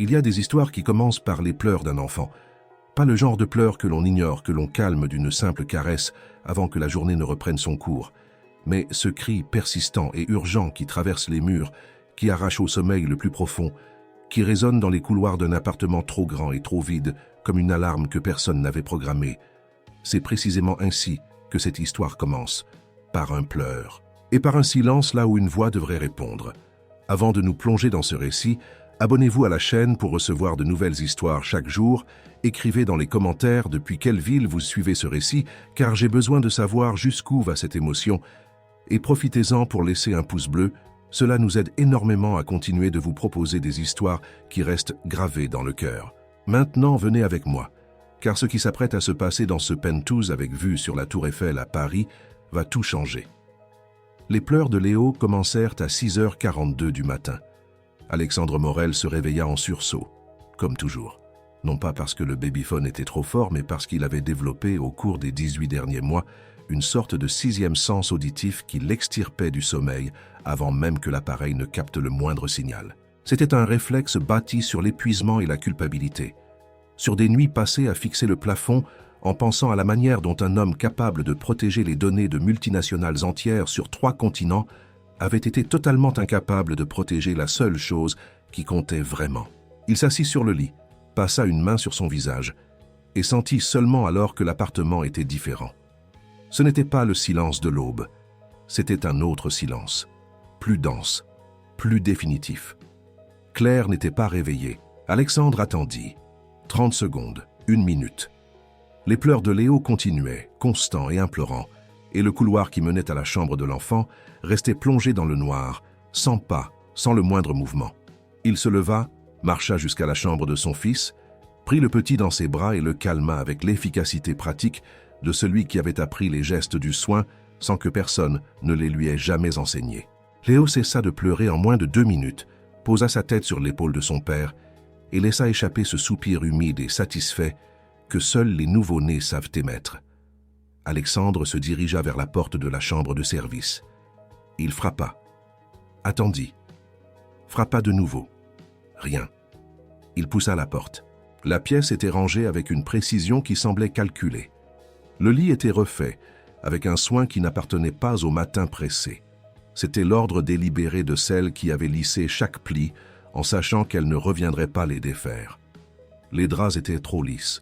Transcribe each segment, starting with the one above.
Il y a des histoires qui commencent par les pleurs d'un enfant. Pas le genre de pleurs que l'on ignore, que l'on calme d'une simple caresse avant que la journée ne reprenne son cours. Mais ce cri persistant et urgent qui traverse les murs, qui arrache au sommeil le plus profond, qui résonne dans les couloirs d'un appartement trop grand et trop vide, comme une alarme que personne n'avait programmée. C'est précisément ainsi que cette histoire commence, par un pleur, et par un silence là où une voix devrait répondre. Avant de nous plonger dans ce récit, abonnez-vous à la chaîne pour recevoir de nouvelles histoires chaque jour. Écrivez dans les commentaires depuis quelle ville vous suivez ce récit, car j'ai besoin de savoir jusqu'où va cette émotion. Et profitez-en pour laisser un pouce bleu, cela nous aide énormément à continuer de vous proposer des histoires qui restent gravées dans le cœur. Maintenant, venez avec moi, car ce qui s'apprête à se passer dans ce penthouse avec vue sur la Tour Eiffel à Paris va tout changer. Les pleurs de Léo commencèrent à 6h42 du matin. Alexandre Morel se réveilla en sursaut, comme toujours. Non pas parce que le babyphone était trop fort, mais parce qu'il avait développé au cours des 18 derniers mois une sorte de sixième sens auditif qui l'extirpait du sommeil avant même que l'appareil ne capte le moindre signal. C'était un réflexe bâti sur l'épuisement et la culpabilité, sur des nuits passées à fixer le plafond en pensant à la manière dont un homme capable de protéger les données de multinationales entières sur 3 continents avait été totalement incapable de protéger la seule chose qui comptait vraiment. Il s'assit sur le lit, passa une main sur son visage et sentit seulement alors que l'appartement était différent. Ce n'était pas le silence de l'aube, c'était un autre silence, plus dense, plus définitif. Claire n'était pas réveillée. Alexandre attendit. 30 secondes, 1 minute. Les pleurs de Léo continuaient, constants et implorants, et le couloir qui menait à la chambre de l'enfant restait plongé dans le noir, sans pas, sans le moindre mouvement. Il se leva, marcha jusqu'à la chambre de son fils, prit le petit dans ses bras et le calma avec l'efficacité pratique de celui qui avait appris les gestes du soin sans que personne ne les lui ait jamais enseignés. Léo cessa de pleurer en moins de 2 minutes, posa sa tête sur l'épaule de son père et laissa échapper ce soupir humide et satisfait que seuls les nouveau-nés savent émettre. Alexandre se dirigea vers la porte de la chambre de service. Il frappa, attendit, frappa de nouveau. Rien. Il poussa la porte. La pièce était rangée avec une précision qui semblait calculée. Le lit était refait, avec un soin qui n'appartenait pas au matin pressé. C'était l'ordre délibéré de celle qui avait lissé chaque pli, en sachant qu'elle ne reviendrait pas les défaire. Les draps étaient trop lisses.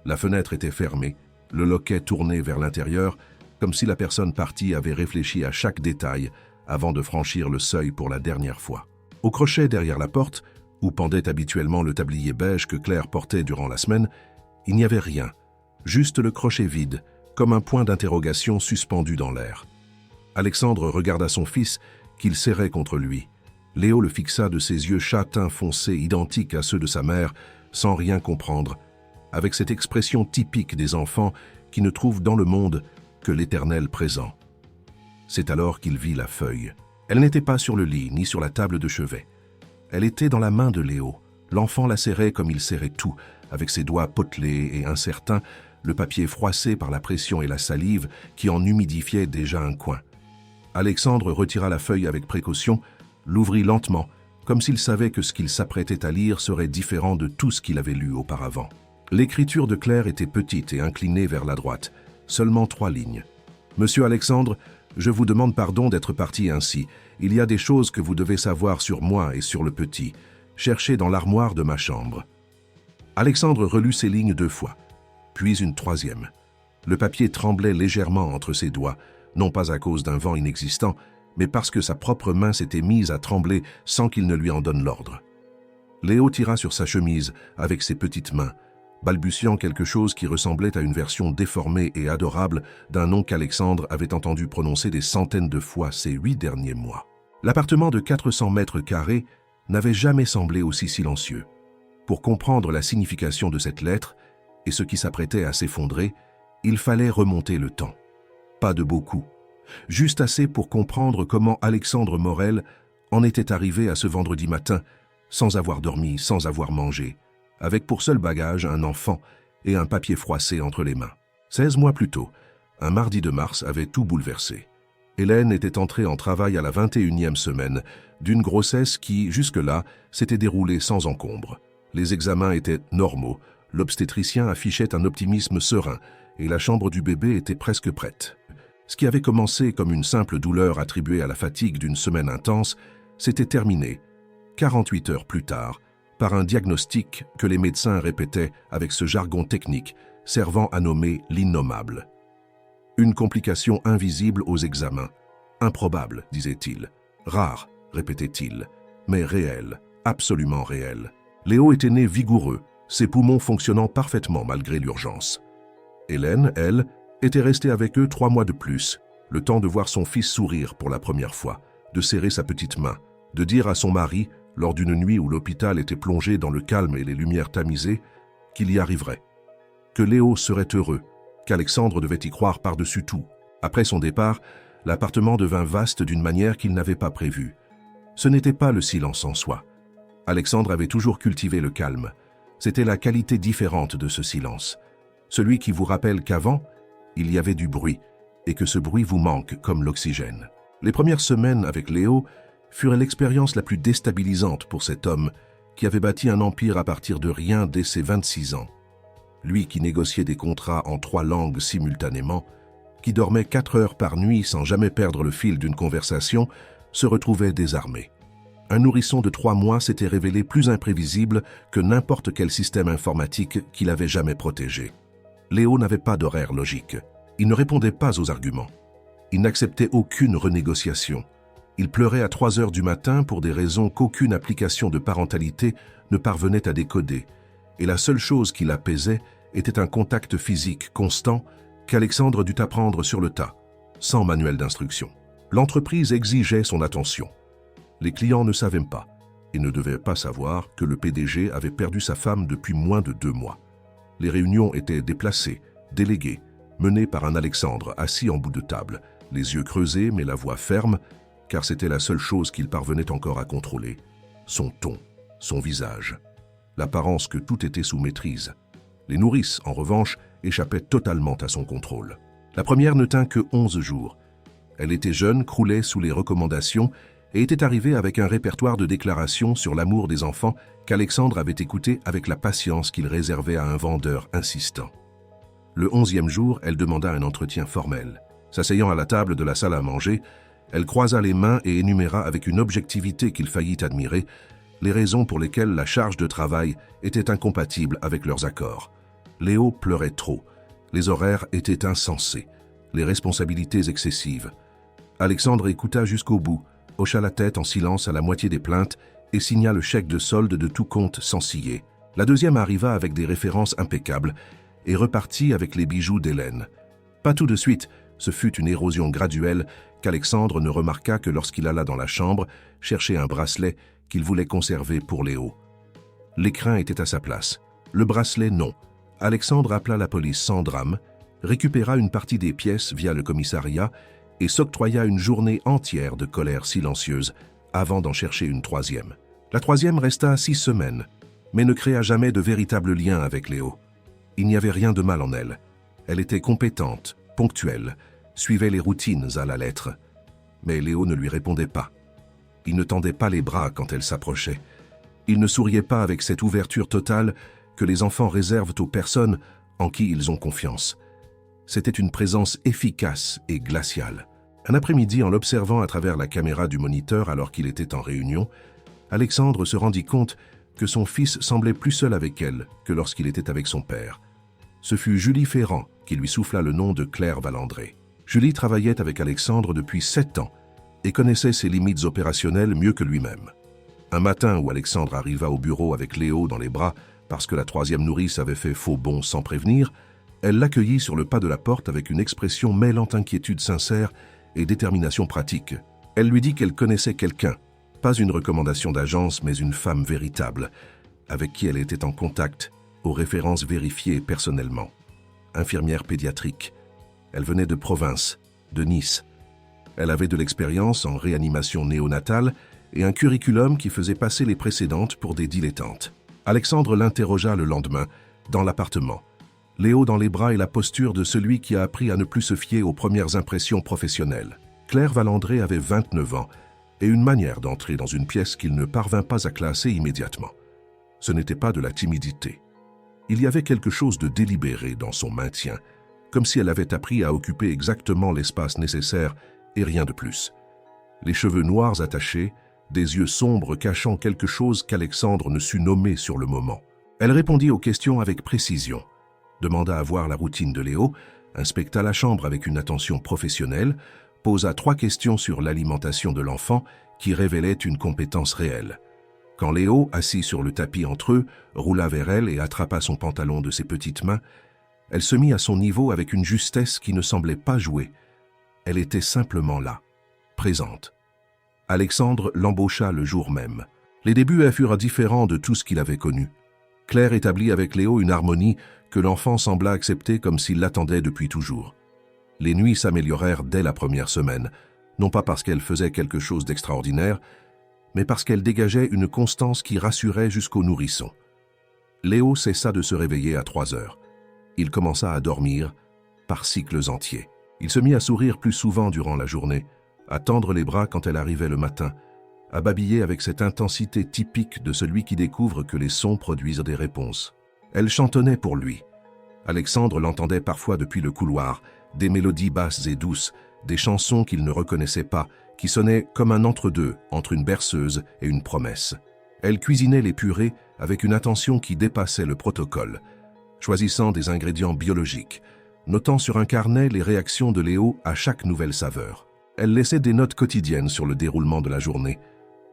La fenêtre était fermée, le loquet tourné vers l'intérieur, comme si la personne partie avait réfléchi à chaque détail avant de franchir le seuil pour la dernière fois. Au crochet derrière la porte, où pendait habituellement le tablier beige que Claire portait durant la semaine, il n'y avait rien, juste le crochet vide, comme un point d'interrogation suspendu dans l'air. Alexandre regarda son fils, qu'il serrait contre lui. Léo le fixa de ses yeux châtains foncés identiques à ceux de sa mère, sans rien comprendre, avec cette expression typique des enfants qui ne trouvent dans le monde que l'éternel présent. C'est alors qu'il vit la feuille. Elle n'était pas sur le lit, ni sur la table de chevet. Elle était dans la main de Léo. L'enfant la serrait comme il serrait tout, avec ses doigts potelés et incertains, le papier froissé par la pression et la salive qui en humidifiait déjà un coin. Alexandre retira la feuille avec précaution, l'ouvrit lentement, comme s'il savait que ce qu'il s'apprêtait à lire serait différent de tout ce qu'il avait lu auparavant. L'écriture de Claire était petite et inclinée vers la droite, seulement 3 lignes. « Monsieur Alexandre, je vous demande pardon d'être parti ainsi. Il y a des choses que vous devez savoir sur moi et sur le petit. Cherchez dans l'armoire de ma chambre. » Alexandre relut ces lignes 2 fois, puis une 3e. Le papier tremblait légèrement entre ses doigts, non pas à cause d'un vent inexistant, mais parce que sa propre main s'était mise à trembler sans qu'il ne lui en donne l'ordre. Léo tira sur sa chemise avec ses petites mains, balbutiant quelque chose qui ressemblait à une version déformée et adorable d'un nom qu'Alexandre avait entendu prononcer des centaines de fois ces 8 derniers mois. L'appartement de 400 mètres carrés n'avait jamais semblé aussi silencieux. Pour comprendre la signification de cette lettre et ce qui s'apprêtait à s'effondrer, il fallait remonter le temps. Pas de beaucoup, juste assez pour comprendre comment Alexandre Morel en était arrivé à ce vendredi matin, sans avoir dormi, sans avoir mangé, avec pour seul bagage un enfant et un papier froissé entre les mains. 16 mois plus tôt, un mardi de mars avait tout bouleversé. Hélène était entrée en travail à la 21e semaine d'une grossesse qui, jusque-là, s'était déroulée sans encombre. Les examens étaient normaux, l'obstétricien affichait un optimisme serein et la chambre du bébé était presque prête. Ce qui avait commencé comme une simple douleur attribuée à la fatigue d'une semaine intense s'était terminé, 48 heures plus tard, par un diagnostic que les médecins répétaient avec ce jargon technique servant à nommer l'innommable. Une complication invisible aux examens. Improbable, disait-il. Rare, répétait-il, mais réel, absolument réel. Léo était né vigoureux, ses poumons fonctionnant parfaitement malgré l'urgence. Hélène, elle, était restée avec eux 3 mois de plus, le temps de voir son fils sourire pour la première fois, de serrer sa petite main, de dire à son mari, lors d'une nuit où l'hôpital était plongé dans le calme et les lumières tamisées, qu'il y arriverait. Que Léo serait heureux, qu'Alexandre devait y croire par-dessus tout. Après son départ, l'appartement devint vaste d'une manière qu'il n'avait pas prévue. Ce n'était pas le silence en soi. Alexandre avait toujours cultivé le calme. C'était la qualité différente de ce silence. Celui qui vous rappelle qu'avant, il y avait du bruit, et que ce bruit vous manque comme l'oxygène. Les premières semaines avec Léo furent l'expérience la plus déstabilisante pour cet homme qui avait bâti un empire à partir de rien dès ses 26 ans. Lui qui négociait des contrats en 3 langues simultanément, qui dormait 4 heures par nuit sans jamais perdre le fil d'une conversation, se retrouvait désarmé. Un nourrisson de 3 mois s'était révélé plus imprévisible que n'importe quel système informatique qu'il avait jamais protégé. Léo n'avait pas d'horaire logique. Il ne répondait pas aux arguments. Il n'acceptait aucune renégociation. Il pleurait à 3 heures du matin pour des raisons qu'aucune application de parentalité ne parvenait à décoder. Et la seule chose qui l'apaisait était un contact physique constant qu'Alexandre dut apprendre sur le tas, sans manuel d'instruction. L'entreprise exigeait son attention. Les clients ne savaient pas et ne devaient pas savoir que le PDG avait perdu sa femme depuis moins de 2 mois. Les réunions étaient déplacées, déléguées, menées par un Alexandre assis en bout de table, les yeux creusés mais la voix ferme, car c'était la seule chose qu'il parvenait encore à contrôler. Son ton, son visage, l'apparence que tout était sous maîtrise. Les nourrices, en revanche, échappaient totalement à son contrôle. La première ne tint que 11 jours. Elle était jeune, croulait sous les recommandations et était arrivée avec un répertoire de déclarations sur l'amour des enfants qu'Alexandre avait écouté avec la patience qu'il réservait à un vendeur insistant. Le 11e jour, elle demanda un entretien formel. S'asseyant à la table de la salle à manger, elle croisa les mains et énuméra avec une objectivité qu'il faillit admirer les raisons pour lesquelles la charge de travail était incompatible avec leurs accords. Léo pleurait trop, les horaires étaient insensés, les responsabilités excessives. Alexandre écouta jusqu'au bout, hocha la tête en silence à la moitié des plaintes et signa le chèque de solde de tout compte sans ciller. La deuxième arriva avec des références impeccables et repartit avec les bijoux d'Hélène. Pas tout de suite, ce fut une érosion graduelle qu'Alexandre ne remarqua que lorsqu'il alla dans la chambre chercher un bracelet qu'il voulait conserver pour Léo. L'écrin était à sa place. Le bracelet, non. Alexandre appela la police sans drame, récupéra une partie des pièces via le commissariat et s'octroya une journée entière de colère silencieuse avant d'en chercher une 3e. La 3e resta 6 semaines, mais ne créa jamais de véritable lien avec Léo. Il n'y avait rien de mal en elle. Elle était compétente, ponctuelle, suivait les routines à la lettre. Mais Léo ne lui répondait pas. Il ne tendait pas les bras quand elle s'approchait. Il ne souriait pas avec cette ouverture totale que les enfants réservent aux personnes en qui ils ont confiance. C'était une présence efficace et glaciale. Un après-midi, en l'observant à travers la caméra du moniteur alors qu'il était en réunion, Alexandre se rendit compte que son fils semblait plus seul avec elle que lorsqu'il était avec son père. Ce fut Julie Ferrand qui lui souffla le nom de Claire Valandré. Julie travaillait avec Alexandre depuis 7 ans et connaissait ses limites opérationnelles mieux que lui-même. Un matin où Alexandre arriva au bureau avec Léo dans les bras parce que la 3e nourrice avait fait faux bond sans prévenir, elle l'accueillit sur le pas de la porte avec une expression mêlant inquiétude sincère et détermination pratique. Elle lui dit qu'elle connaissait quelqu'un, pas une recommandation d'agence mais une femme véritable, avec qui elle était en contact, aux références vérifiées personnellement. Infirmière pédiatrique. Elle venait de province, de Nice. Elle avait de l'expérience en réanimation néonatale et un curriculum qui faisait passer les précédentes pour des dilettantes. Alexandre l'interrogea le lendemain, dans l'appartement. Léo dans les bras et la posture de celui qui a appris à ne plus se fier aux premières impressions professionnelles. Claire Valandré avait 29 ans et une manière d'entrer dans une pièce qu'il ne parvint pas à classer immédiatement. Ce n'était pas de la timidité. Il y avait quelque chose de délibéré dans son maintien, comme si elle avait appris à occuper exactement l'espace nécessaire et rien de plus. Les cheveux noirs attachés, des yeux sombres cachant quelque chose qu'Alexandre ne sut nommer sur le moment. Elle répondit aux questions avec précision, demanda à voir la routine de Léo, inspecta la chambre avec une attention professionnelle, posa 3 questions sur l'alimentation de l'enfant qui révélaient une compétence réelle. Quand Léo, assis sur le tapis entre eux, roula vers elle et attrapa son pantalon de ses petites mains, elle se mit à son niveau avec une justesse qui ne semblait pas jouer. Elle était simplement là, présente. Alexandre l'embaucha le jour même. Les débuts furent différents de tout ce qu'il avait connu. Claire établit avec Léo une harmonie que l'enfant sembla accepter comme s'il l'attendait depuis toujours. Les nuits s'améliorèrent dès la première semaine, non pas parce qu'elle faisait quelque chose d'extraordinaire, mais parce qu'elle dégageait une constance qui rassurait jusqu'au nourrisson. Léo cessa de se réveiller à 3 heures. Il commença à dormir par cycles entiers. Il se mit à sourire plus souvent durant la journée, à tendre les bras quand elle arrivait le matin, à babiller avec cette intensité typique de celui qui découvre que les sons produisent des réponses. Elle chantonnait pour lui. Alexandre l'entendait parfois depuis le couloir, des mélodies basses et douces, des chansons qu'il ne reconnaissait pas, qui sonnaient comme un entre-deux entre une berceuse et une promesse. Elle cuisinait les purées avec une attention qui dépassait le protocole, choisissant des ingrédients biologiques, notant sur un carnet les réactions de Léo à chaque nouvelle saveur. Elle laissait des notes quotidiennes sur le déroulement de la journée.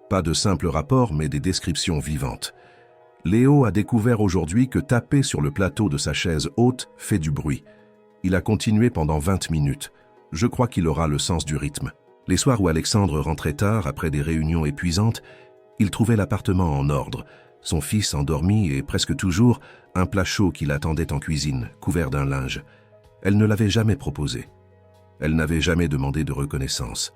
Pas de simples rapports, mais des descriptions vivantes. Léo a découvert aujourd'hui que taper sur le plateau de sa chaise haute fait du bruit. Il a continué pendant 20 minutes. Je crois qu'il aura le sens du rythme. Les soirs où Alexandre rentrait tard, après des réunions épuisantes, il trouvait l'appartement en ordre, son fils endormi et presque toujours un plat chaud qui l'attendait en cuisine, couvert d'un linge. Elle ne l'avait jamais proposé. Elle n'avait jamais demandé de reconnaissance.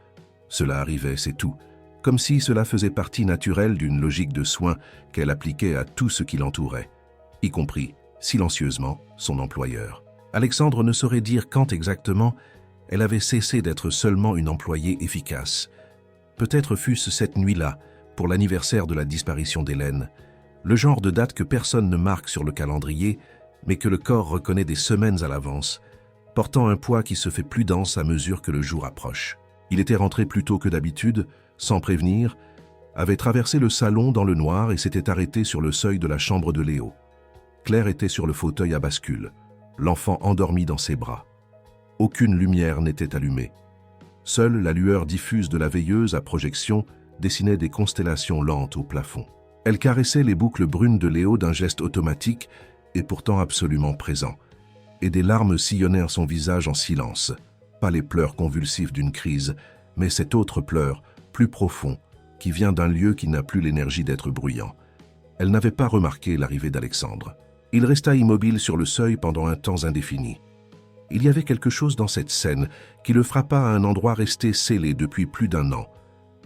Cela arrivait, c'est tout, comme si cela faisait partie naturelle d'une logique de soins qu'elle appliquait à tout ce qui l'entourait, y compris, silencieusement, son employeur. Alexandre ne saurait dire quand exactement elle avait cessé d'être seulement une employée efficace. Peut-être fût-ce cette nuit-là, pour l'anniversaire de la disparition d'Hélène, le genre de date que personne ne marque sur le calendrier, mais que le corps reconnaît des semaines à l'avance, portant un poids qui se fait plus dense à mesure que le jour approche. Il était rentré plus tôt que d'habitude, sans prévenir, avait traversé le salon dans le noir et s'était arrêté sur le seuil de la chambre de Léo. Claire était sur le fauteuil à bascule, l'enfant endormi dans ses bras. Aucune lumière n'était allumée. Seule la lueur diffuse de la veilleuse à projection dessinait des constellations lentes au plafond. Elle caressait les boucles brunes de Léo d'un geste automatique et pourtant absolument présent. Et des larmes sillonnèrent son visage en silence. Pas les pleurs convulsifs d'une crise, mais cet autre pleur, plus profond, qui vient d'un lieu qui n'a plus l'énergie d'être bruyant. Elle n'avait pas remarqué l'arrivée d'Alexandre. Il resta immobile sur le seuil pendant un temps indéfini. Il y avait quelque chose dans cette scène qui le frappa à un endroit resté scellé depuis plus d'1 an.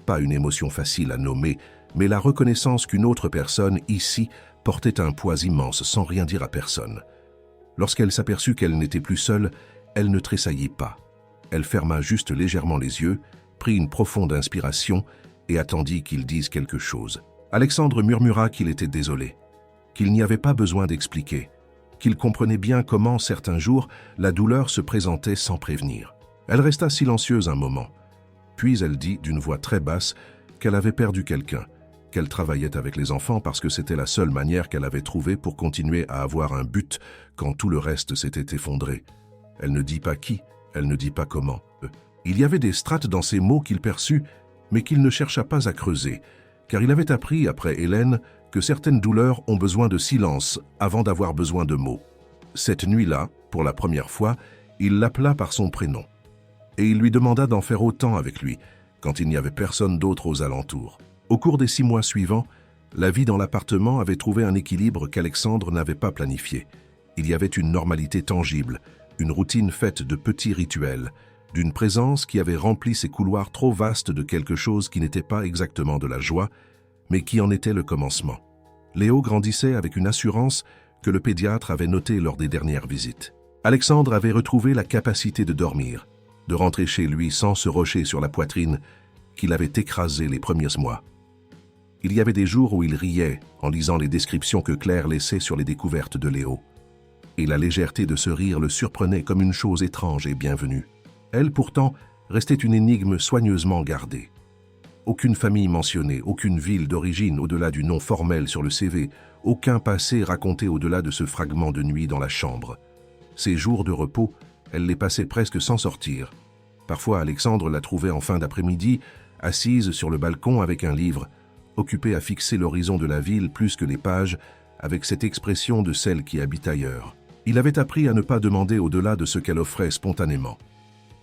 Pas une émotion facile à nommer, mais la reconnaissance qu'une autre personne, ici, portait un poids immense sans rien dire à personne. Lorsqu'elle s'aperçut qu'elle n'était plus seule, elle ne tressaillit pas. Elle ferma juste légèrement les yeux, prit une profonde inspiration et attendit qu'il dise quelque chose. Alexandre murmura qu'il était désolé, qu'il n'y avait pas besoin d'expliquer, qu'il comprenait bien comment, certains jours, la douleur se présentait sans prévenir. Elle resta silencieuse un moment. Puis elle dit d'une voix très basse qu'elle avait perdu quelqu'un, qu'elle travaillait avec les enfants parce que c'était la seule manière qu'elle avait trouvée pour continuer à avoir un but quand tout le reste s'était effondré. Elle ne dit pas qui, elle ne dit pas comment. Il y avait des strates dans ces mots qu'il perçut, mais qu'il ne chercha pas à creuser, car il avait appris, après Hélène, que certaines douleurs ont besoin de silence avant d'avoir besoin de mots. Cette nuit-là, pour la première fois, il l'appela par son prénom. Et il lui demanda d'en faire autant avec lui, quand il n'y avait personne d'autre aux alentours. Au cours des 6 mois suivants, la vie dans l'appartement avait trouvé un équilibre qu'Alexandre n'avait pas planifié. Il y avait une normalité tangible, une routine faite de petits rituels, d'une présence qui avait rempli ces couloirs trop vastes de quelque chose qui n'était pas exactement de la joie, mais qui en était le commencement. Léo grandissait avec une assurance que le pédiatre avait notée lors des dernières visites. Alexandre avait retrouvé la capacité de dormir, de rentrer chez lui sans se rocher sur la poitrine qu'il avait écrasé les premiers mois. Il y avait des jours où il riait en lisant les descriptions que Claire laissait sur les découvertes de Léo. Et la légèreté de ce rire le surprenait comme une chose étrange et bienvenue. Elle, pourtant, restait une énigme soigneusement gardée. Aucune famille mentionnée, aucune ville d'origine au-delà du nom formel sur le CV, aucun passé raconté au-delà de ce fragment de nuit dans la chambre. Ses jours de repos, elle les passait presque sans sortir. Parfois, Alexandre la trouvait en fin d'après-midi, assise sur le balcon avec un livre, occupée à fixer l'horizon de la ville plus que les pages, avec cette expression de celle qui habite ailleurs. Il avait appris à ne pas demander au-delà de ce qu'elle offrait spontanément.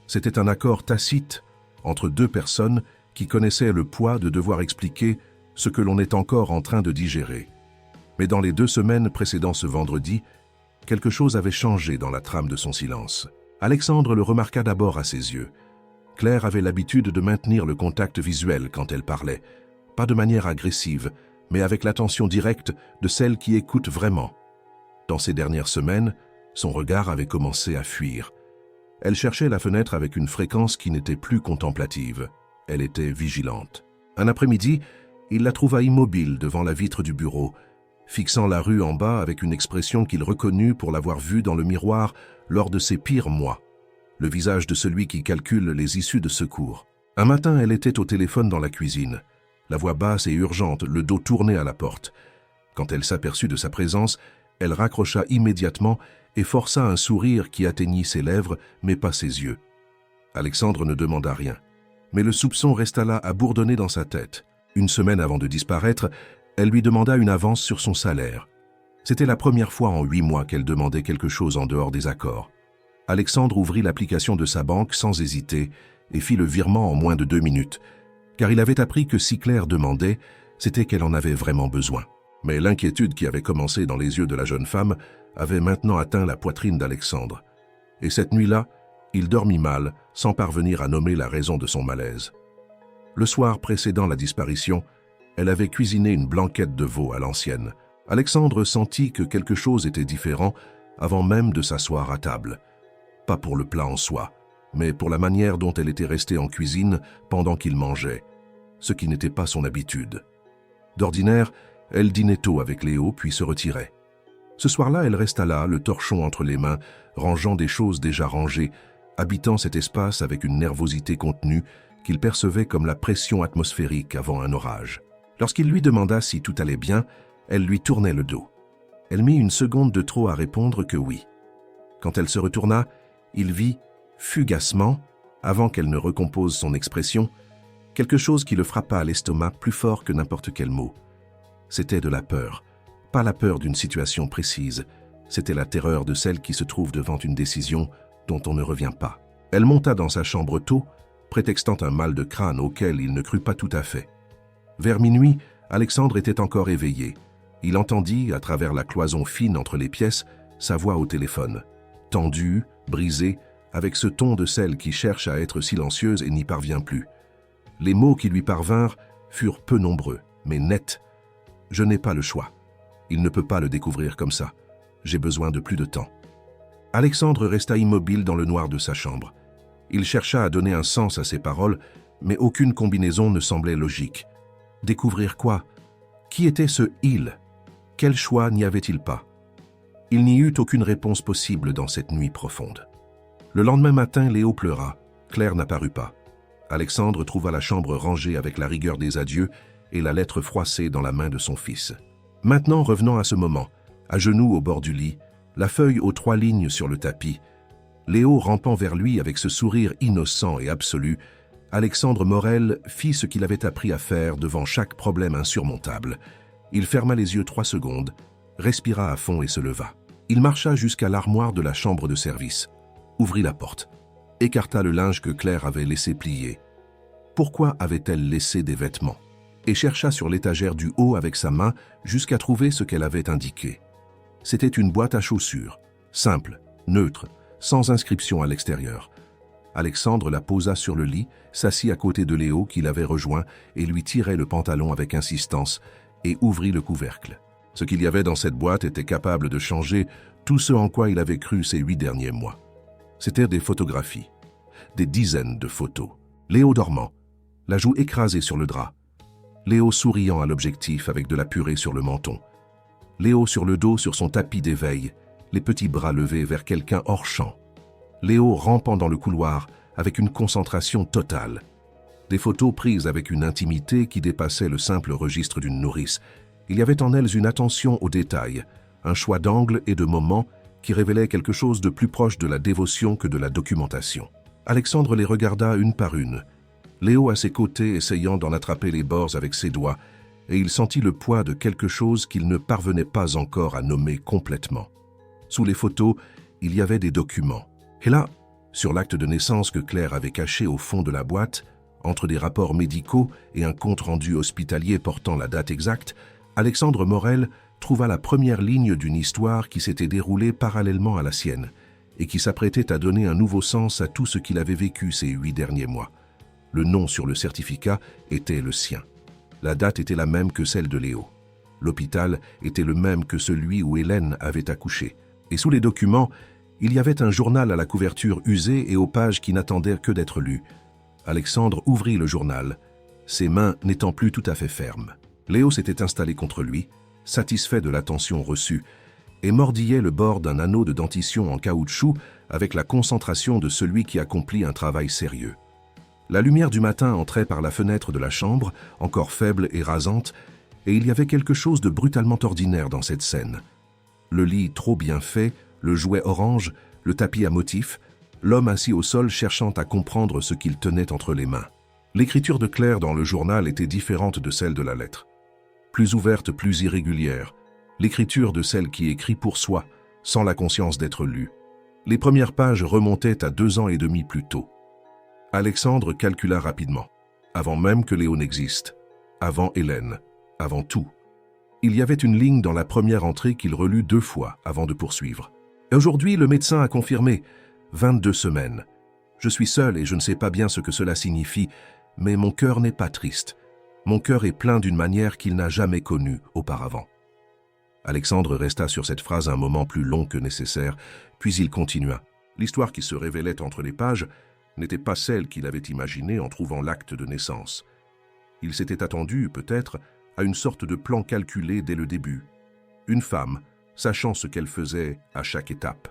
C'était un accord tacite entre deux personnes qui connaissaient le poids de devoir expliquer ce que l'on est encore en train de digérer. Mais dans les 2 semaines précédant ce vendredi, quelque chose avait changé dans la trame de son silence. Alexandre le remarqua d'abord à ses yeux. Claire avait l'habitude de maintenir le contact visuel quand elle parlait, pas de manière agressive, mais avec l'attention directe de celle qui écoute vraiment. Dans ces dernières semaines, son regard avait commencé à fuir. Elle cherchait la fenêtre avec une fréquence qui n'était plus contemplative. Elle était vigilante. Un après-midi, il la trouva immobile devant la vitre du bureau, fixant la rue en bas avec une expression qu'il reconnut pour l'avoir vue dans le miroir lors de ses pires mois, le visage de celui qui calcule les issues de secours. Un matin, elle était au téléphone dans la cuisine, la voix basse et urgente, le dos tourné à la porte. Quand elle s'aperçut de sa présence, elle raccrocha immédiatement et força un sourire qui atteignit ses lèvres, mais pas ses yeux. Alexandre ne demanda rien, mais le soupçon resta là à bourdonner dans sa tête. Une semaine avant de disparaître, elle lui demanda une avance sur son salaire. C'était la première fois en 8 mois qu'elle demandait quelque chose en dehors des accords. Alexandre ouvrit l'application de sa banque sans hésiter et fit le virement en moins de 2 minutes, car il avait appris que si Claire demandait, c'était qu'elle en avait vraiment besoin. Mais l'inquiétude qui avait commencé dans les yeux de la jeune femme avait maintenant atteint la poitrine d'Alexandre. Et cette nuit-là, il dormit mal, sans parvenir à nommer la raison de son malaise. Le soir précédant la disparition, elle avait cuisiné une blanquette de veau à l'ancienne. Alexandre sentit que quelque chose était différent avant même de s'asseoir à table. Pas pour le plat en soi, mais pour la manière dont elle était restée en cuisine pendant qu'il mangeait, ce qui n'était pas son habitude. D'ordinaire, elle dînait tôt avec Léo, puis se retirait. Ce soir-là, elle resta là, le torchon entre les mains, rangeant des choses déjà rangées, habitant cet espace avec une nervosité contenue qu'il percevait comme la pression atmosphérique avant un orage. Lorsqu'il lui demanda si tout allait bien, elle lui tournait le dos. Elle mit une seconde de trop à répondre que oui. Quand elle se retourna, il vit, fugacement, avant qu'elle ne recompose son expression, quelque chose qui le frappa à l'estomac plus fort que n'importe quel mot. C'était de la peur. Pas la peur d'une situation précise, c'était la terreur de celle qui se trouve devant une décision dont on ne revient pas. Elle monta dans sa chambre tôt, prétextant un mal de crâne auquel il ne crut pas tout à fait. Vers minuit, Alexandre était encore éveillé. Il entendit, à travers la cloison fine entre les pièces, sa voix au téléphone, tendue, brisée, avec ce ton de celle qui cherche à être silencieuse et n'y parvient plus. Les mots qui lui parvinrent furent peu nombreux, mais nets. « Je n'ai pas le choix. Il ne peut pas le découvrir comme ça. J'ai besoin de plus de temps. » Alexandre resta immobile dans le noir de sa chambre. Il chercha à donner un sens à ses paroles, mais aucune combinaison ne semblait logique. Découvrir quoi? Qui était ce « il » ? Quel choix n'y avait-il pas? Il n'y eut aucune réponse possible dans cette nuit profonde. Le lendemain matin, Léo pleura. Claire n'apparut pas. Alexandre trouva la chambre rangée avec la rigueur des adieux et la lettre froissée dans la main de son fils. Maintenant, revenons à ce moment. À genoux au bord du lit, la feuille aux 3 lignes sur le tapis, Léo rampant vers lui avec ce sourire innocent et absolu, Alexandre Morel fit ce qu'il avait appris à faire devant chaque problème insurmontable. Il ferma les yeux 3 secondes, respira à fond et se leva. Il marcha jusqu'à l'armoire de la chambre de service, ouvrit la porte, écarta le linge que Claire avait laissé plier. Pourquoi avait-elle laissé des vêtements? Et chercha sur l'étagère du haut avec sa main jusqu'à trouver ce qu'elle avait indiqué. C'était une boîte à chaussures, simple, neutre, sans inscription à l'extérieur. Alexandre la posa sur le lit, s'assit à côté de Léo qui l'avait rejoint et lui tirait le pantalon avec insistance et ouvrit le couvercle. Ce qu'il y avait dans cette boîte était capable de changer tout ce en quoi il avait cru ces 8 derniers mois. C'étaient des photographies, des dizaines de photos. Léo dormant, la joue écrasée sur le drap. Léo souriant à l'objectif avec de la purée sur le menton. Léo sur le dos sur son tapis d'éveil, les petits bras levés vers quelqu'un hors champ. Léo rampant dans le couloir avec une concentration totale. Des photos prises avec une intimité qui dépassait le simple registre d'une nourrice. Il y avait en elles une attention aux détails, un choix d'angle et de moments qui révélait quelque chose de plus proche de la dévotion que de la documentation. Alexandre les regarda une par une, Léo à ses côtés essayant d'en attraper les bords avec ses doigts, et il sentit le poids de quelque chose qu'il ne parvenait pas encore à nommer complètement. Sous les photos, il y avait des documents. Et là, sur l'acte de naissance que Claire avait caché au fond de la boîte, entre des rapports médicaux et un compte-rendu hospitalier portant la date exacte, Alexandre Morel trouva la première ligne d'une histoire qui s'était déroulée parallèlement à la sienne et qui s'apprêtait à donner un nouveau sens à tout ce qu'il avait vécu ces 8 derniers mois. Le nom sur le certificat était le sien. La date était la même que celle de Léo. L'hôpital était le même que celui où Hélène avait accouché. Et sous les documents, il y avait un journal à la couverture usée et aux pages qui n'attendaient que d'être lues. Alexandre ouvrit le journal, ses mains n'étant plus tout à fait fermes. Léo s'était installé contre lui, satisfait de l'attention reçue, et mordillait le bord d'un anneau de dentition en caoutchouc avec la concentration de celui qui accomplit un travail sérieux. La lumière du matin entrait par la fenêtre de la chambre, encore faible et rasante, et il y avait quelque chose de brutalement ordinaire dans cette scène. Le lit trop bien fait, le jouet orange, le tapis à motifs, l'homme assis au sol cherchant à comprendre ce qu'il tenait entre les mains. L'écriture de Claire dans le journal était différente de celle de la lettre. Plus ouverte, plus irrégulière. L'écriture de celle qui écrit pour soi, sans la conscience d'être lue. Les premières pages remontaient à 2 ans et demi plus tôt. Alexandre calcula rapidement, avant même que Léo n'existe, avant Hélène, avant tout. Il y avait une ligne dans la première entrée qu'il relut 2 fois avant de poursuivre. Et aujourd'hui, le médecin a confirmé 22 semaines. Je suis seul et je ne sais pas bien ce que cela signifie, mais mon cœur n'est pas triste. Mon cœur est plein d'une manière qu'il n'a jamais connue auparavant. Alexandre resta sur cette phrase un moment plus long que nécessaire, puis il continua. L'histoire qui se révélait entre les pages n'était pas celle qu'il avait imaginée en trouvant l'acte de naissance. Il s'était attendu, peut-être, à une sorte de plan calculé dès le début. Une femme, sachant ce qu'elle faisait à chaque étape.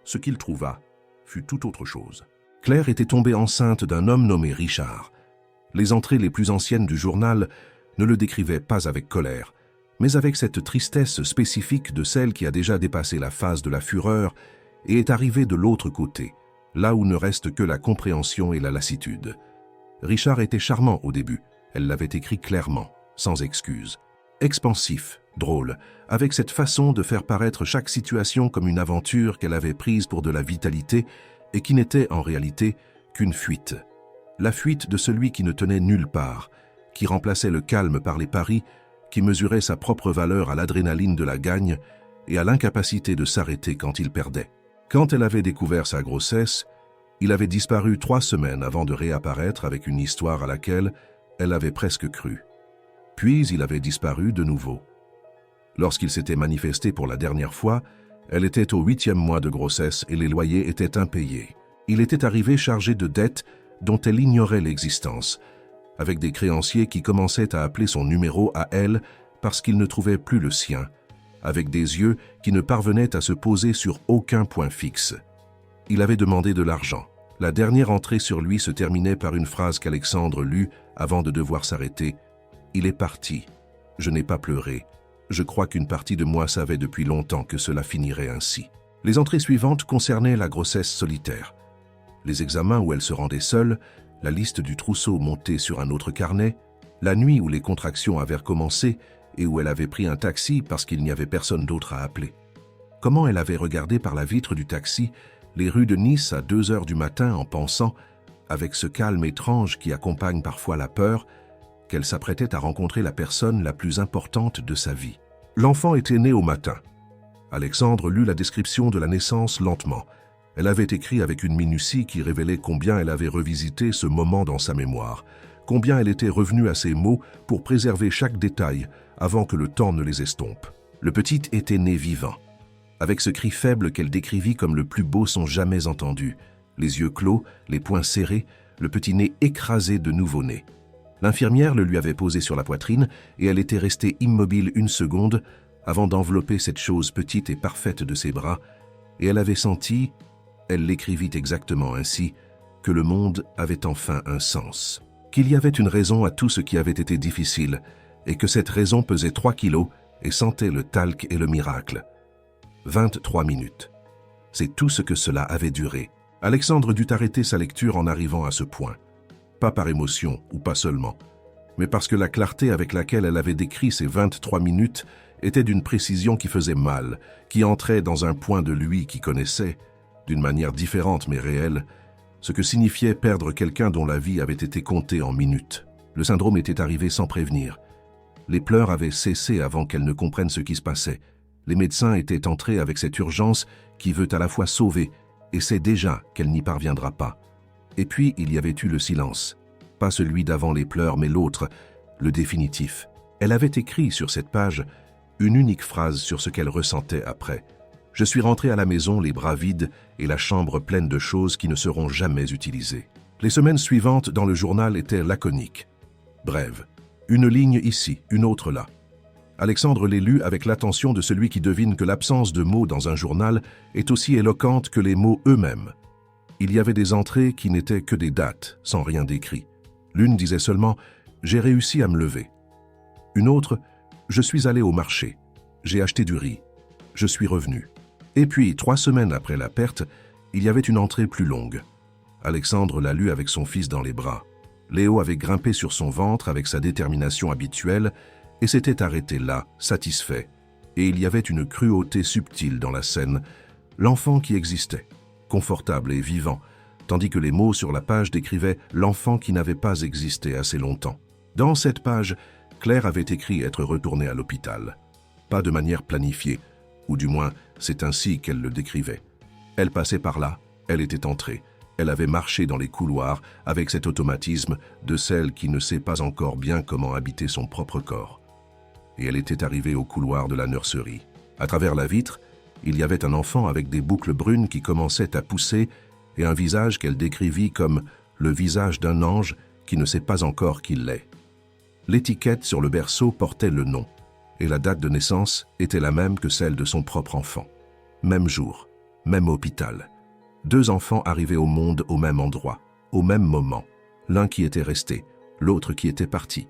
Ce qu'il trouva fut tout autre chose. Claire était tombée enceinte d'un homme nommé Richard. Les entrées les plus anciennes du journal ne le décrivaient pas avec colère, mais avec cette tristesse spécifique de celle qui a déjà dépassé la phase de la fureur et est arrivée de l'autre côté, là où ne reste que la compréhension et la lassitude. Richard était charmant au début, elle l'avait écrit clairement, sans excuse. Expansif, drôle, avec cette façon de faire paraître chaque situation comme une aventure qu'elle avait prise pour de la vitalité et qui n'était en réalité qu'une fuite. La fuite de celui qui ne tenait nulle part, qui remplaçait le calme par les paris, qui mesurait sa propre valeur à l'adrénaline de la gagne et à l'incapacité de s'arrêter quand il perdait. Quand elle avait découvert sa grossesse, il avait disparu 3 semaines avant de réapparaître avec une histoire à laquelle elle avait presque cru. Puis il avait disparu de nouveau. Lorsqu'il s'était manifesté pour la dernière fois, elle était au 8e mois de grossesse et les loyers étaient impayés. Il était arrivé chargé de dettes dont elle ignorait l'existence, avec des créanciers qui commençaient à appeler son numéro à elle parce qu'ils ne trouvaient plus le sien, avec des yeux qui ne parvenaient à se poser sur aucun point fixe. Il avait demandé de l'argent. La dernière entrée sur lui se terminait par une phrase qu'Alexandre lut avant de devoir s'arrêter. « Il est parti. Je n'ai pas pleuré. Je crois qu'une partie de moi savait depuis longtemps que cela finirait ainsi. » Les entrées suivantes concernaient la grossesse solitaire. Les examens où elle se rendait seule, la liste du trousseau montée sur un autre carnet, la nuit où les contractions avaient recommencé et où elle avait pris un taxi parce qu'il n'y avait personne d'autre à appeler. Comment elle avait regardé par la vitre du taxi les rues de Nice à 2 heures du matin en pensant, avec ce calme étrange qui accompagne parfois la peur, qu'elle s'apprêtait à rencontrer la personne la plus importante de sa vie. L'enfant était né au matin. Alexandre lut la description de la naissance lentement. Elle avait écrit avec une minutie qui révélait combien elle avait revisité ce moment dans sa mémoire, combien elle était revenue à ces mots pour préserver chaque détail avant que le temps ne les estompe. Le petit était né vivant, avec ce cri faible qu'elle décrivit comme le plus beau son jamais entendu, les yeux clos, les poings serrés, le petit nez écrasé de nouveau-né. L'infirmière le lui avait posé sur la poitrine et elle était restée immobile une seconde avant d'envelopper cette chose petite et parfaite de ses bras, et elle avait senti, elle l'écrivit exactement ainsi, que le monde avait enfin un sens, qu'il y avait une raison à tout ce qui avait été difficile, et que cette raison pesait 3 kilos et sentait le talc et le miracle. 23 minutes. C'est tout ce que cela avait duré. Alexandre dut arrêter sa lecture en arrivant à ce point. Pas par émotion, ou pas seulement, mais parce que la clarté avec laquelle elle avait décrit ces 23 minutes était d'une précision qui faisait mal, qui entrait dans un point de lui qui connaissait, d'une manière différente mais réelle, ce que signifiait perdre quelqu'un dont la vie avait été comptée en minutes. Le syndrome était arrivé sans prévenir. Les pleurs avaient cessé avant qu'elle ne comprenne ce qui se passait. Les médecins étaient entrés avec cette urgence qui veut à la fois sauver et sait déjà qu'elle n'y parviendra pas. Et puis il y avait eu le silence. Pas celui d'avant les pleurs, mais l'autre, le définitif. Elle avait écrit sur cette page une unique phrase sur ce qu'elle ressentait après. « Je suis rentrée à la maison les bras vides et la chambre pleine de choses qui ne seront jamais utilisées. » Les semaines suivantes dans le journal étaient laconiques. Brèves. Une ligne ici, une autre là. Alexandre les lut avec l'attention de celui qui devine que l'absence de mots dans un journal est aussi éloquente que les mots eux-mêmes. Il y avait des entrées qui n'étaient que des dates, sans rien d'écrit. L'une disait seulement « J'ai réussi à me lever ». Une autre « Je suis allé au marché. J'ai acheté du riz. Je suis revenu. » Et puis, 3 semaines après la perte, il y avait une entrée plus longue. Alexandre la lut avec son fils dans les bras. Léo avait grimpé sur son ventre avec sa détermination habituelle et s'était arrêté là, satisfait. Et il y avait une cruauté subtile dans la scène, l'enfant qui existait, confortable et vivant, tandis que les mots sur la page décrivaient l'enfant qui n'avait pas existé assez longtemps. Dans cette page, Claire avait écrit être retournée à l'hôpital. Pas de manière planifiée, ou du moins c'est ainsi qu'elle le décrivait. Elle passait par là, elle était entrée, elle avait marché dans les couloirs avec cet automatisme de celle qui ne sait pas encore bien comment habiter son propre corps. Et elle était arrivée au couloir de la nurserie. À travers la vitre, il y avait un enfant avec des boucles brunes qui commençaient à pousser et un visage qu'elle décrivit comme le visage d'un ange qui ne sait pas encore qui l'est. L'étiquette sur le berceau portait le nom, et la date de naissance était la même que celle de son propre enfant. Même jour, même hôpital. 2 enfants arrivés au monde au même endroit, au même moment. L'un qui était resté, l'autre qui était parti.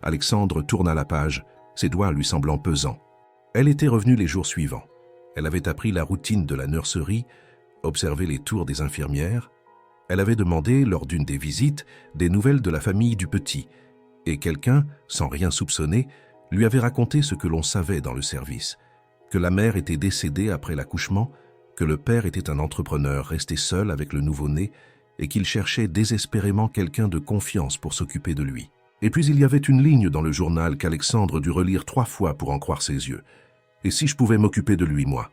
Alexandre tourna la page, ses doigts lui semblant pesants. Elle était revenue les jours suivants. Elle avait appris la routine de la nurserie, observé les tours des infirmières. Elle avait demandé, lors d'une des visites, des nouvelles de la famille du petit, et quelqu'un, sans rien soupçonner, lui avait raconté ce que l'on savait dans le service, que la mère était décédée après l'accouchement, que le père était un entrepreneur resté seul avec le nouveau-né et qu'il cherchait désespérément quelqu'un de confiance pour s'occuper de lui. Et puis il y avait une ligne dans le journal qu'Alexandre dut relire 3 fois pour en croire ses yeux. « Et si je pouvais m'occuper de lui, moi ?»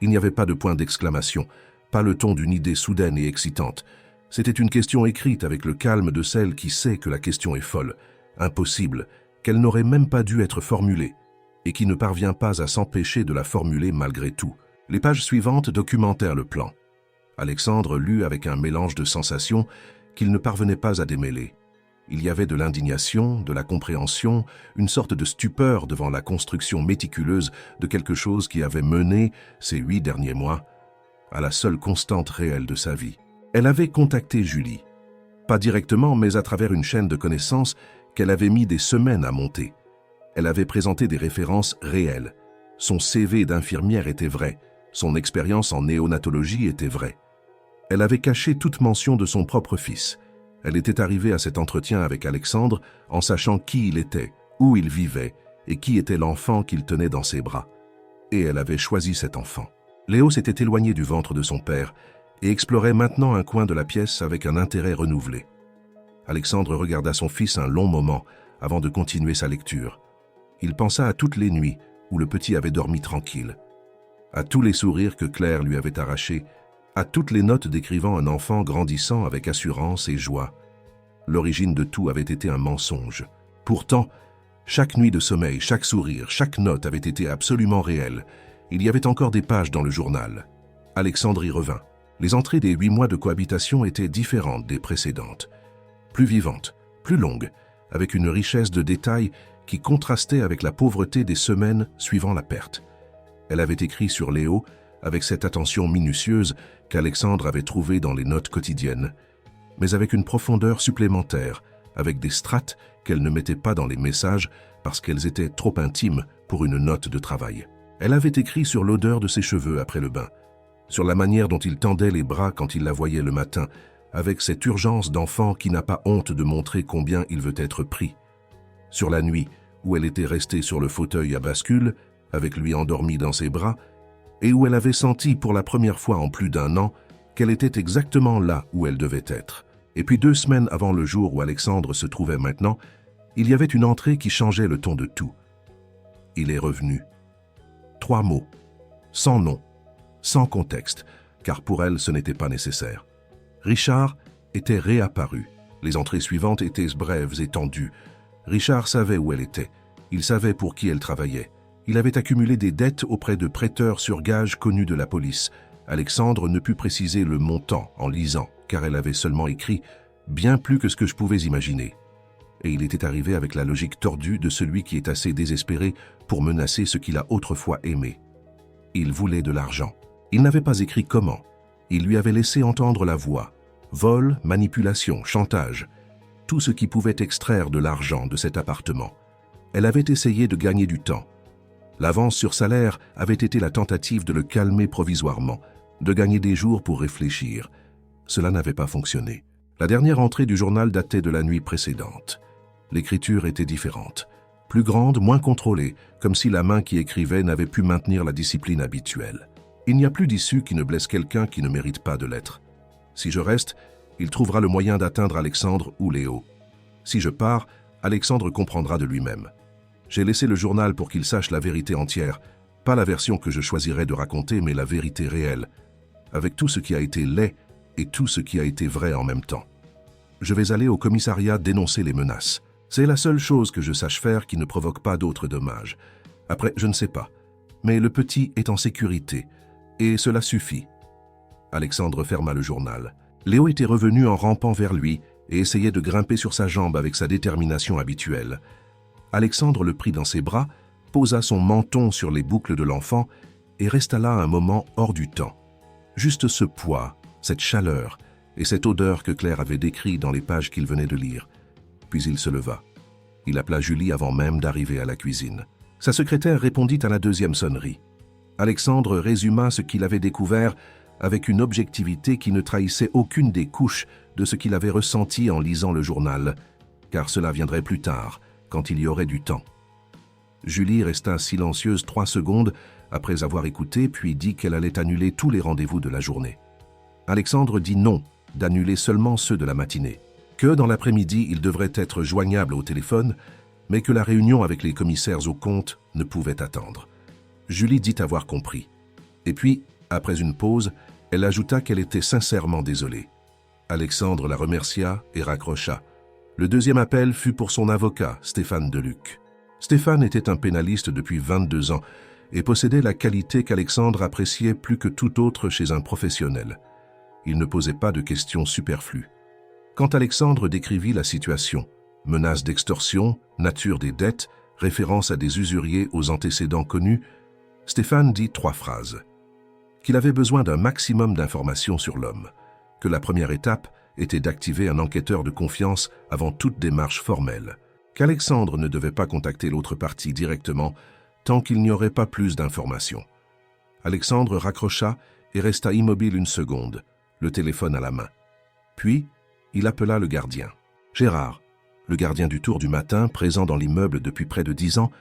Il n'y avait pas de point d'exclamation, pas le ton d'une idée soudaine et excitante. C'était une question écrite avec le calme de celle qui sait que la question est folle, impossible, qu'elle n'aurait même pas dû être formulée, et qui ne parvient pas à s'empêcher de la formuler malgré tout. Les pages suivantes documentèrent le plan. Alexandre lut avec un mélange de sensations qu'il ne parvenait pas à démêler. Il y avait de l'indignation, de la compréhension, une sorte de stupeur devant la construction méticuleuse de quelque chose qui avait mené, ces 8 derniers mois, à la seule constante réelle de sa vie. Elle avait contacté Julie. Pas directement, mais à travers une chaîne de connaissances qu'elle avait mis des semaines à monter. Elle avait présenté des références réelles. Son CV d'infirmière était vrai. Son expérience en néonatologie était vraie. Elle avait caché toute mention de son propre fils. Elle était arrivée à cet entretien avec Alexandre en sachant qui il était, où il vivait et qui était l'enfant qu'il tenait dans ses bras. Et elle avait choisi cet enfant. Léo s'était éloigné du ventre de son père et explorait maintenant un coin de la pièce avec un intérêt renouvelé. Alexandre regarda son fils un long moment avant de continuer sa lecture. Il pensa à toutes les nuits où le petit avait dormi tranquille, à tous les sourires que Claire lui avait arrachés, à toutes les notes décrivant un enfant grandissant avec assurance et joie. L'origine de tout avait été un mensonge. Pourtant, chaque nuit de sommeil, chaque sourire, chaque note avait été absolument réelle. Il y avait encore des pages dans le journal. Alexandre y revint. Les entrées des 8 mois de cohabitation étaient différentes des précédentes. Plus vivantes, plus longue, avec une richesse de détails qui contrastait avec la pauvreté des semaines suivant la perte. Elle avait écrit sur Léo avec cette attention minutieuse qu'Alexandre avait trouvée dans les notes quotidiennes, mais avec une profondeur supplémentaire, avec des strates qu'elle ne mettait pas dans les messages parce qu'elles étaient trop intimes pour une note de travail. Elle avait écrit sur l'odeur de ses cheveux après le bain, sur la manière dont il tendait les bras quand il la voyait le matin, avec cette urgence d'enfant qui n'a pas honte de montrer combien il veut être pris, sur la nuit où elle était restée sur le fauteuil à bascule, avec lui endormi dans ses bras, et où elle avait senti pour la première fois en plus d'1 an qu'elle était exactement là où elle devait être. Et puis 2 semaines avant le jour où Alexandre se trouvait maintenant, il y avait une entrée qui changeait le ton de tout. Il est revenu. 3 mots, sans nom, sans contexte, car pour elle ce n'était pas nécessaire. Richard était réapparu. Les entrées suivantes étaient brèves et tendues. Richard savait où elle était. Il savait pour qui elle travaillait. Il avait accumulé des dettes auprès de prêteurs sur gage connus de la police. Alexandre ne put préciser le montant en lisant, car elle avait seulement écrit « bien plus que ce que je pouvais imaginer ». Et il était arrivé avec la logique tordue de celui qui est assez désespéré pour menacer ce qu'il a autrefois aimé. Il voulait de l'argent. Il n'avait pas écrit comment. Il lui avait laissé entendre la voix. Vol, manipulation, chantage. Tout ce qui pouvait extraire de l'argent de cet appartement. Elle avait essayé de gagner du temps. L'avance sur salaire avait été la tentative de le calmer provisoirement, de gagner des jours pour réfléchir. Cela n'avait pas fonctionné. La dernière entrée du journal datait de la nuit précédente. L'écriture était différente, plus grande, moins contrôlée, comme si la main qui écrivait n'avait pu maintenir la discipline habituelle. Il n'y a plus d'issue qui ne blesse quelqu'un qui ne mérite pas de l'être. Si je reste, il trouvera le moyen d'atteindre Alexandre ou Léo. Si je pars, Alexandre comprendra de lui-même. J'ai laissé le journal pour qu'il sache la vérité entière, pas la version que je choisirais de raconter, mais la vérité réelle, avec tout ce qui a été laid et tout ce qui a été vrai en même temps. Je vais aller au commissariat dénoncer les menaces. C'est la seule chose que je sache faire qui ne provoque pas d'autres dommages. Après, je ne sais pas. Mais le petit est en sécurité, et cela suffit. Alexandre ferma le journal. Léo était revenu en rampant vers lui et essayait de grimper sur sa jambe avec sa détermination habituelle. Alexandre le prit dans ses bras, posa son menton sur les boucles de l'enfant et resta là un moment hors du temps. Juste ce poids, cette chaleur et cette odeur que Claire avait décrit dans les pages qu'il venait de lire. Puis il se leva. Il appela Julie avant même d'arriver à la cuisine. Sa secrétaire répondit à la 2e sonnerie. Alexandre résuma ce qu'il avait découvert avec une objectivité qui ne trahissait aucune des couches de ce qu'il avait ressenti en lisant le journal, car cela viendrait plus tard, quand il y aurait du temps. Julie resta silencieuse 3 secondes après avoir écouté, puis dit qu'elle allait annuler tous les rendez-vous de la journée. Alexandre dit non, d'annuler seulement ceux de la matinée, que dans l'après-midi il devrait être joignable au téléphone, mais que la réunion avec les commissaires aux comptes ne pouvait attendre. Julie dit avoir compris. Et puis, après une pause, elle ajouta qu'elle était sincèrement désolée. Alexandre la remercia et raccrocha. Le 2e appel fut pour son avocat, Stéphane Deluc. Stéphane était un pénaliste depuis 22 ans et possédait la qualité qu'Alexandre appréciait plus que tout autre chez un professionnel. Il ne posait pas de questions superflues. Quand Alexandre décrivit la situation, menaces d'extorsion, nature des dettes, référence à des usuriers aux antécédents connus, Stéphane dit 3 phrases. Qu'il avait besoin d'un maximum d'informations sur l'homme, que la première étape était d'activer un enquêteur de confiance avant toute démarche formelle, qu'Alexandre ne devait pas contacter l'autre partie directement tant qu'il n'y aurait pas plus d'informations. Alexandre raccrocha et resta immobile 1 seconde, le téléphone à la main. Puis, il appela le gardien. Gérard, le gardien du tour du matin, présent dans l'immeuble depuis près de 10 ans,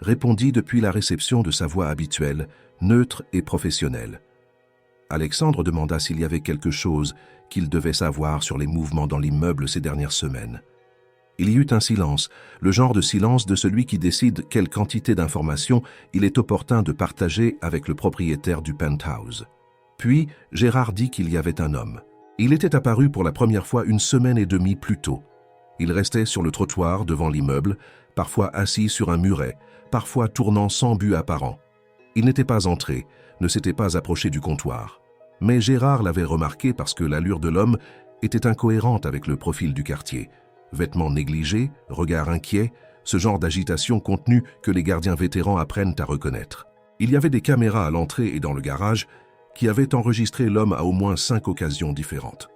répondit depuis la réception de sa voix habituelle, neutre et professionnelle. Alexandre demanda s'il y avait quelque chose qu'il devait savoir sur les mouvements dans l'immeuble ces dernières semaines. Il y eut un silence, le genre de silence de celui qui décide quelle quantité d'informations il est opportun de partager avec le propriétaire du penthouse. Puis, Gérard dit qu'il y avait un homme. Il était apparu pour la première fois 1 semaine et demie plus tôt. Il restait sur le trottoir devant l'immeuble, parfois assis sur un muret, parfois tournant sans but apparent. Il n'était pas entré, ne s'était pas approché du comptoir. Mais Gérard l'avait remarqué parce que l'allure de l'homme était incohérente avec le profil du quartier. Vêtements négligés, regard inquiet, ce genre d'agitation contenue que les gardiens vétérans apprennent à reconnaître. Il y avait des caméras à l'entrée et dans le garage qui avaient enregistré l'homme à au moins 5 occasions différentes.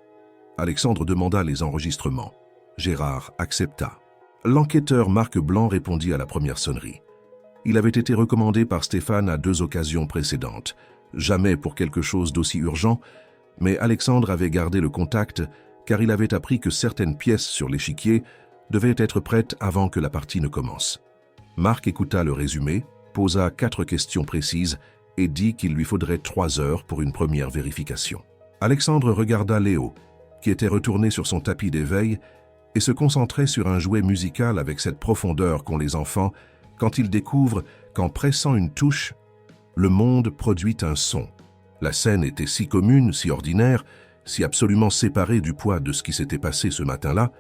Alexandre demanda les enregistrements. Gérard accepta. L'enquêteur Marc Blanc répondit à la première sonnerie. Il avait été recommandé par Stéphane à 2 occasions précédentes. Jamais pour quelque chose d'aussi urgent, mais Alexandre avait gardé le contact car il avait appris que certaines pièces sur l'échiquier devaient être prêtes avant que la partie ne commence. Marc écouta le résumé, posa 4 questions précises et dit qu'il lui faudrait 3 heures pour une première vérification. Alexandre regarda Léo, qui était retourné sur son tapis d'éveil et se concentrait sur un jouet musical avec cette profondeur qu'ont les enfants quand ils découvrent qu'en pressant une touche, le monde produit un son. La scène était si commune, si ordinaire, si absolument séparée du poids de ce qui s'était passé ce matin-là,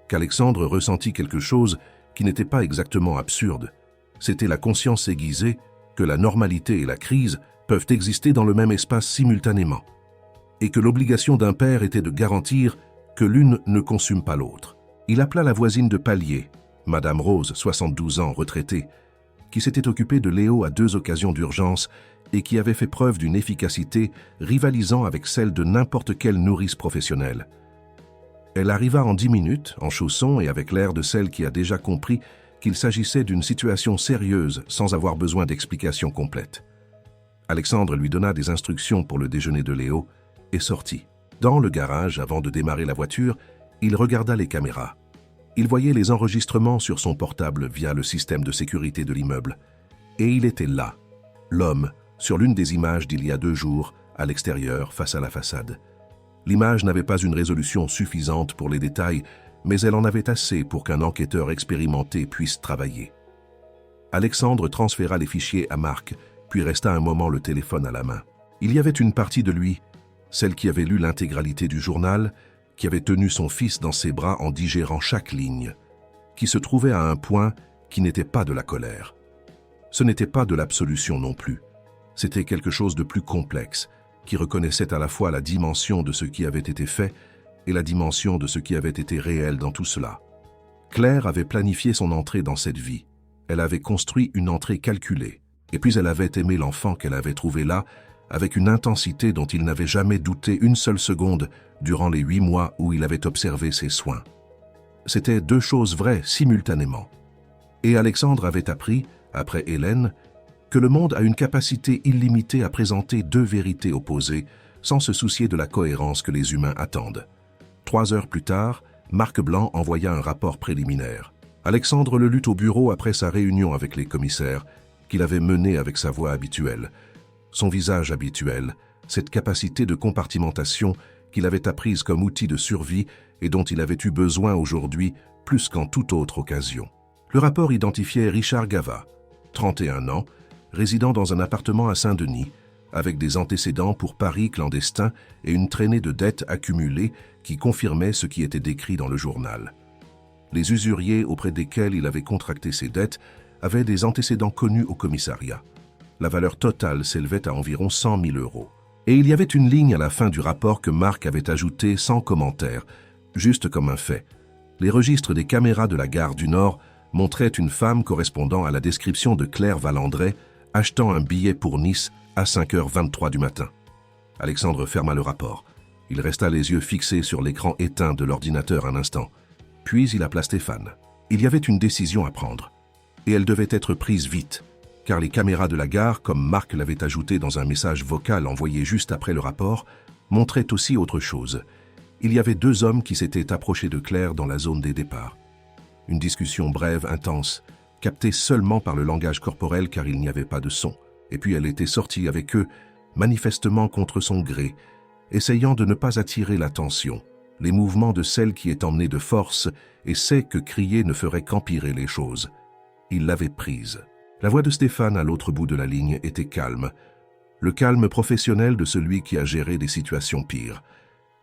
qu'Alexandre ressentit quelque chose qui n'était pas exactement absurde. C'était la conscience aiguisée que la normalité et la crise peuvent exister dans le même espace simultanément, et que l'obligation d'un père était de garantir que l'une ne consume pas l'autre. Il appela la voisine de palier, Madame Rose, 72 ans, retraitée, qui s'était occupée de Léo à 2 occasions d'urgence et qui avait fait preuve d'une efficacité rivalisant avec celle de n'importe quelle nourrice professionnelle. Elle arriva en 10 minutes, en chaussons et avec l'air de celle qui a déjà compris qu'il s'agissait d'une situation sérieuse sans avoir besoin d'explications complètes. Alexandre lui donna des instructions pour le déjeuner de Léo et sortit. Dans le garage, avant de démarrer la voiture, il regarda les caméras. Il voyait les enregistrements sur son portable via le système de sécurité de l'immeuble. Et il était là, l'homme, sur l'une des images d'il y a 2 jours, à l'extérieur, face à la façade. L'image n'avait pas une résolution suffisante pour les détails, mais elle en avait assez pour qu'un enquêteur expérimenté puisse travailler. Alexandre transféra les fichiers à Marc, puis resta un moment le téléphone à la main. Il y avait une partie de lui, celle qui avait lu l'intégralité du journal, qui avait tenu son fils dans ses bras en digérant chaque ligne, qui se trouvait à un point qui n'était pas de la colère. Ce n'était pas de l'absolution non plus. C'était quelque chose de plus complexe, qui reconnaissait à la fois la dimension de ce qui avait été fait et la dimension de ce qui avait été réel dans tout cela. Claire avait planifié son entrée dans cette vie. Elle avait construit une entrée calculée, et puis elle avait aimé l'enfant qu'elle avait trouvé là, avec une intensité dont il n'avait jamais douté une seule seconde durant les 8 mois où il avait observé ses soins. C'étaient 2 choses vraies simultanément. Et Alexandre avait appris, après Hélène, que le monde a une capacité illimitée à présenter 2 vérités opposées sans se soucier de la cohérence que les humains attendent. 3 heures plus tard, Marc Blanc envoya un rapport préliminaire. Alexandre le lut au bureau après sa réunion avec les commissaires, qu'il avait menée avec sa voix habituelle. Son visage habituel, cette capacité de compartimentation qu'il avait apprise comme outil de survie et dont il avait eu besoin aujourd'hui plus qu'en toute autre occasion. Le rapport identifiait Richard Gava, 31 ans, résidant dans un appartement à Saint-Denis, avec des antécédents pour paris clandestins et une traînée de dettes accumulées qui confirmait ce qui était décrit dans le journal. Les usuriers auprès desquels il avait contracté ses dettes avaient des antécédents connus au commissariat. La valeur totale s'élevait à environ 100 000 €. Et il y avait une ligne à la fin du rapport que Marc avait ajoutée sans commentaire, juste comme un fait. Les registres des caméras de la gare du Nord montraient une femme correspondant à la description de Claire Valandret achetant un billet pour Nice à 5h23 du matin. Alexandre ferma le rapport. Il resta les yeux fixés sur l'écran éteint de l'ordinateur un instant. Puis il appela Stéphane. Il y avait une décision à prendre. Et elle devait être prise vite, car les caméras de la gare, comme Marc l'avait ajouté dans un message vocal envoyé juste après le rapport, montraient aussi autre chose. Il y avait 2 hommes qui s'étaient approchés de Claire dans la zone des départs. Une discussion brève, intense, captée seulement par le langage corporel car il n'y avait pas de son. Et puis elle était sortie avec eux, manifestement contre son gré, essayant de ne pas attirer l'attention, les mouvements de celle qui est emmenée de force et sait que crier ne ferait qu'empirer les choses. Il l'avait prise. La voix de Stéphane à l'autre bout de la ligne était calme, le calme professionnel de celui qui a géré des situations pires.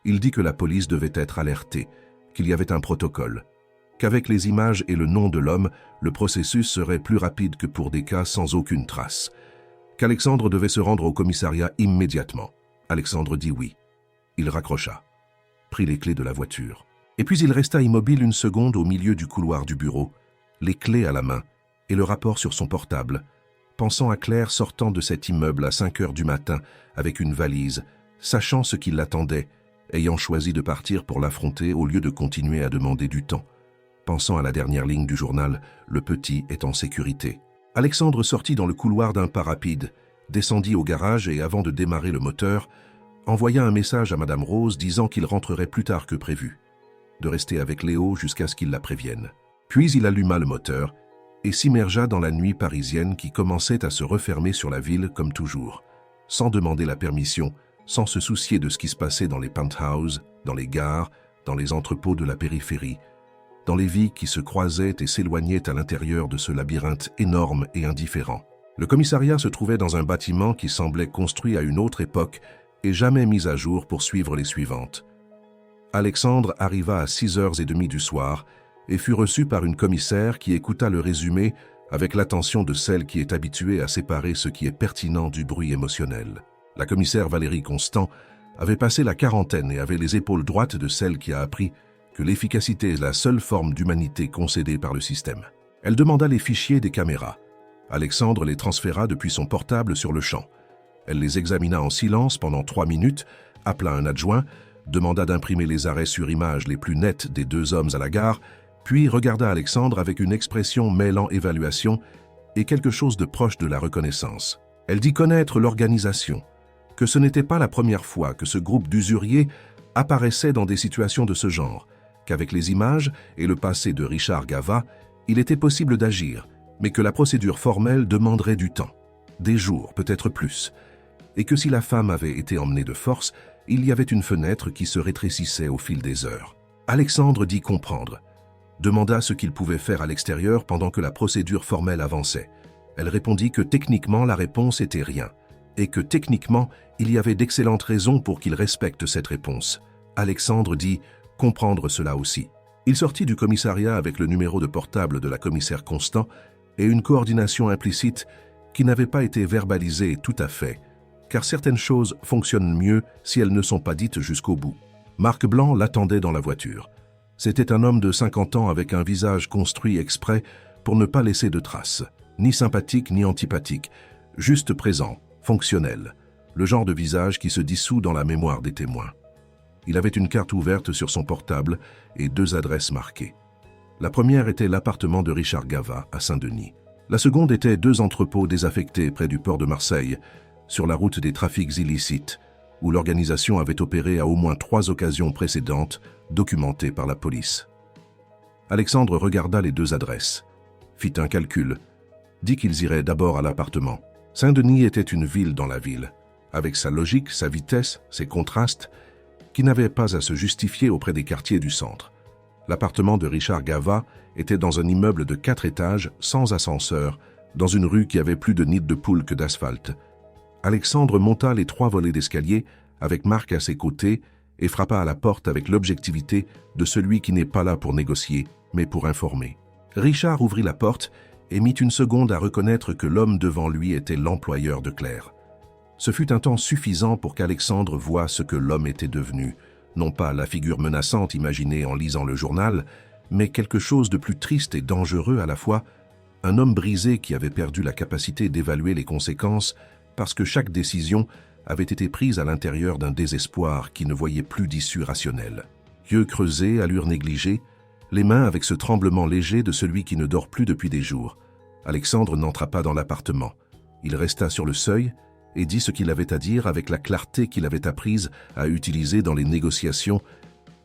Il dit que la police devait être alertée, qu'il y avait un protocole, qu'avec les images et le nom de l'homme, le processus serait plus rapide que pour des cas sans aucune trace, qu'Alexandre devait se rendre au commissariat immédiatement. Alexandre dit oui. Il raccrocha, prit les clés de la voiture. Et puis il resta immobile une seconde au milieu du couloir du bureau, les clés à la main et le rapport sur son portable, pensant à Claire sortant de cet immeuble à 5 heures du matin avec une valise, sachant ce qui l'attendait, ayant choisi de partir pour l'affronter au lieu de continuer à demander du temps. Pensant à la dernière ligne du journal, le petit est en sécurité. Alexandre sortit dans le couloir d'un pas rapide, descendit au garage et avant de démarrer le moteur, envoya un message à Madame Rose disant qu'il rentrerait plus tard que prévu, de rester avec Léo jusqu'à ce qu'il la prévienne. Puis il alluma le moteur et s'immergea dans la nuit parisienne qui commençait à se refermer sur la ville comme toujours, sans demander la permission, sans se soucier de ce qui se passait dans les penthouses, dans les gares, dans les entrepôts de la périphérie, dans les vies qui se croisaient et s'éloignaient à l'intérieur de ce labyrinthe énorme et indifférent. Le commissariat se trouvait dans un bâtiment qui semblait construit à une autre époque et jamais mis à jour pour suivre les suivantes. Alexandre arriva à 6h30 du soir et fut reçu par une commissaire qui écouta le résumé avec l'attention de celle qui est habituée à séparer ce qui est pertinent du bruit émotionnel. La commissaire Valérie Constant avait passé la quarantaine et avait les épaules droites de celle qui a appris que l'efficacité est la seule forme d'humanité concédée par le système. Elle demanda les fichiers des caméras. Alexandre les transféra depuis son portable sur le champ. Elle les examina en silence pendant 3 minutes, appela un adjoint, demanda d'imprimer les arrêts sur image les plus nets des 2 hommes à la gare, puis regarda Alexandre avec une expression mêlant évaluation et quelque chose de proche de la reconnaissance. Elle dit connaître l'organisation, que ce n'était pas la première fois que ce groupe d'usuriers apparaissait dans des situations de ce genre, qu'avec les images et le passé de Richard Gava, il était possible d'agir, mais que la procédure formelle demanderait du temps, des jours, peut-être plus, et que si la femme avait été emmenée de force, il y avait une fenêtre qui se rétrécissait au fil des heures. Alexandre dit comprendre, demanda ce qu'il pouvait faire à l'extérieur pendant que la procédure formelle avançait. Elle répondit que techniquement la réponse était rien, et que techniquement il y avait d'excellentes raisons pour qu'il respecte cette réponse. Alexandre dit comprendre cela aussi. Il sortit du commissariat avec le numéro de portable de la commissaire Constant et une coordination implicite qui n'avait pas été verbalisée tout à fait, car certaines choses fonctionnent mieux si elles ne sont pas dites jusqu'au bout. Marc Blanc l'attendait dans la voiture. C'était un homme de 50 ans avec un visage construit exprès pour ne pas laisser de traces, ni sympathique ni antipathique, juste présent, fonctionnel, le genre de visage qui se dissout dans la mémoire des témoins. Il avait une carte ouverte sur son portable et 2 adresses marquées. La première était l'appartement de Richard Gava à Saint-Denis. La seconde était 2 entrepôts désaffectés près du port de Marseille, sur la route des trafics illicites, où l'organisation avait opéré à au moins 3 occasions précédentes, documentées par la police. Alexandre regarda les 2 adresses, fit un calcul, dit qu'ils iraient d'abord à l'appartement. Saint-Denis était une ville dans la ville, avec sa logique, sa vitesse, ses contrastes, qui n'avaient pas à se justifier auprès des quartiers du centre. L'appartement de Richard Gava était dans un immeuble de 4 étages, sans ascenseur, dans une rue qui avait plus de nids de poules que d'asphalte. Alexandre monta les 3 volets d'escalier, avec Marc à ses côtés, et frappa à la porte avec l'objectivité de celui qui n'est pas là pour négocier, mais pour informer. Richard ouvrit la porte et mit une seconde à reconnaître que l'homme devant lui était l'employeur de Claire. Ce fut un temps suffisant pour qu'Alexandre voie ce que l'homme était devenu, non pas la figure menaçante imaginée en lisant le journal, mais quelque chose de plus triste et dangereux à la fois, un homme brisé qui avait perdu la capacité d'évaluer les conséquences parce que chaque décision avait été prise à l'intérieur d'un désespoir qui ne voyait plus d'issue rationnelle. Yeux creusés, allure négligée, les mains avec ce tremblement léger de celui qui ne dort plus depuis des jours. Alexandre n'entra pas dans l'appartement. Il resta sur le seuil et dit ce qu'il avait à dire avec la clarté qu'il avait apprise à utiliser dans les négociations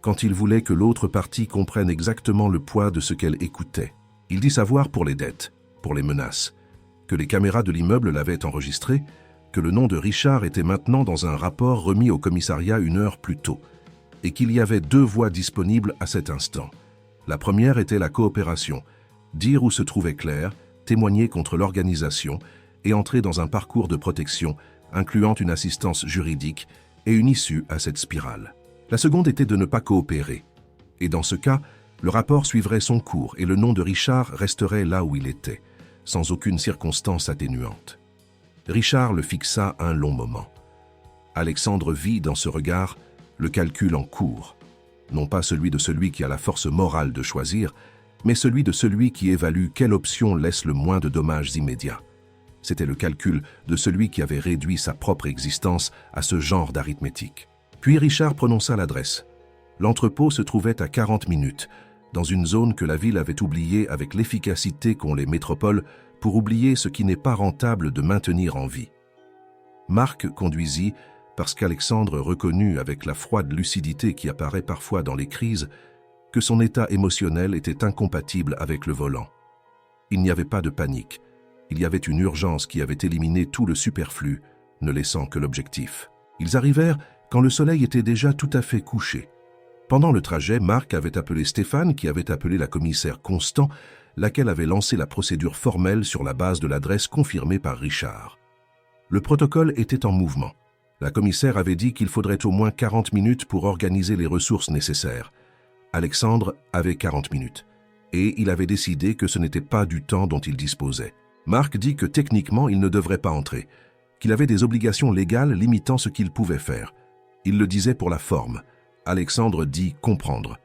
quand il voulait que l'autre partie comprenne exactement le poids de ce qu'elle écoutait. Il dit savoir pour les dettes, pour les menaces, que les caméras de l'immeuble l'avaient enregistré, que le nom de Richard était maintenant dans un rapport remis au commissariat 1 heure plus tôt, et qu'il y avait 2 voies disponibles à cet instant. La première était la coopération, dire où se trouvait Claire, témoigner contre l'organisation et entrer dans un parcours de protection incluant une assistance juridique et une issue à cette spirale. La seconde était de ne pas coopérer, et dans ce cas, le rapport suivrait son cours et le nom de Richard resterait là où il était, sans aucune circonstance atténuante. Richard le fixa un long moment. Alexandre vit dans ce regard le calcul en cours. non pas celui de celui qui a la force morale de choisir, mais celui de celui qui évalue quelle option laisse le moins de dommages immédiats. C'était le calcul de celui qui avait réduit sa propre existence à ce genre d'arithmétique. Puis Richard prononça l'adresse. L'entrepôt se trouvait à 40 minutes, dans une zone que la ville avait oubliée avec l'efficacité qu'ont les métropoles pour oublier ce qui n'est pas rentable de maintenir en vie. Marc conduisit parce qu'Alexandre reconnut avec la froide lucidité qui apparaît parfois dans les crises que son état émotionnel était incompatible avec le volant. Il n'y avait pas de panique. Il y avait une urgence qui avait éliminé tout le superflu, ne laissant que l'objectif. Ils arrivèrent quand le soleil était déjà tout à fait couché. Pendant le trajet, Marc avait appelé Stéphane, qui avait appelé la commissaire Constant, laquelle avait lancé la procédure formelle sur la base de l'adresse confirmée par Richard. Le protocole était en mouvement. La commissaire avait dit qu'il faudrait au moins 40 minutes pour organiser les ressources nécessaires. Alexandre avait 40 minutes. Et il avait décidé que ce n'était pas du temps dont il disposait. Marc dit que techniquement, il ne devrait pas entrer, qu'il avait des obligations légales limitant ce qu'il pouvait faire. Il le disait pour la forme. Alexandre dit comprendre.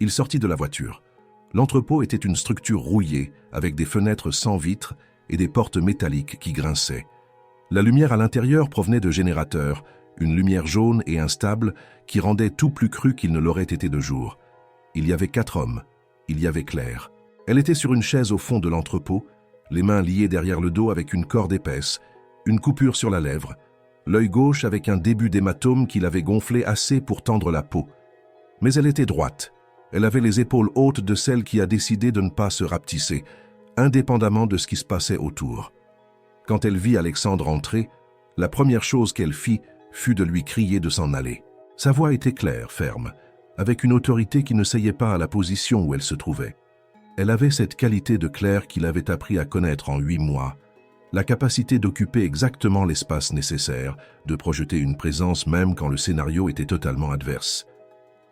Il sortit de la voiture. L'entrepôt était une structure rouillée, avec des fenêtres sans vitres et des portes métalliques qui grinçaient. La lumière à l'intérieur provenait de générateurs, une lumière jaune et instable qui rendait tout plus cru qu'il ne l'aurait été de jour. Il y avait 4 hommes. Il y avait Claire. Elle était sur une chaise au fond de l'entrepôt, les mains liées derrière le dos avec une corde épaisse, une coupure sur la lèvre, l'œil gauche avec un début d'hématome qui l'avait gonflé assez pour tendre la peau. Mais elle était droite. Elle avait les épaules hautes de celle qui a décidé de ne pas se rapetisser, indépendamment de ce qui se passait autour. Quand elle vit Alexandre entrer, la première chose qu'elle fit fut de lui crier de s'en aller. Sa voix était claire, ferme, avec une autorité qui ne seyait pas à la position où elle se trouvait. Elle avait cette qualité de Claire qu'il avait appris à connaître en 8 mois, la capacité d'occuper exactement l'espace nécessaire, de projeter une présence même quand le scénario était totalement adverse.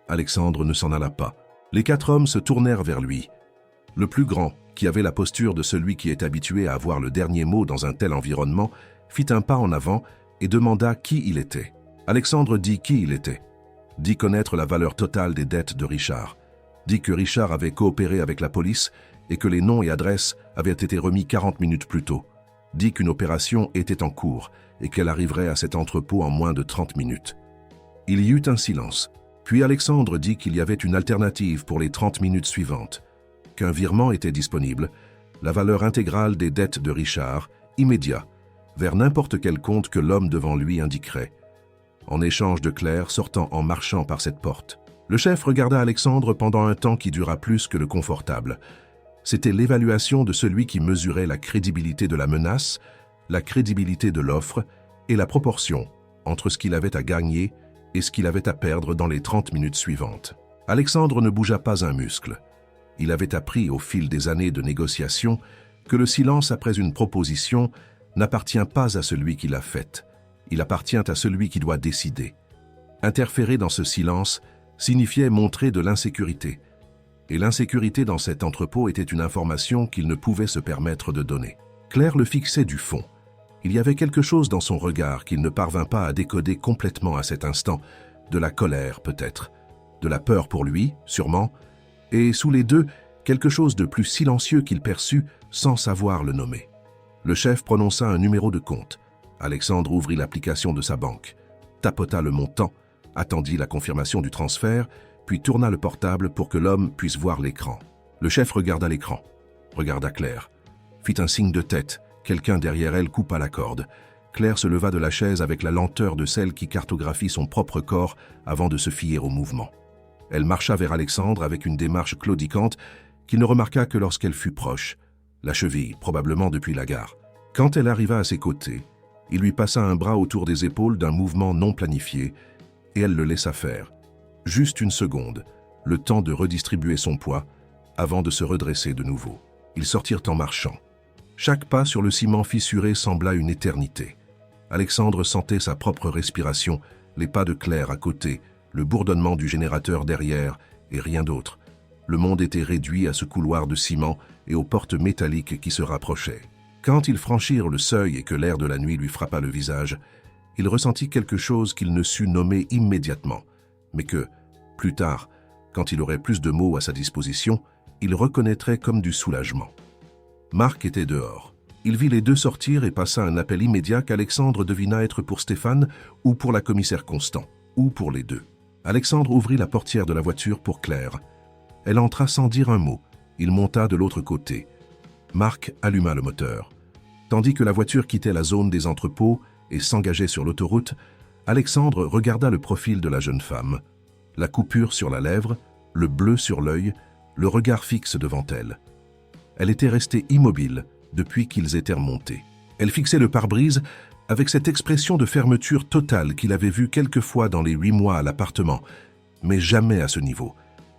Alexandre ne s'en alla pas. Les 4 hommes se tournèrent vers lui. Le plus grand, qui avait la posture de celui qui est habitué à avoir le dernier mot dans un tel environnement, fit un pas en avant et demanda qui il était. Alexandre dit qui il était. Dit connaître la valeur totale des dettes de Richard. Dit que Richard avait coopéré avec la police et que les noms et adresses avaient été remis 40 minutes plus tôt. Dit qu'une opération était en cours et qu'elle arriverait à cet entrepôt en moins de 30 minutes. Il y eut un silence. Puis Alexandre dit qu'il y avait une alternative pour les 30 minutes suivantes, qu'un virement était disponible, la valeur intégrale des dettes de Richard, immédiat, vers n'importe quel compte que l'homme devant lui indiquerait, en échange de Claire sortant en marchant par cette porte. Le chef regarda Alexandre pendant un temps qui dura plus que le confortable. C'était l'évaluation de celui qui mesurait la crédibilité de la menace, la crédibilité de l'offre et la proportion entre ce qu'il avait à gagner et ce qu'il avait à perdre dans les 30 minutes suivantes. Alexandre ne bougea pas un muscle. Il avait appris au fil des années de négociation que le silence après une proposition n'appartient pas à celui qui l'a faite. Il appartient à celui qui doit décider. Interférer dans ce silence signifiait montrer de l'insécurité. Et l'insécurité dans cet entrepôt était une information qu'il ne pouvait se permettre de donner. Claire le fixait du fond. Il y avait quelque chose dans son regard qu'il ne parvint pas à décoder complètement à cet instant, de la colère peut-être, de la peur pour lui, sûrement, et sous les deux, quelque chose de plus silencieux qu'il perçut sans savoir le nommer. Le chef prononça un numéro de compte. Alexandre ouvrit l'application de sa banque, tapota le montant, attendit la confirmation du transfert, puis tourna le portable pour que l'homme puisse voir l'écran. Le chef regarda l'écran, regarda Claire, fit un signe de tête. Quelqu'un derrière elle coupa la corde. Claire se leva de la chaise avec la lenteur de celle qui cartographie son propre corps avant de se fier au mouvement. Elle marcha vers Alexandre avec une démarche claudicante qu'il ne remarqua que lorsqu'elle fut proche, la cheville, probablement depuis la gare. Quand elle arriva à ses côtés, il lui passa un bras autour des épaules d'un mouvement non planifié et elle le laissa faire. Juste une seconde, le temps de redistribuer son poids avant de se redresser de nouveau. Ils sortirent en marchant. Chaque pas sur le ciment fissuré sembla une éternité. Alexandre sentait sa propre respiration, les pas de Claire à côté, le bourdonnement du générateur derrière et rien d'autre. Le monde était réduit à ce couloir de ciment et aux portes métalliques qui se rapprochaient. Quand ils franchirent le seuil et que l'air de la nuit lui frappa le visage, il ressentit quelque chose qu'il ne sut nommer immédiatement, mais que, plus tard, Quand il aurait plus de mots à sa disposition, il reconnaîtrait comme du soulagement. Marc était dehors. Il vit les deux sortir et passa un appel immédiat qu'Alexandre devina être pour Stéphane ou pour la commissaire Constant, ou pour les deux. Alexandre ouvrit la portière de la voiture pour Claire. Elle entra sans dire un mot. Il monta de l'autre côté. Marc alluma le moteur. Tandis que la voiture quittait la zone des entrepôts et s'engageait sur l'autoroute, Alexandre regarda le profil de la jeune femme. La coupure sur la lèvre, le bleu sur l'œil, le regard fixe devant elle. Elle était restée immobile depuis qu'ils étaient remontés. Elle fixait le pare-brise avec cette expression de fermeture totale qu'il avait vue quelquefois dans les 8 mois à l'appartement, mais jamais à ce niveau.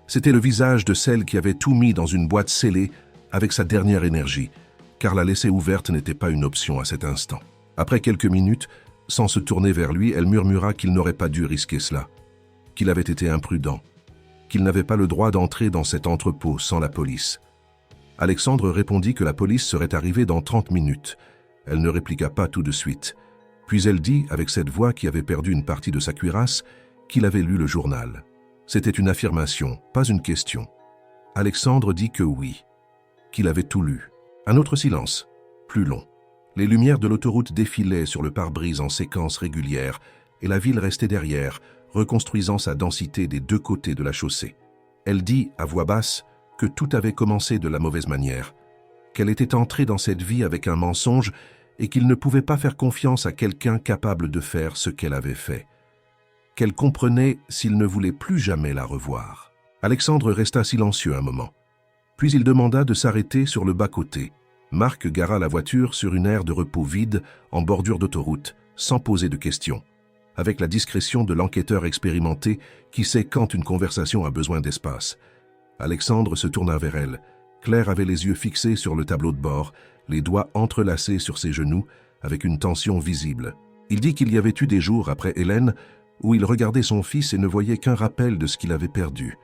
C'était le visage de celle qui avait tout mis dans une boîte scellée avec sa dernière énergie, car la laisser ouverte n'était pas une option à cet instant. Après quelques minutes, sans se tourner vers lui, elle murmura qu'il n'aurait pas dû risquer cela, qu'il avait été imprudent, qu'il n'avait pas le droit d'entrer dans cet entrepôt sans la police. Alexandre répondit que la police serait arrivée dans 30 minutes. Elle ne répliqua pas tout de suite. Puis elle dit, avec cette voix qui avait perdu une partie de sa cuirasse, qu'il avait lu le journal. C'était une affirmation, pas une question. Alexandre dit que oui, qu'il avait tout lu. Un autre silence, plus long. Les lumières de l'autoroute défilaient sur le pare-brise en séquence régulière et la ville restait derrière, reconstruisant sa densité des deux côtés de la chaussée. Elle dit, à voix basse, que tout avait commencé de la mauvaise manière, qu'elle était entrée dans cette vie avec un mensonge et qu'il ne pouvait pas faire confiance à quelqu'un capable de faire ce qu'elle avait fait, qu'elle comprenait s'il ne voulait plus jamais la revoir. Alexandre resta silencieux un moment. Puis il demanda de s'arrêter sur le bas-côté. Marc gara la voiture sur une aire de repos vide en bordure d'autoroute, sans poser de questions, avec la discrétion de l'enquêteur expérimenté qui sait quand une conversation a besoin d'espace. Alexandre se tourna vers elle. Claire avait les yeux fixés sur le tableau de bord, les doigts entrelacés sur ses genoux, avec une tension visible. Il dit qu'il y avait eu des jours après Hélène où il regardait son fils et ne voyait qu'un rappel de ce qu'il avait perdu,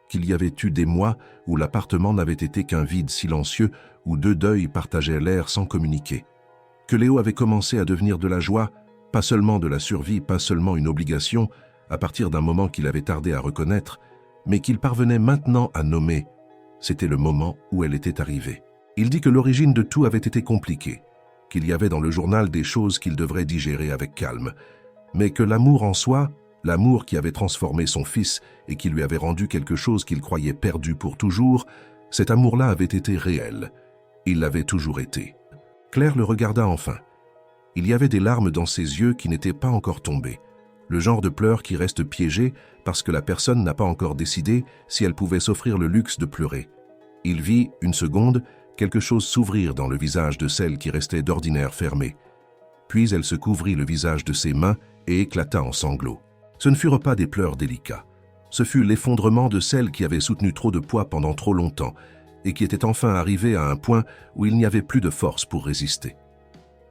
qu'il y avait eu des mois où l'appartement n'avait été qu'un vide silencieux où deux deuils partageaient l'air sans communiquer, que Léo avait commencé à devenir de la joie, pas seulement de la survie, pas seulement une obligation, à partir d'un moment qu'il avait tardé à reconnaître, mais qu'il parvenait maintenant à nommer. C'était le moment où elle était arrivée. Il dit que l'origine de tout avait été compliquée, qu'il y avait dans le journal des choses qu'il devrait digérer avec calme, mais que l'amour en soi, l'amour qui avait transformé son fils et qui lui avait rendu quelque chose qu'il croyait perdu pour toujours, cet amour-là avait été réel. Il l'avait toujours été. Claire le regarda enfin. Il y avait des larmes dans ses yeux qui n'étaient pas encore tombées. Le genre de pleurs qui reste piégé parce que la personne n'a pas encore décidé si elle pouvait s'offrir le luxe de pleurer. Il vit, une seconde, quelque chose s'ouvrir dans le visage de celle qui restait d'ordinaire fermée. Puis elle se couvrit le visage de ses mains et éclata en sanglots. Ce ne furent pas des pleurs délicats. Ce fut l'effondrement de celle qui avait soutenu trop de poids pendant trop longtemps et qui était enfin arrivée à un point où il n'y avait plus de force pour résister.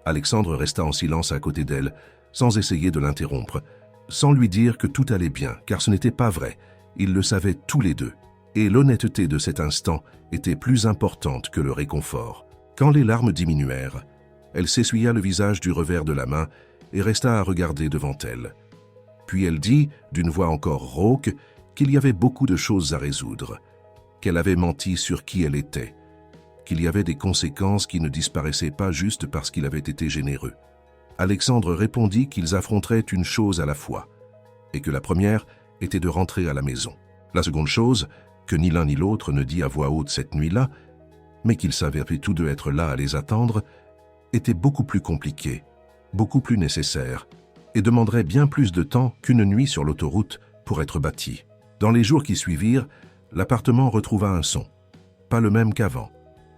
Alexandre resta en silence à côté d'elle, sans essayer de l'interrompre, sans lui dire que tout allait bien, car ce n'était pas vrai. Ils le savaient tous les deux. Et l'honnêteté de cet instant était plus importante que le réconfort. Quand les larmes diminuèrent, elle s'essuya le visage du revers de la main et resta à regarder devant elle. Puis elle dit, d'une voix encore rauque, qu'il y avait beaucoup de choses à résoudre, qu'elle avait menti sur qui elle était, qu'il y avait des conséquences qui ne disparaissaient pas juste parce qu'il avait été généreux. Alexandre répondit qu'ils affronteraient une chose à la fois, et que la première était de rentrer à la maison. La seconde chose, que ni l'un ni l'autre ne dit à voix haute cette nuit-là, mais qu'ils savaient tous deux être là à les attendre, était beaucoup plus compliquée, beaucoup plus nécessaire, et demanderait bien plus de temps qu'une nuit sur l'autoroute pour être bâtie. Dans les jours qui suivirent, l'appartement retrouva un son. Pas le même qu'avant.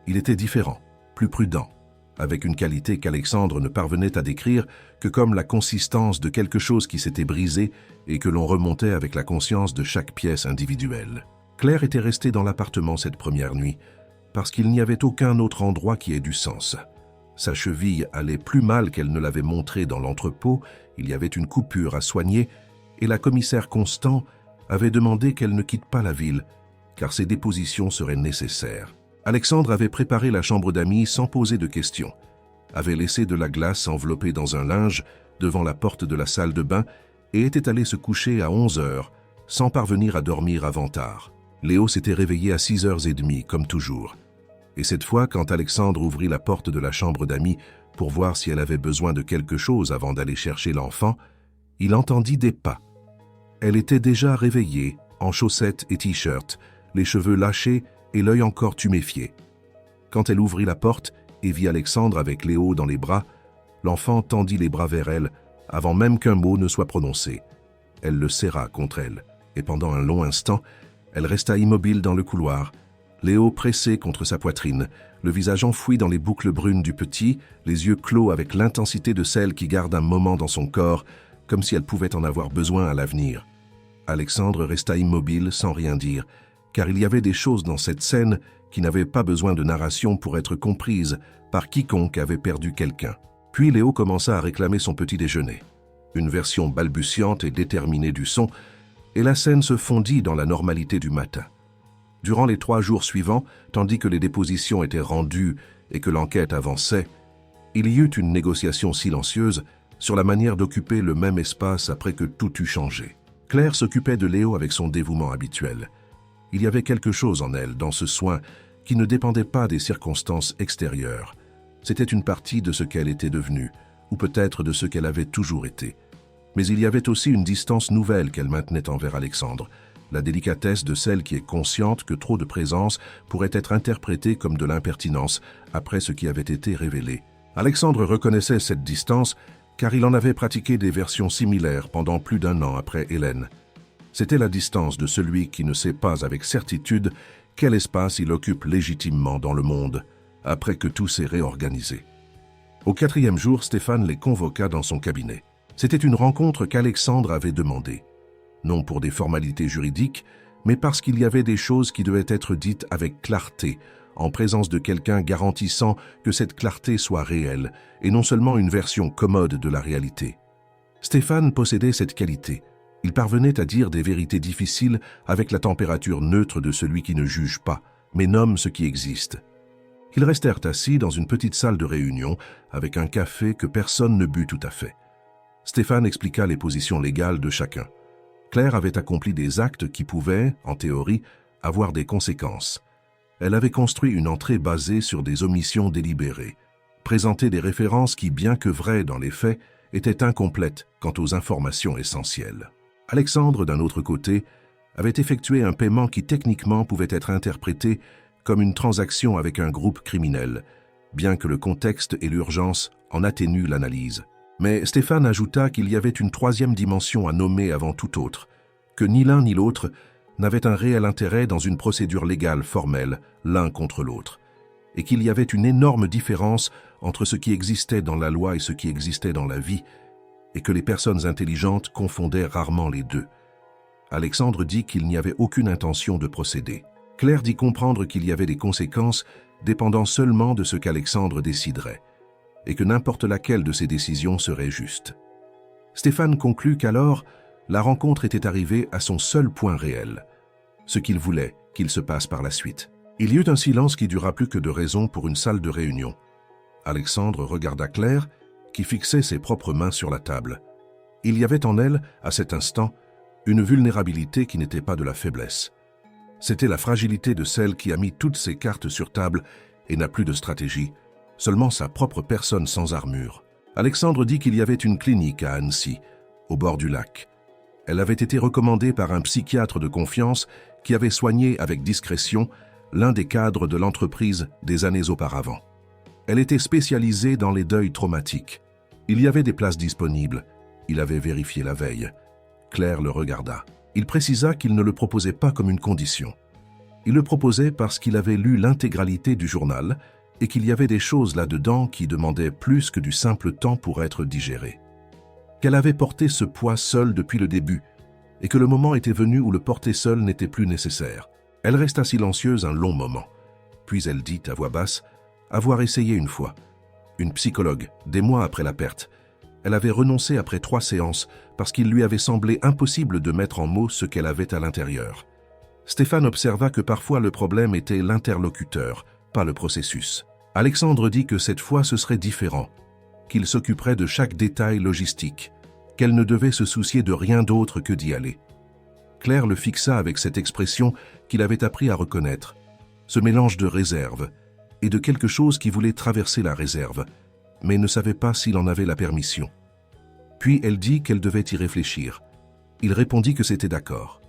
Il était différent, plus prudent, avec une qualité qu'Alexandre ne parvenait à décrire que comme la consistance de quelque chose qui s'était brisé et que l'on remontait avec la conscience de chaque pièce individuelle. Claire était restée dans l'appartement cette première nuit, parce qu'il n'y avait aucun autre endroit qui ait du sens. Sa cheville allait plus mal qu'elle ne l'avait montré dans l'entrepôt, il y avait une coupure à soigner, et la commissaire Constant avait demandé qu'elle ne quitte pas la ville, car ses dépositions seraient nécessaires. Alexandre avait préparé la chambre d'amis sans poser de questions, avait laissé de la glace enveloppée dans un linge devant la porte de la salle de bain et était allé se coucher à 11 heures, sans parvenir à dormir avant tard. Léo s'était réveillé à 6h30, comme toujours. Et cette fois, quand Alexandre ouvrit la porte de la chambre d'Amy pour voir si elle avait besoin de quelque chose avant d'aller chercher l'enfant, il entendit des pas. Elle était déjà réveillée, en chaussettes et t-shirt, les cheveux lâchés et l'œil encore tuméfié. Quand elle ouvrit la porte et vit Alexandre avec Léo dans les bras, l'enfant tendit les bras vers elle, avant même qu'un mot ne soit prononcé. Elle le serra contre elle, et pendant un long instant, elle resta immobile dans le couloir, Léo pressé contre sa poitrine, le visage enfoui dans les boucles brunes du petit, les yeux clos avec l'intensité de celle qui garde un moment dans son corps, comme si elle pouvait en avoir besoin à l'avenir. Alexandre resta immobile sans rien dire, car il y avait des choses dans cette scène qui n'avaient pas besoin de narration pour être comprises par quiconque avait perdu quelqu'un. Puis Léo commença à réclamer son petit déjeuner. Une version balbutiante et déterminée du son, et la scène se fondit dans la normalité du matin. Durant les 3 jours suivants, tandis que les dépositions étaient rendues et que l'enquête avançait, il y eut une négociation silencieuse sur la manière d'occuper le même espace après que tout eut changé. Claire s'occupait de Léo avec son dévouement habituel. Il y avait quelque chose en elle, dans ce soin, qui ne dépendait pas des circonstances extérieures. C'était une partie de ce qu'elle était devenue, ou peut-être de ce qu'elle avait toujours été. Mais il y avait aussi une distance nouvelle qu'elle maintenait envers Alexandre, la délicatesse de celle qui est consciente que trop de présence pourrait être interprétée comme de l'impertinence après ce qui avait été révélé. Alexandre reconnaissait cette distance car il en avait pratiqué des versions similaires pendant plus d'1 an après Hélène. C'était la distance de celui qui ne sait pas avec certitude quel espace il occupe légitimement dans le monde, après que tout s'est réorganisé. Au 4e jour, Stéphane les convoqua dans son cabinet. C'était une rencontre qu'Alexandre avait demandée. Non pour des formalités juridiques, mais parce qu'il y avait des choses qui devaient être dites avec clarté, en présence de quelqu'un garantissant que cette clarté soit réelle, et non seulement une version commode de la réalité. Stéphane possédait cette qualité. Il parvenait à dire des vérités difficiles avec la température neutre de celui qui ne juge pas, mais nomme ce qui existe. Ils restèrent assis dans une petite salle de réunion, avec un café que personne ne but tout à fait. Stéphane expliqua les positions légales de chacun. Claire avait accompli des actes qui pouvaient, en théorie, avoir des conséquences. Elle avait construit une entrée basée sur des omissions délibérées, présenté des références qui, bien que vraies dans les faits, étaient incomplètes quant aux informations essentielles. Alexandre, d'un autre côté, avait effectué un paiement qui techniquement pouvait être interprété comme une transaction avec un groupe criminel, bien que le contexte et l'urgence en atténuent l'analyse. Mais Stéphane ajouta qu'il y avait une 3e dimension à nommer avant tout autre, que ni l'un ni l'autre n'avaient un réel intérêt dans une procédure légale formelle, l'un contre l'autre, et qu'il y avait une énorme différence entre ce qui existait dans la loi et ce qui existait dans la vie, et que les personnes intelligentes confondaient rarement les deux. Alexandre dit qu'il n'y avait aucune intention de procéder. Claire dit comprendre qu'il y avait des conséquences dépendant seulement de ce qu'Alexandre déciderait, et que n'importe laquelle de ces décisions serait juste. Stéphane conclut qu'alors, la rencontre était arrivée à son seul point réel, ce qu'il voulait qu'il se passe par la suite. Il y eut un silence qui dura plus que de raison pour une salle de réunion. Alexandre regarda Claire, qui fixait ses propres mains sur la table. Il y avait en elle, à cet instant, une vulnérabilité qui n'était pas de la faiblesse. C'était la fragilité de celle qui a mis toutes ses cartes sur table et n'a plus de stratégie, seulement sa propre personne sans armure. Alexandre dit qu'il y avait une clinique à Annecy, au bord du lac. Elle avait été recommandée par un psychiatre de confiance qui avait soigné avec discrétion l'un des cadres de l'entreprise des années auparavant. Elle était spécialisée dans les deuils traumatiques. Il y avait des places disponibles. Il avait vérifié la veille. Claire le regarda. Il précisa qu'il ne le proposait pas comme une condition. Il le proposait parce qu'il avait lu l'intégralité du journal et qu'il y avait des choses là-dedans qui demandaient plus que du simple temps pour être digérées. Qu'elle avait porté ce poids seule depuis le début et que le moment était venu où le porter seul n'était plus nécessaire. Elle resta silencieuse un long moment. Puis elle dit à voix basse avoir essayé une fois. Une psychologue, des mois après la perte. Elle avait renoncé après 3 séances parce qu'il lui avait semblé impossible de mettre en mots ce qu'elle avait à l'intérieur. Stéphane observa que parfois le problème était l'interlocuteur, pas le processus. Alexandre dit que cette fois ce serait différent, qu'il s'occuperait de chaque détail logistique, qu'elle ne devait se soucier de rien d'autre que d'y aller. Claire le fixa avec cette expression qu'il avait appris à reconnaître, ce mélange de réserve et de quelque chose qui voulait traverser la réserve, mais ne savait pas s'il en avait la permission. Puis elle dit qu'elle devait y réfléchir. Il répondit que c'était d'accord,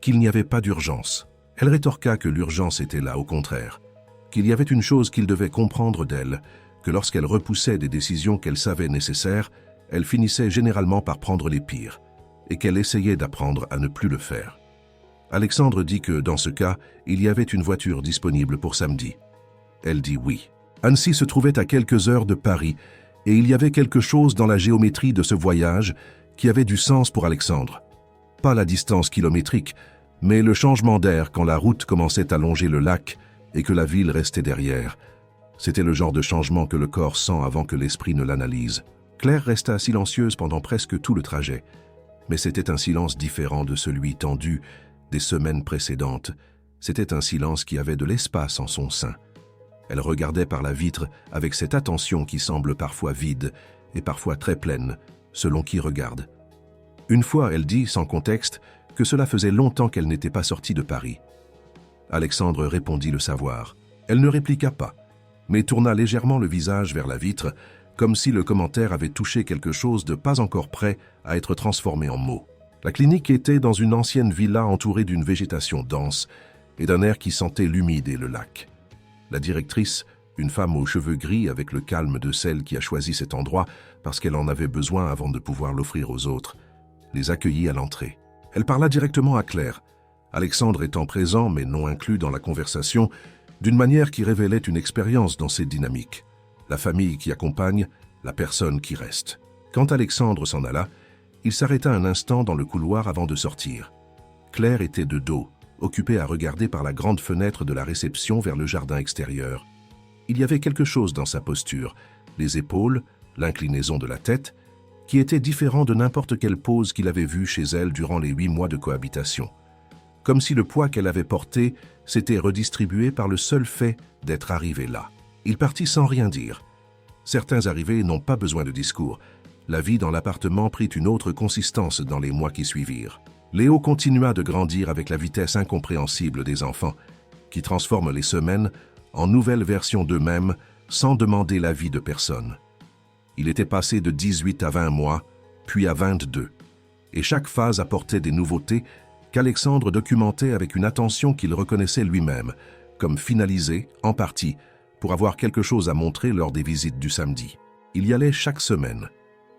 qu'il n'y avait pas d'urgence. Elle rétorqua que l'urgence était là, au contraire, qu'il y avait une chose qu'il devait comprendre d'elle, que lorsqu'elle repoussait des décisions qu'elle savait nécessaires, elle finissait généralement par prendre les pires, et qu'elle essayait d'apprendre à ne plus le faire. Alexandre dit que, dans ce cas, il y avait une voiture disponible pour samedi. Elle dit oui. Annecy se trouvait à quelques heures de Paris, et il y avait quelque chose dans la géométrie de ce voyage qui avait du sens pour Alexandre. Pas la distance kilométrique, mais le changement d'air quand la route commençait à longer le lac et que la ville restait derrière. C'était le genre de changement que le corps sent avant que l'esprit ne l'analyse. Claire resta silencieuse pendant presque tout le trajet, mais c'était un silence différent de celui tendu des semaines précédentes. C'était un silence qui avait de l'espace en son sein. Elle regardait par la vitre avec cette attention qui semble parfois vide et parfois très pleine, selon qui regarde. Une fois, elle dit, sans contexte, que cela faisait longtemps qu'elle n'était pas sortie de Paris. Alexandre répondit le savoir. Elle ne répliqua pas, mais tourna légèrement le visage vers la vitre, comme si le commentaire avait touché quelque chose de pas encore prêt à être transformé en mots. La clinique était dans une ancienne villa entourée d'une végétation dense et d'un air qui sentait l'humide et le lac. La directrice, une femme aux cheveux gris avec le calme de celle qui a choisi cet endroit parce qu'elle en avait besoin avant de pouvoir l'offrir aux autres, les accueillit à l'entrée. Elle parla directement à Claire, Alexandre étant présent mais non inclus dans la conversation, d'une manière qui révélait une expérience dans ces dynamiques. La famille qui accompagne, la personne qui reste. Quand Alexandre s'en alla, il s'arrêta un instant dans le couloir avant de sortir. Claire était de dos, occupée à regarder par la grande fenêtre de la réception vers le jardin extérieur. Il y avait quelque chose dans sa posture, les épaules, l'inclinaison de la tête, qui était différent de n'importe quelle pose qu'il avait vue chez elle durant les 8 mois de cohabitation. Comme si le poids qu'elle avait porté s'était redistribué par le seul fait d'être arrivé là. Il partit sans rien dire. Certains arrivés n'ont pas besoin de discours. La vie dans l'appartement prit une autre consistance dans les mois qui suivirent. Léo continua de grandir avec la vitesse incompréhensible des enfants, qui transforment les semaines en nouvelles versions d'eux-mêmes sans demander l'avis de personne. Il était passé de 18 à 20 mois, puis à 22, et chaque phase apportait des nouveautés qu'Alexandre documentait avec une attention qu'il reconnaissait lui-même, comme finalisée, en partie, pour avoir quelque chose à montrer lors des visites du samedi. Il y allait chaque semaine,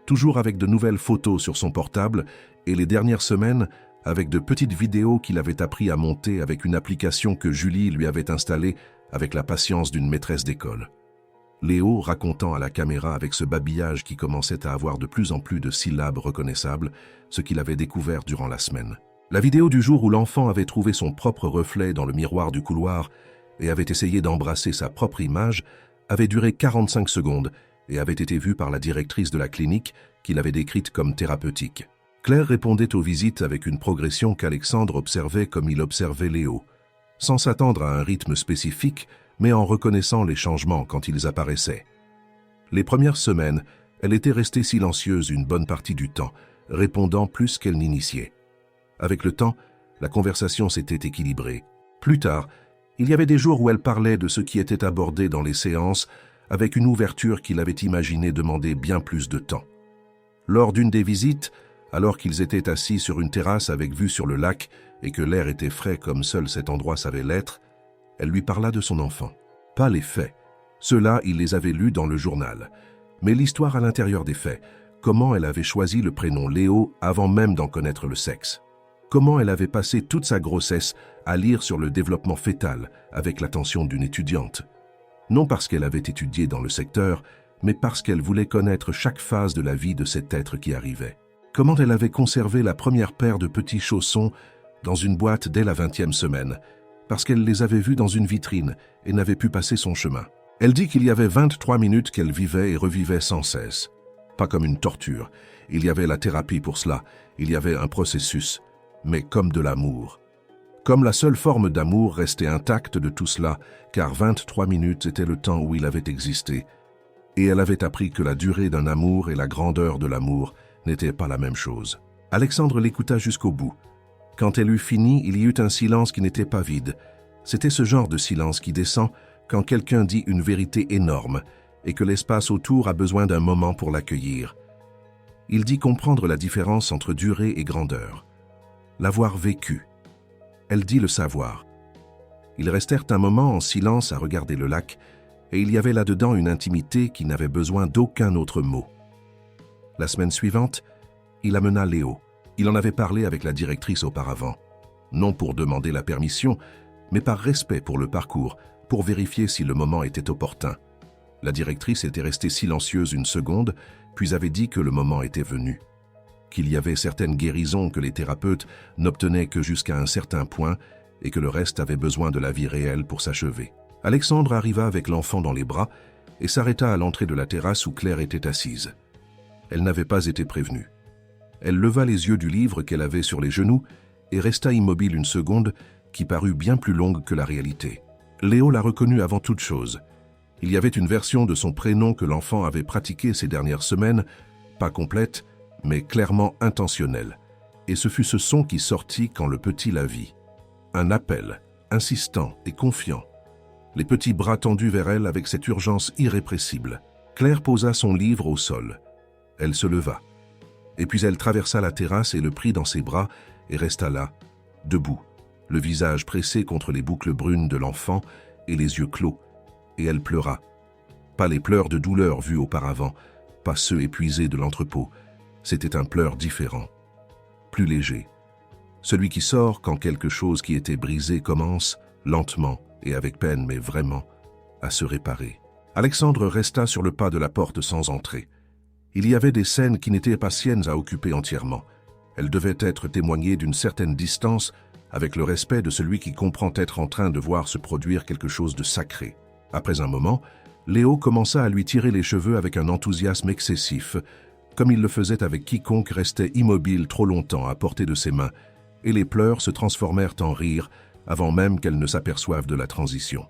toujours avec de nouvelles photos sur son portable, et les dernières semaines, avec de petites vidéos qu'il avait appris à monter avec une application que Julie lui avait installée avec la patience d'une maîtresse d'école. Léo racontant à la caméra avec ce babillage qui commençait à avoir de plus en plus de syllabes reconnaissables, ce qu'il avait découvert durant la semaine. La vidéo du jour où l'enfant avait trouvé son propre reflet dans le miroir du couloir et avait essayé d'embrasser sa propre image avait duré 45 secondes et avait été vue par la directrice de la clinique qui l'avait décrite comme thérapeutique. Claire répondait aux visites avec une progression qu'Alexandre observait comme il observait Léo, sans s'attendre à un rythme spécifique, mais en reconnaissant les changements quand ils apparaissaient. Les premières semaines, elle était restée silencieuse une bonne partie du temps, répondant plus qu'elle n'initiait. Avec le temps, la conversation s'était équilibrée. Plus tard, il y avait des jours où elle parlait de ce qui était abordé dans les séances avec une ouverture qu'il avait imaginé demander bien plus de temps. Lors d'une des visites, alors qu'ils étaient assis sur une terrasse avec vue sur le lac et que l'air était frais comme seul cet endroit savait l'être, elle lui parla de son enfant. Pas les faits. Ceux-là, il les avait lus dans le journal. Mais l'histoire à l'intérieur des faits. Comment elle avait choisi le prénom Léo avant même d'en connaître le sexe. Comment elle avait passé toute sa grossesse à lire sur le développement fœtal avec l'attention d'une étudiante. Non parce qu'elle avait étudié dans le secteur, mais parce qu'elle voulait connaître chaque phase de la vie de cet être qui arrivait. Comment elle avait conservé la première paire de petits chaussons dans une boîte dès la 20e semaine, parce qu'elle les avait vus dans une vitrine et n'avait pu passer son chemin. Elle dit qu'il y avait 23 minutes qu'elle vivait et revivait sans cesse. Pas comme une torture. Il y avait la thérapie pour cela. Il y avait un processus, mais comme de l'amour. Comme la seule forme d'amour restait intacte de tout cela, car 23 minutes était le temps où il avait existé. Et elle avait appris que la durée d'un amour et la grandeur de l'amour n'étaient pas la même chose. Alexandre l'écouta jusqu'au bout. Quand elle eut fini, il y eut un silence qui n'était pas vide. C'était ce genre de silence qui descend quand quelqu'un dit une vérité énorme et que l'espace autour a besoin d'un moment pour l'accueillir. Il dit comprendre la différence entre durée et grandeur. L'avoir vécu. Elle dit le savoir. Ils restèrent un moment en silence à regarder le lac, et il y avait là-dedans une intimité qui n'avait besoin d'aucun autre mot. La semaine suivante, il amena Léo. Il en avait parlé avec la directrice auparavant, non pour demander la permission, mais par respect pour le parcours, pour vérifier si le moment était opportun. La directrice était restée silencieuse une seconde, puis avait dit que le moment était venu, qu'il y avait certaines guérisons que les thérapeutes n'obtenaient que jusqu'à un certain point et que le reste avait besoin de la vie réelle pour s'achever. Alexandre arriva avec l'enfant dans les bras et s'arrêta à l'entrée de la terrasse où Claire était assise. Elle n'avait pas été prévenue. Elle leva les yeux du livre qu'elle avait sur les genoux et resta immobile une seconde qui parut bien plus longue que la réalité. Léo la reconnut avant toute chose. Il y avait une version de son prénom que l'enfant avait pratiquée ces dernières semaines, pas complète, mais clairement intentionnelle. Et ce fut ce son qui sortit quand le petit la vit. Un appel, insistant et confiant. Les petits bras tendus vers elle avec cette urgence irrépressible. Claire posa son livre au sol. Elle se leva. Et puis elle traversa la terrasse et le prit dans ses bras et resta là, debout, le visage pressé contre les boucles brunes de l'enfant et les yeux clos. Et elle pleura. Pas les pleurs de douleur vus auparavant, pas ceux épuisés de l'entrepôt. C'était un pleur différent, plus léger. Celui qui sort quand quelque chose qui était brisé commence, lentement et avec peine, mais vraiment, à se réparer. Alexandre resta sur le pas de la porte sans entrer. Il y avait des scènes qui n'étaient pas siennes à occuper entièrement. Elles devaient être témoignées d'une certaine distance, avec le respect de celui qui comprend être en train de voir se produire quelque chose de sacré. Après un moment, Léo commença à lui tirer les cheveux avec un enthousiasme excessif, comme il le faisait avec quiconque restait immobile trop longtemps à portée de ses mains, et les pleurs se transformèrent en rires avant même qu'elle ne s'aperçoive de la transition.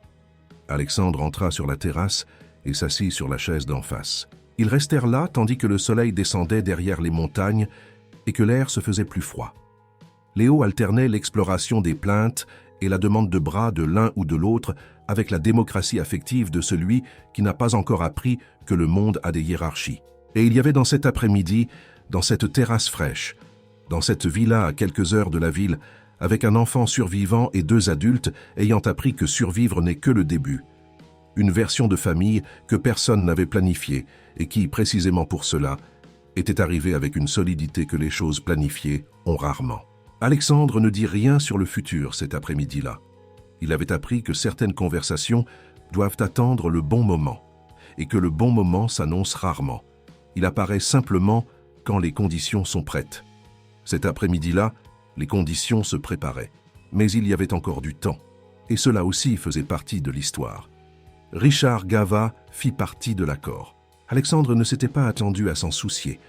Alexandre entra sur la terrasse et s'assit sur la chaise d'en face. Ils restèrent là tandis que le soleil descendait derrière les montagnes et que l'air se faisait plus froid. Léo alternait l'exploration des plaintes et la demande de bras de l'un ou de l'autre avec la démocratie affective de celui qui n'a pas encore appris que le monde a des hiérarchies. Et il y avait dans cet après-midi, dans cette terrasse fraîche, dans cette villa à quelques heures de la ville, avec un enfant survivant et 2 adultes ayant appris que survivre n'est que le début. Une version de famille que personne n'avait planifiée et qui, précisément pour cela, était arrivée avec une solidité que les choses planifiées ont rarement. Alexandre ne dit rien sur le futur cet après-midi-là. Il avait appris que certaines conversations doivent attendre le bon moment et que le bon moment s'annonce rarement. Il apparaît simplement quand les conditions sont prêtes. Cet après-midi-là, les conditions se préparaient, mais il y avait encore du temps, et cela aussi faisait partie de l'histoire. Richard Gava fit partie de l'accord. Alexandre ne s'était pas attendu à s'en soucier.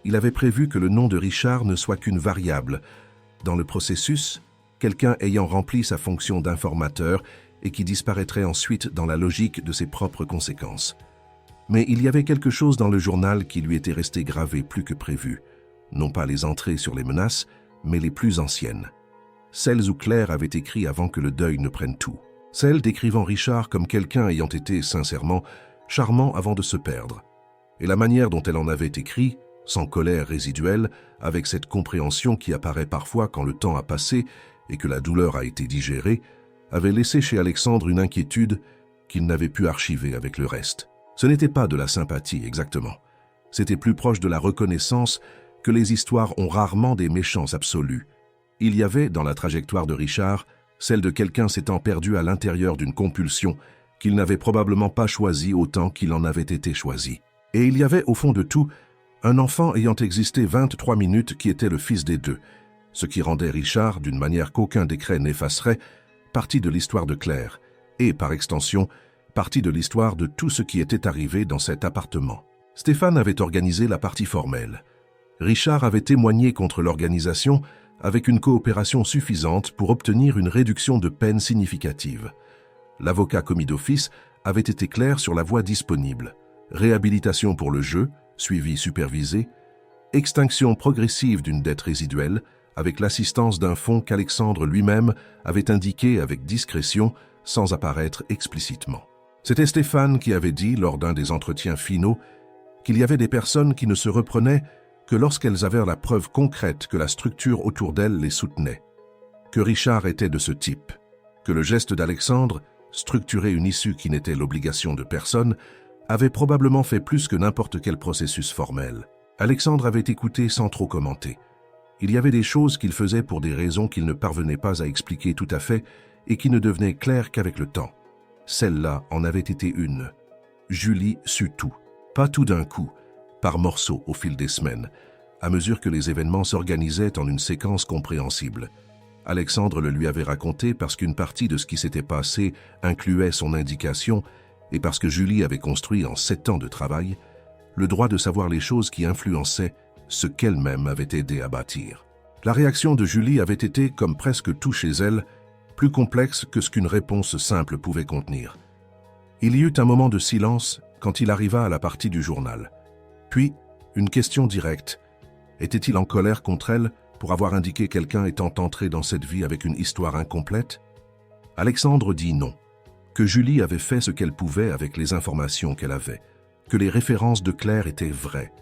Il avait prévu que le nom de Richard ne soit qu'une variable. Dans le processus, quelqu'un ayant rempli sa fonction d'informateur et qui disparaîtrait ensuite dans la logique de ses propres conséquences. Mais il y avait quelque chose dans le journal qui lui était resté gravé plus que prévu. Non pas les entrées sur les menaces, mais les plus anciennes. Celles où Claire avait écrit avant que le deuil ne prenne tout. Celles décrivant Richard comme quelqu'un ayant été, sincèrement, charmant avant de se perdre. Et la manière dont elle en avait écrit, sans colère résiduelle, avec cette compréhension qui apparaît parfois quand le temps a passé et que la douleur a été digérée, avait laissé chez Alexandre une inquiétude qu'il n'avait pu archiver avec le reste. Ce n'était pas de la sympathie exactement. C'était plus proche de la reconnaissance que les histoires ont rarement des méchants absolus. Il y avait, dans la trajectoire de Richard, celle de quelqu'un s'étant perdu à l'intérieur d'une compulsion qu'il n'avait probablement pas choisie autant qu'il en avait été choisi. Et il y avait, au fond de tout, un enfant ayant existé 23 minutes qui était le fils des deux, ce qui rendait Richard, d'une manière qu'aucun décret n'effacerait, partie de l'histoire de Claire, et, par extension, partie de l'histoire de tout ce qui était arrivé dans cet appartement. Stéphane avait organisé la partie formelle. Richard avait témoigné contre l'organisation avec une coopération suffisante pour obtenir une réduction de peine significative. L'avocat commis d'office avait été clair sur la voie disponible. Réhabilitation pour le jeu, suivi supervisé, extinction progressive d'une dette résiduelle, avec l'assistance d'un fond qu'Alexandre lui-même avait indiqué avec discrétion sans apparaître explicitement. C'était Stéphane qui avait dit, lors d'un des entretiens finaux, qu'il y avait des personnes qui ne se reprenaient que lorsqu'elles avaient la preuve concrète que la structure autour d'elles les soutenait, que Richard était de ce type, que le geste d'Alexandre, structurer une issue qui n'était l'obligation de personne, avait probablement fait plus que n'importe quel processus formel. Alexandre avait écouté sans trop commenter. Il y avait des choses qu'il faisait pour des raisons qu'il ne parvenait pas à expliquer tout à fait et qui ne devenaient claires qu'avec le temps. Celle-là en avait été une. Julie sut tout. Pas tout d'un coup, par morceaux au fil des semaines, à mesure que les événements s'organisaient en une séquence compréhensible. Alexandre le lui avait raconté parce qu'une partie de ce qui s'était passé incluait son indication et parce que Julie avait construit en 7 ans de travail le droit de savoir les choses qui influençaient ce qu'elle-même avait aidé à bâtir. La réaction de Julie avait été, comme presque tout chez elle, plus complexe que ce qu'une réponse simple pouvait contenir. Il y eut un moment de silence quand il arriva à la partie du journal. Puis, une question directe. Était-il en colère contre elle pour avoir indiqué quelqu'un étant entré dans cette vie avec une histoire incomplète? Alexandre dit non, que Julie avait fait ce qu'elle pouvait avec les informations qu'elle avait, que les références de Claire étaient vraies,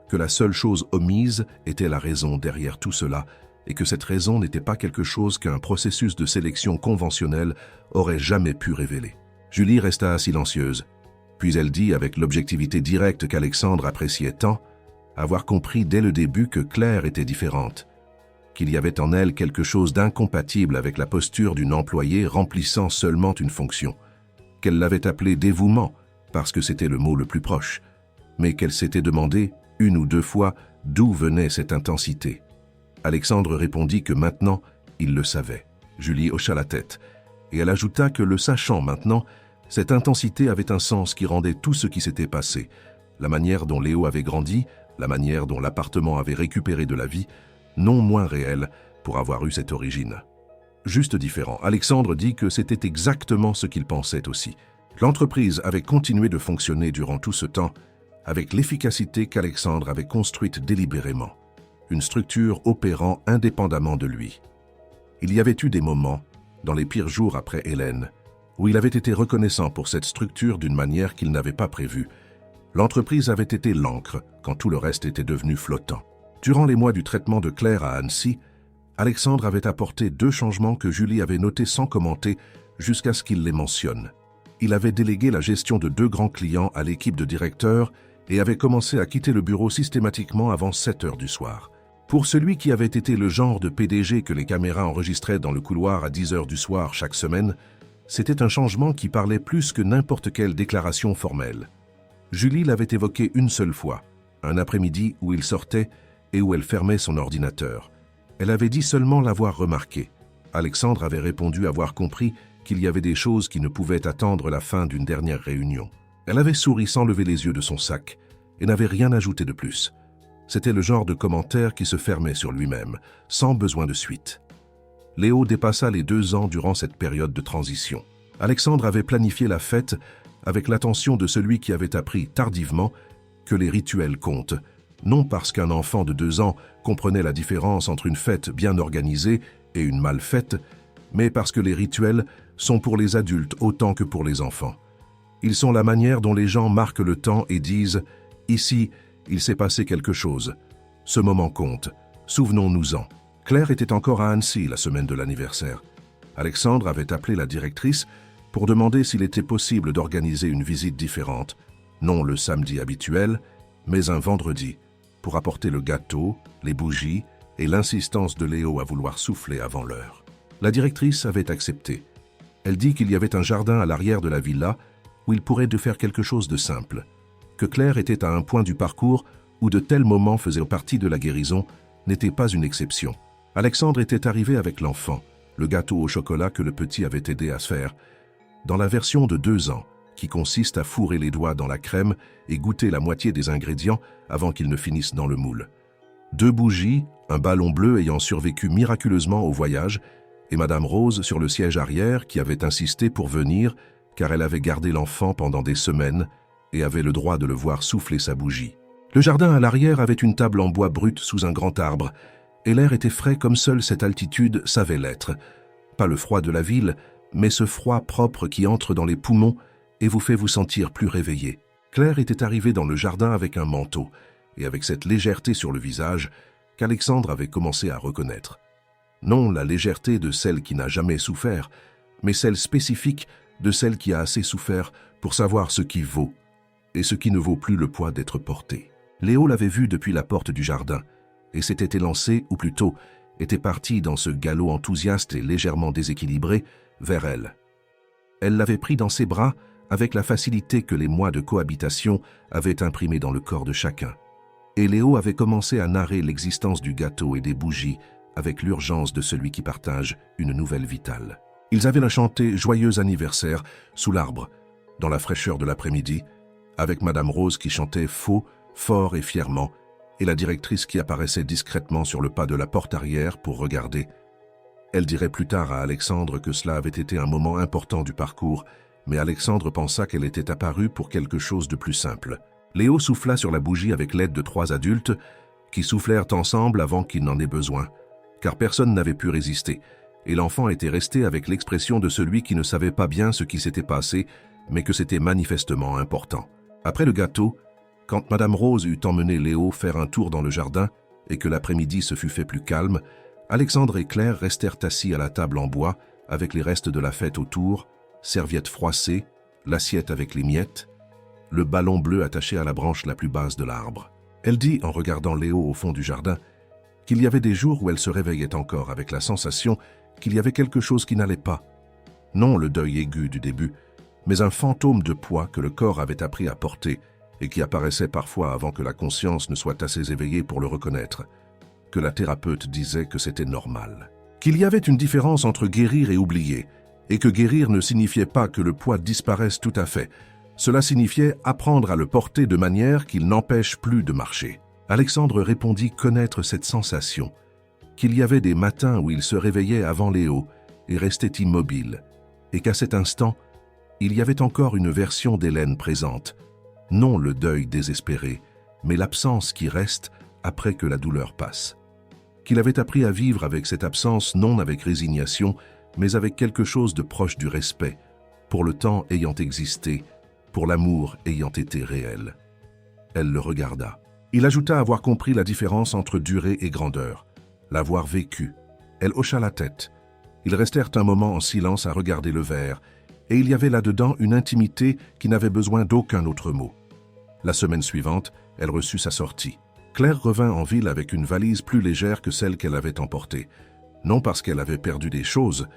que la seule chose omise était la raison derrière tout cela, et que cette raison n'était pas quelque chose qu'un processus de sélection conventionnel aurait jamais pu révéler. Julie resta silencieuse, puis elle dit avec l'objectivité directe qu'Alexandre appréciait tant, avoir compris dès le début que Claire était différente, qu'il y avait en elle quelque chose d'incompatible avec la posture d'une employée remplissant seulement une fonction, qu'elle l'avait appelé dévouement parce que c'était le mot le plus proche, mais qu'elle s'était demandé une ou deux fois d'où venait cette intensité. Alexandre répondit que maintenant, il le savait. Julie hocha la tête, et elle ajouta que le sachant maintenant, cette intensité avait un sens qui rendait tout ce qui s'était passé, la manière dont Léo avait grandi, la manière dont l'appartement avait récupéré de la vie, non moins réelle pour avoir eu cette origine. Juste différent, Alexandre dit que c'était exactement ce qu'il pensait aussi. L'entreprise avait continué de fonctionner durant tout ce temps, avec l'efficacité qu'Alexandre avait construite délibérément, une structure opérant indépendamment de lui. Il y avait eu des moments, dans les pires jours après Hélène, où il avait été reconnaissant pour cette structure d'une manière qu'il n'avait pas prévue. L'entreprise avait été l'encre quand tout le reste était devenu flottant. Durant les mois du traitement de Claire à Annecy, Alexandre avait apporté 2 changements que Julie avait notés sans commenter jusqu'à ce qu'il les mentionne. Il avait délégué la gestion de 2 grands clients à l'équipe de directeurs et avait commencé à quitter le bureau systématiquement avant 7 heures du soir. Pour celui qui avait été le genre de PDG que les caméras enregistraient dans le couloir à 10 heures du soir chaque semaine, c'était un changement qui parlait plus que n'importe quelle déclaration formelle. Julie l'avait évoqué une seule fois, un après-midi où il sortait et où elle fermait son ordinateur. Elle avait dit seulement l'avoir remarqué. Alexandre avait répondu avoir compris qu'il y avait des choses qui ne pouvaient attendre la fin d'une dernière réunion. Elle avait souri sans lever les yeux de son sac et n'avait rien ajouté de plus. C'était le genre de commentaire qui se fermait sur lui-même, sans besoin de suite. Léo dépassa les 2 ans durant cette période de transition. Alexandre avait planifié la fête avec l'attention de celui qui avait appris tardivement que les rituels comptent, non parce qu'un enfant de 2 ans comprenait la différence entre une fête bien organisée et une mal faite, mais parce que les rituels sont pour les adultes autant que pour les enfants. Ils sont la manière dont les gens marquent le temps et disent « Ici, il s'est passé quelque chose. Ce moment compte. Souvenons-nous-en. » Claire était encore à Annecy la semaine de l'anniversaire. Alexandre avait appelé la directrice pour demander s'il était possible d'organiser une visite différente, non le samedi habituel, mais un vendredi, pour apporter le gâteau, les bougies et l'insistance de Léo à vouloir souffler avant l'heure. La directrice avait accepté. Elle dit qu'il y avait un jardin à l'arrière de la villa où il pourrait de faire quelque chose de simple, que Claire était à un point du parcours où de tels moments faisaient partie de la guérison n'était pas une exception. Alexandre était arrivé avec l'enfant, le gâteau au chocolat que le petit avait aidé à se faire, dans la version de 2 ans, qui consiste à fourrer les doigts dans la crème et goûter la moitié des ingrédients avant qu'ils ne finissent dans le moule. 2 bougies, un ballon bleu ayant survécu miraculeusement au voyage, et Madame Rose sur le siège arrière qui avait insisté pour venir car elle avait gardé l'enfant pendant des semaines et avait le droit de le voir souffler sa bougie. Le jardin à l'arrière avait une table en bois brut sous un grand arbre, et l'air était frais comme seule cette altitude savait l'être. Pas le froid de la ville, mais ce froid propre qui entre dans les poumons et vous fait vous sentir plus réveillé. Claire était arrivée dans le jardin avec un manteau, et avec cette légèreté sur le visage qu'Alexandre avait commencé à reconnaître. Non la légèreté de celle qui n'a jamais souffert, mais celle spécifique de celle qui a assez souffert pour savoir ce qui vaut, et ce qui ne vaut plus le poids d'être porté. Léo l'avait vue depuis la porte du jardin, et s'était élancé, ou plutôt, était parti dans ce galop enthousiaste et légèrement déséquilibré, vers elle. Elle l'avait pris dans ses bras avec la facilité que les mois de cohabitation avaient imprimée dans le corps de chacun. Et Léo avait commencé à narrer l'existence du gâteau et des bougies avec l'urgence de celui qui partage une nouvelle vitale. Ils avaient la chanté « Joyeux anniversaire » sous l'arbre, dans la fraîcheur de l'après-midi, avec Madame Rose qui chantait faux, fort et fièrement, et la directrice qui apparaissait discrètement sur le pas de la porte arrière pour regarder. Elle dirait plus tard à Alexandre que cela avait été un moment important du parcours, mais Alexandre pensa qu'elle était apparue pour quelque chose de plus simple. Léo souffla sur la bougie avec l'aide de 3 adultes qui soufflèrent ensemble avant qu'il n'en ait besoin, car personne n'avait pu résister, et l'enfant était resté avec l'expression de celui qui ne savait pas bien ce qui s'était passé, mais que c'était manifestement important. Après le gâteau, quand Madame Rose eut emmené Léo faire un tour dans le jardin et que l'après-midi se fut fait plus calme, Alexandre et Claire restèrent assis à la table en bois avec les restes de la fête autour, serviettes froissées, l'assiette avec les miettes, le ballon bleu attaché à la branche la plus basse de l'arbre. Elle dit, en regardant Léo au fond du jardin, qu'il y avait des jours où elle se réveillait encore avec la sensation qu'il y avait quelque chose qui n'allait pas. Non le deuil aigu du début, mais un fantôme de poids que le corps avait appris à porter et qui apparaissait parfois avant que la conscience ne soit assez éveillée pour le reconnaître, que la thérapeute disait que c'était normal. Qu'il y avait une différence entre guérir et oublier, et que guérir ne signifiait pas que le poids disparaisse tout à fait. Cela signifiait apprendre à le porter de manière qu'il n'empêche plus de marcher. Alexandre répondit connaître cette sensation, qu'il y avait des matins où il se réveillait avant Léo et restait immobile, et qu'à cet instant, il y avait encore une version d'Hélène présente, non le deuil désespéré, mais l'absence qui reste après que la douleur passe. Qu'il avait appris à vivre avec cette absence non avec résignation, mais avec quelque chose de proche du respect, pour le temps ayant existé, pour l'amour ayant été réel. Elle le regarda. Il ajouta avoir compris la différence entre durée et grandeur, l'avoir vécu. Elle hocha la tête. Ils restèrent un moment en silence à regarder le verre, et il y avait là-dedans une intimité qui n'avait besoin d'aucun autre mot. La semaine suivante, elle reçut sa sortie. Claire revint en ville avec une valise plus légère que celle qu'elle avait emportée, non parce qu'elle avait perdu des choses,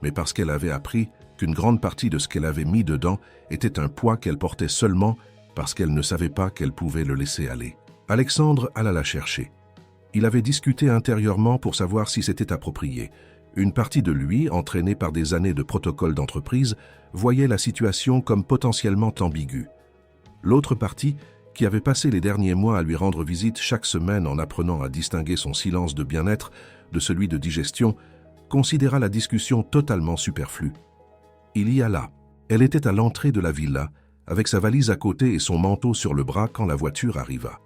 mais parce qu'elle avait appris qu'une grande partie de ce qu'elle avait mis dedans était un poids qu'elle portait seulement parce qu'elle ne savait pas qu'elle pouvait le laisser aller. Alexandre alla la chercher. Il avait discuté intérieurement pour savoir si c'était approprié. Une partie de lui, entraînée par des années de protocole d'entreprise, voyait la situation comme potentiellement ambiguë. L'autre partie, qui avait passé les derniers mois à lui rendre visite chaque semaine en apprenant à distinguer son silence de bien-être de celui de digestion, considéra la discussion totalement superflue. Il y alla. Elle était à l'entrée de la villa, avec sa valise à côté et son manteau sur le bras quand la voiture arriva.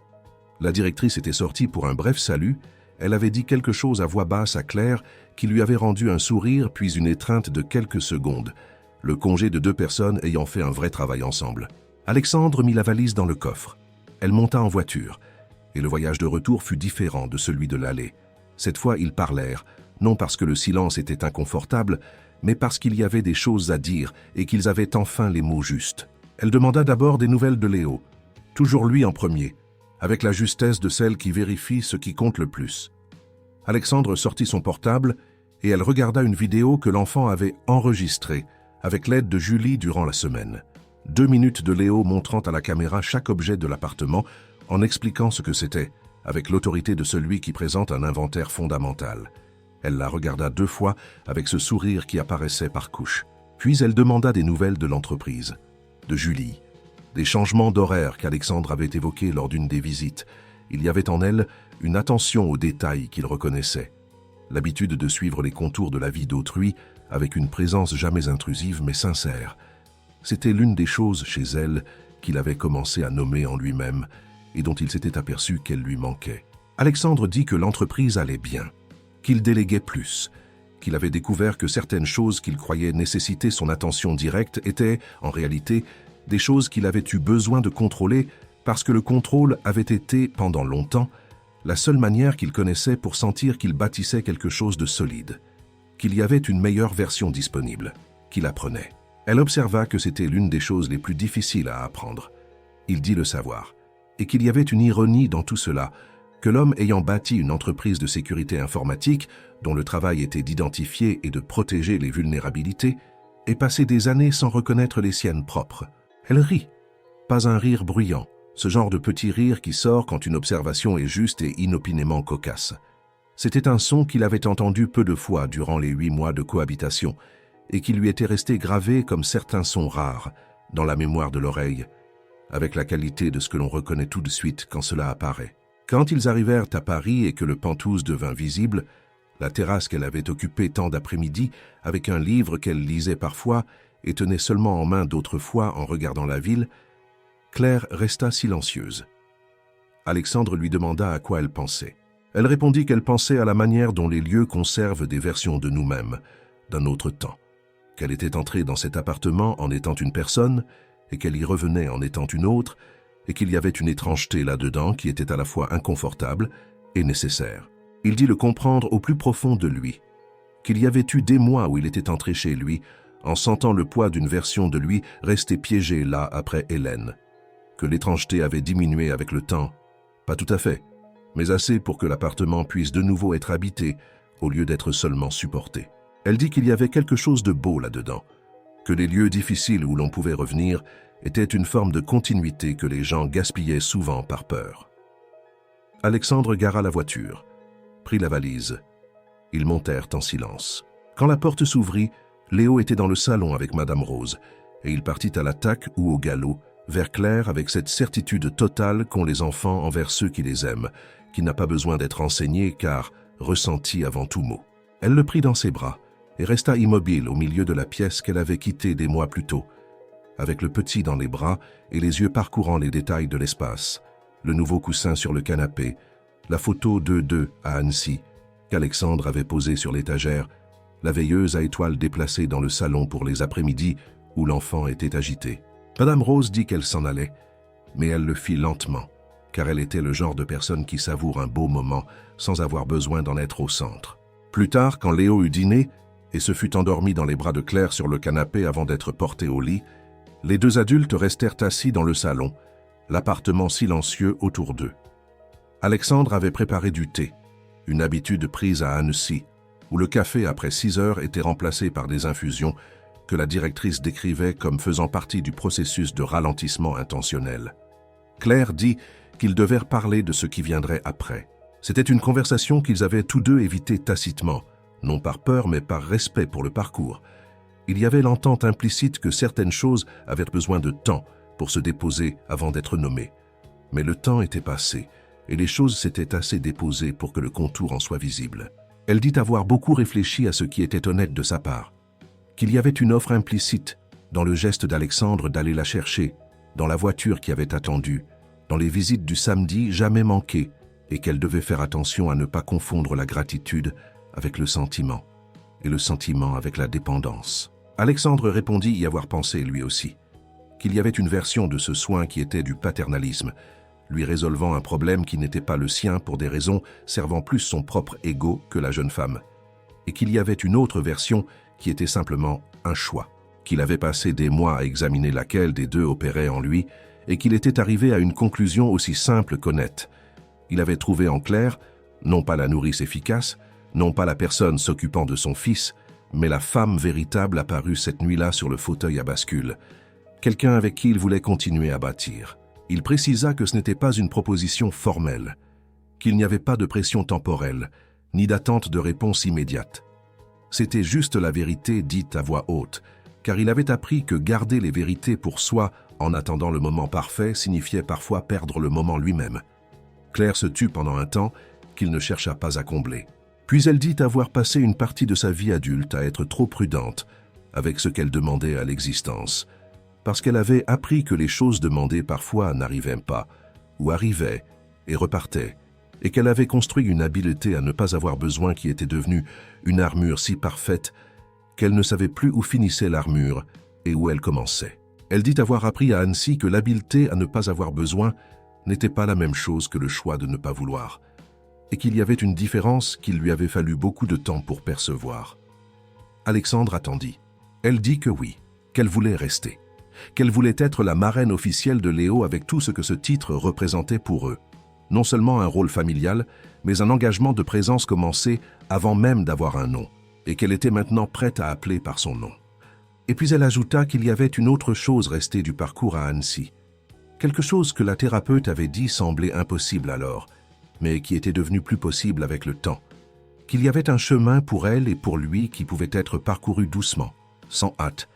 La directrice était sortie pour un bref salut. Elle avait dit quelque chose à voix basse à Claire qui lui avait rendu un sourire puis une étreinte de quelques secondes, le congé de 2 personnes ayant fait un vrai travail ensemble. Alexandre mit la valise dans le coffre. Elle monta en voiture, et le voyage de retour fut différent de celui de l'aller. Cette fois, ils parlèrent, non parce que le silence était inconfortable, mais parce qu'il y avait des choses à dire et qu'ils avaient enfin les mots justes. Elle demanda d'abord des nouvelles de Léo, toujours lui en premier, avec la justesse de celle qui vérifie ce qui compte le plus. Alexandre sortit son portable et elle regarda une vidéo que l'enfant avait enregistrée avec l'aide de Julie durant la semaine. 2 minutes de Léo montrant à la caméra chaque objet de l'appartement en expliquant ce que c'était, avec l'autorité de celui qui présente un inventaire fondamental. Elle la regarda 2 fois avec ce sourire qui apparaissait par couche. Puis elle demanda des nouvelles de l'entreprise, de Julie, des changements d'horaire qu'Alexandre avait évoqués lors d'une des visites. Il y avait en elle une attention aux détails qu'il reconnaissait, l'habitude de suivre les contours de la vie d'autrui avec une présence jamais intrusive mais sincère. C'était l'une des choses chez elle qu'il avait commencé à nommer en lui-même et dont il s'était aperçu qu'elle lui manquait. Alexandre dit que l'entreprise allait bien, qu'il déléguait plus, qu'il avait découvert que certaines choses qu'il croyait nécessiter son attention directe étaient, en réalité, des choses qu'il avait eu besoin de contrôler parce que le contrôle avait été, pendant longtemps, la seule manière qu'il connaissait pour sentir qu'il bâtissait quelque chose de solide, qu'il y avait une meilleure version disponible, qu'il apprenait. Elle observa que c'était l'une des choses les plus difficiles à apprendre. Il dit le savoir, et qu'il y avait une ironie dans tout cela, que l'homme ayant bâti une entreprise de sécurité informatique, dont le travail était d'identifier et de protéger les vulnérabilités, ait passé des années sans reconnaître les siennes propres. Elle rit, pas un rire bruyant, ce genre de petit rire qui sort quand une observation est juste et inopinément cocasse. C'était un son qu'il avait entendu peu de fois durant les 8 mois de cohabitation et qui lui était resté gravé comme certains sons rares dans la mémoire de l'oreille, avec la qualité de ce que l'on reconnaît tout de suite quand cela apparaît. Quand ils arrivèrent à Paris et que le Penthouse devint visible, la terrasse qu'elle avait occupée tant d'après-midi avec un livre qu'elle lisait parfois et tenait seulement en main d'autres fois en regardant la ville, Claire resta silencieuse. Alexandre lui demanda à quoi elle pensait. Elle répondit qu'elle pensait à la manière dont les lieux conservent des versions de nous-mêmes, d'un autre temps, qu'elle était entrée dans cet appartement en étant une personne et qu'elle y revenait en étant une autre, et qu'il y avait une étrangeté là-dedans qui était à la fois inconfortable et nécessaire. Il dit le comprendre au plus profond de lui, qu'il y avait eu des mois où il était entré chez lui, en sentant le poids d'une version de lui rester piégée là après Hélène, que l'étrangeté avait diminué avec le temps, pas tout à fait, mais assez pour que l'appartement puisse de nouveau être habité au lieu d'être seulement supporté. Elle dit qu'il y avait quelque chose de beau là-dedans, que les lieux difficiles où l'on pouvait revenir étaient une forme de continuité que les gens gaspillaient souvent par peur. Alexandre gara la voiture, prit la valise. Ils montèrent en silence. Quand la porte s'ouvrit, Léo était dans le salon avec Madame Rose, et il partit à l'attaque ou au galop, vers Claire avec cette certitude totale qu'ont les enfants envers ceux qui les aiment, qui n'a pas besoin d'être enseigné car ressenti avant tout mot. Elle le prit dans ses bras et resta immobile au milieu de la pièce qu'elle avait quittée des mois plus tôt, avec le petit dans les bras et les yeux parcourant les détails de l'espace, le nouveau coussin sur le canapé, la photo d'eux à Annecy, qu'Alexandre avait posée sur l'étagère, la veilleuse à étoiles déplacée dans le salon pour les après-midi où l'enfant était agité. Madame Rose dit qu'elle s'en allait, mais elle le fit lentement, car elle était le genre de personne qui savoure un beau moment sans avoir besoin d'en être au centre. Plus tard, quand Léo eut dîné et se fut endormi dans les bras de Claire sur le canapé avant d'être porté au lit, les deux adultes restèrent assis dans le salon, l'appartement silencieux autour d'eux. Alexandre avait préparé du thé, une habitude prise à Annecy, où le café après 6 heures était remplacé par des infusions que la directrice décrivait comme faisant partie du processus de ralentissement intentionnel. Claire dit qu'ils devaient parler de ce qui viendrait après. C'était une conversation qu'ils avaient tous deux évitée tacitement, non par peur mais par respect pour le parcours. Il y avait l'entente implicite que certaines choses avaient besoin de temps pour se déposer avant d'être nommées. Mais le temps était passé, et les choses s'étaient assez déposées pour que le contour en soit visible. Elle dit avoir beaucoup réfléchi à ce qui était honnête de sa part, qu'il y avait une offre implicite dans le geste d'Alexandre d'aller la chercher, dans la voiture qui avait attendu, dans les visites du samedi jamais manquées, et qu'elle devait faire attention à ne pas confondre la gratitude avec le sentiment, et le sentiment avec la dépendance. Alexandre répondit y avoir pensé lui aussi, qu'il y avait une version de ce soin qui était du paternalisme, lui résolvant un problème qui n'était pas le sien pour des raisons servant plus son propre ego que la jeune femme, et qu'il y avait une autre version qui était simplement un choix, qu'il avait passé des mois à examiner laquelle des deux opérait en lui, et qu'il était arrivé à une conclusion aussi simple qu'honnête. Il avait trouvé en Claire, non pas la nourrice efficace, non pas la personne s'occupant de son fils, mais la femme véritable apparue cette nuit-là sur le fauteuil à bascule, quelqu'un avec qui il voulait continuer à bâtir. Il précisa que ce n'était pas une proposition formelle, qu'il n'y avait pas de pression temporelle, ni d'attente de réponse immédiate. C'était juste la vérité dite à voix haute, car il avait appris que garder les vérités pour soi en attendant le moment parfait signifiait parfois perdre le moment lui-même. Claire se tut pendant un temps qu'il ne chercha pas à combler. Puis elle dit avoir passé une partie de sa vie adulte à être trop prudente avec ce qu'elle demandait à l'existence, parce qu'elle avait appris que les choses demandées parfois n'arrivaient pas, ou arrivaient et repartaient, et qu'elle avait construit une habileté à ne pas avoir besoin qui était devenue une armure si parfaite qu'elle ne savait plus où finissait l'armure et où elle commençait. Elle dit avoir appris à Annecy que l'habileté à ne pas avoir besoin n'était pas la même chose que le choix de ne pas vouloir, et qu'il y avait une différence qu'il lui avait fallu beaucoup de temps pour percevoir. Alexandre attendit. Elle dit que oui, qu'elle voulait rester, qu'elle voulait être la marraine officielle de Léo avec tout ce que ce titre représentait pour eux. Non seulement un rôle familial, mais un engagement de présence commencé avant même d'avoir un nom, et qu'elle était maintenant prête à appeler par son nom. Et puis elle ajouta qu'il y avait une autre chose restée du parcours à Annecy. Quelque chose que la thérapeute avait dit semblait impossible alors, mais qui était devenu plus possible avec le temps. Qu'il y avait un chemin pour elle et pour lui qui pouvait être parcouru doucement, sans hâte,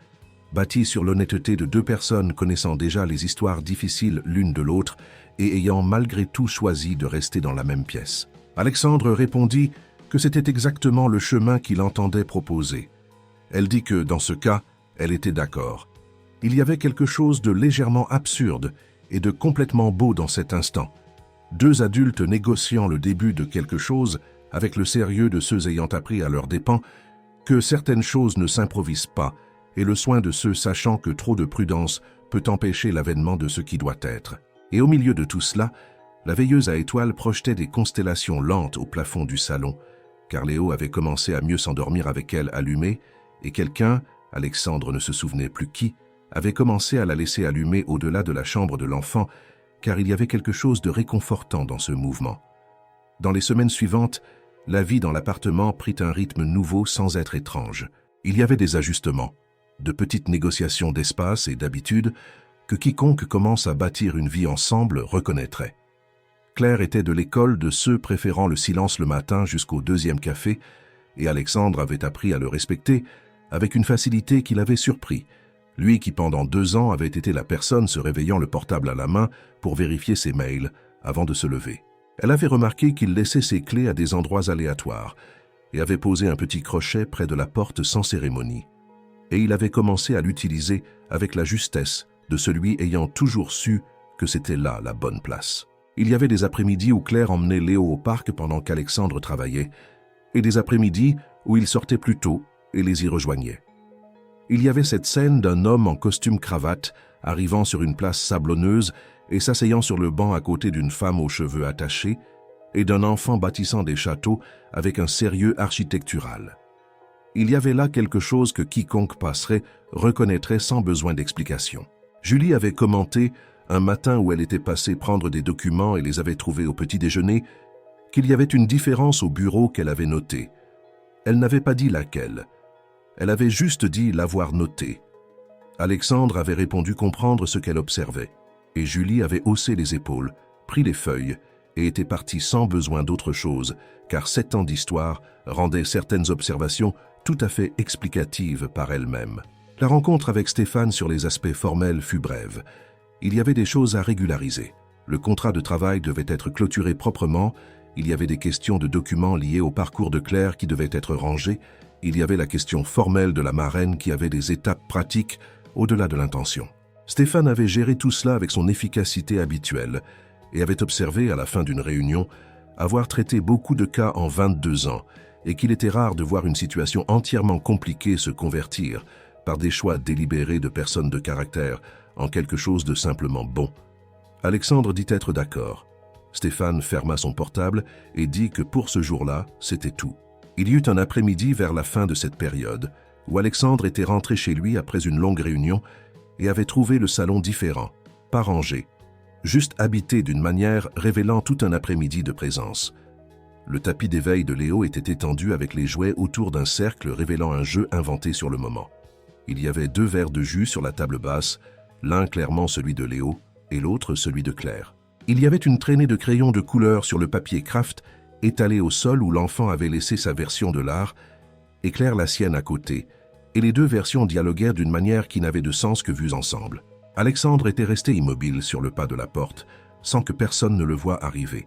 bâti sur l'honnêteté de deux personnes connaissant déjà les histoires difficiles l'une de l'autre et ayant malgré tout choisi de rester dans la même pièce. Alexandre répondit que c'était exactement le chemin qu'il entendait proposer. Elle dit que, dans ce cas, elle était d'accord. Il y avait quelque chose de légèrement absurde et de complètement beau dans cet instant. Deux adultes négociant le début de quelque chose avec le sérieux de ceux ayant appris à leurs dépens que certaines choses ne s'improvisent pas et le soin de ceux sachant que trop de prudence peut empêcher l'avènement de ce qui doit être. Et au milieu de tout cela, la veilleuse à étoiles projetait des constellations lentes au plafond du salon, car Léo avait commencé à mieux s'endormir avec elle allumée, et quelqu'un, Alexandre ne se souvenait plus qui, avait commencé à la laisser allumer au-delà de la chambre de l'enfant, car il y avait quelque chose de réconfortant dans ce mouvement. Dans les semaines suivantes, la vie dans l'appartement prit un rythme nouveau sans être étrange. Il y avait des ajustements, de petites négociations d'espace et d'habitude que quiconque commence à bâtir une vie ensemble reconnaîtrait. Claire était de l'école de ceux préférant le silence le matin jusqu'au deuxième café, et Alexandre avait appris à le respecter avec une facilité qui l'avait surpris, lui qui pendant 2 ans avait été la personne se réveillant le portable à la main pour vérifier ses mails avant de se lever. Elle avait remarqué qu'il laissait ses clés à des endroits aléatoires et avait posé un petit crochet près de la porte sans cérémonie. Et il avait commencé à l'utiliser avec la justesse de celui ayant toujours su que c'était là la bonne place. Il y avait des après-midi où Claire emmenait Léo au parc pendant qu'Alexandre travaillait, et des après-midi où il sortait plus tôt et les y rejoignait. Il y avait cette scène d'un homme en costume cravate arrivant sur une place sablonneuse et s'asseyant sur le banc à côté d'une femme aux cheveux attachés et d'un enfant bâtissant des châteaux avec un sérieux architectural. Il y avait là quelque chose que quiconque passerait reconnaîtrait sans besoin d'explication. Julie avait commenté, un matin où elle était passée prendre des documents et les avait trouvés au petit déjeuner, qu'il y avait une différence au bureau qu'elle avait noté. Elle n'avait pas dit laquelle. Elle avait juste dit l'avoir noté. Alexandre avait répondu comprendre ce qu'elle observait, et Julie avait haussé les épaules, pris les feuilles, et était partie sans besoin d'autre chose, car 7 ans d'histoire rendaient certaines observations tout à fait explicatives par elles-mêmes. La rencontre avec Stéphane sur les aspects formels fut brève. Il y avait des choses à régulariser. Le contrat de travail devait être clôturé proprement, il y avait des questions de documents liés au parcours de Claire qui devaient être rangées, il y avait la question formelle de la marraine qui avait des étapes pratiques au-delà de l'intention. Stéphane avait géré tout cela avec son efficacité habituelle et avait observé à la fin d'une réunion avoir traité beaucoup de cas en 22 ans et qu'il était rare de voir une situation entièrement compliquée se convertir, par des choix délibérés de personnes de caractère, en quelque chose de simplement bon. Alexandre dit être d'accord. Stéphane ferma son portable et dit que pour ce jour-là, c'était tout. Il y eut un après-midi vers la fin de cette période, où Alexandre était rentré chez lui après une longue réunion et avait trouvé le salon différent, pas rangé, juste habité d'une manière révélant tout un après-midi de présence. Le tapis d'éveil de Léo était étendu avec les jouets autour d'un cercle révélant un jeu inventé sur le moment. Il y avait 2 verres de jus sur la table basse, l'un clairement celui de Léo et l'autre celui de Claire. Il y avait une traînée de crayons de couleur sur le papier craft étalé au sol où l'enfant avait laissé sa version de l'art et Claire la sienne à côté, et les 2 versions dialoguèrent d'une manière qui n'avait de sens que vues ensemble. Alexandre était resté immobile sur le pas de la porte, sans que personne ne le voie arriver.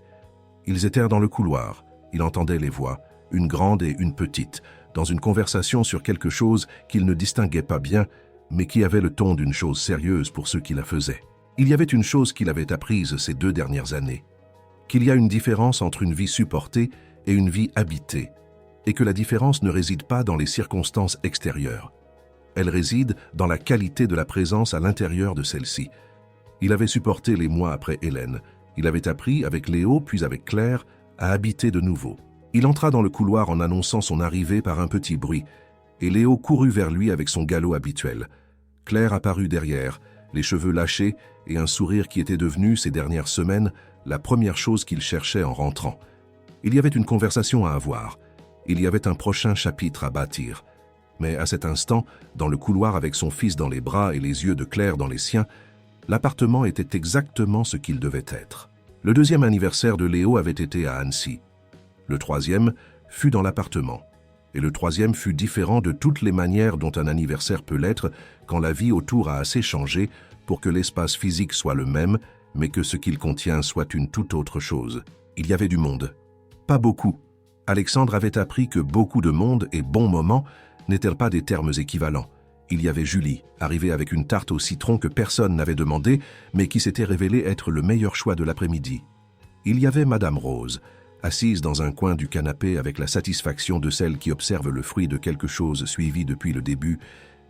Ils étaient dans le couloir, il entendait les voix, une grande et une petite, dans une conversation sur quelque chose qu'il ne distinguait pas bien, mais qui avait le ton d'une chose sérieuse pour ceux qui la faisaient. Il y avait une chose qu'il avait apprise ces 2 dernières années. qu'il y a une différence entre une vie supportée et une vie habitée, et que la différence ne réside pas dans les circonstances extérieures. Elle réside dans la qualité de la présence à l'intérieur de celle-ci. Il avait supporté les mois après Hélène. Il avait appris, avec Léo puis avec Claire, à habiter de nouveau. Il entra dans le couloir en annonçant son arrivée par un petit bruit, et Léo courut vers lui avec son galop habituel. Claire apparut derrière, les cheveux lâchés et un sourire qui était devenu, ces dernières semaines, la première chose qu'il cherchait en rentrant. Il y avait une conversation à avoir. Il y avait un prochain chapitre à bâtir. Mais à cet instant, dans le couloir avec son fils dans les bras et les yeux de Claire dans les siens, l'appartement était exactement ce qu'il devait être. Le deuxième anniversaire de Léo avait été à Annecy. Le troisième fut dans l'appartement. Et le troisième fut différent de toutes les manières dont un anniversaire peut l'être quand la vie autour a assez changé pour que l'espace physique soit le même, mais que ce qu'il contient soit une toute autre chose. Il y avait du monde. Pas beaucoup. Alexandre avait appris que beaucoup de monde et bon moment n'étaient pas des termes équivalents. Il y avait Julie, arrivée avec une tarte au citron que personne n'avait demandé, mais qui s'était révélée être le meilleur choix de l'après-midi. Il y avait Madame Rose, assise dans un coin du canapé avec la satisfaction de celle qui observe le fruit de quelque chose suivi depuis le début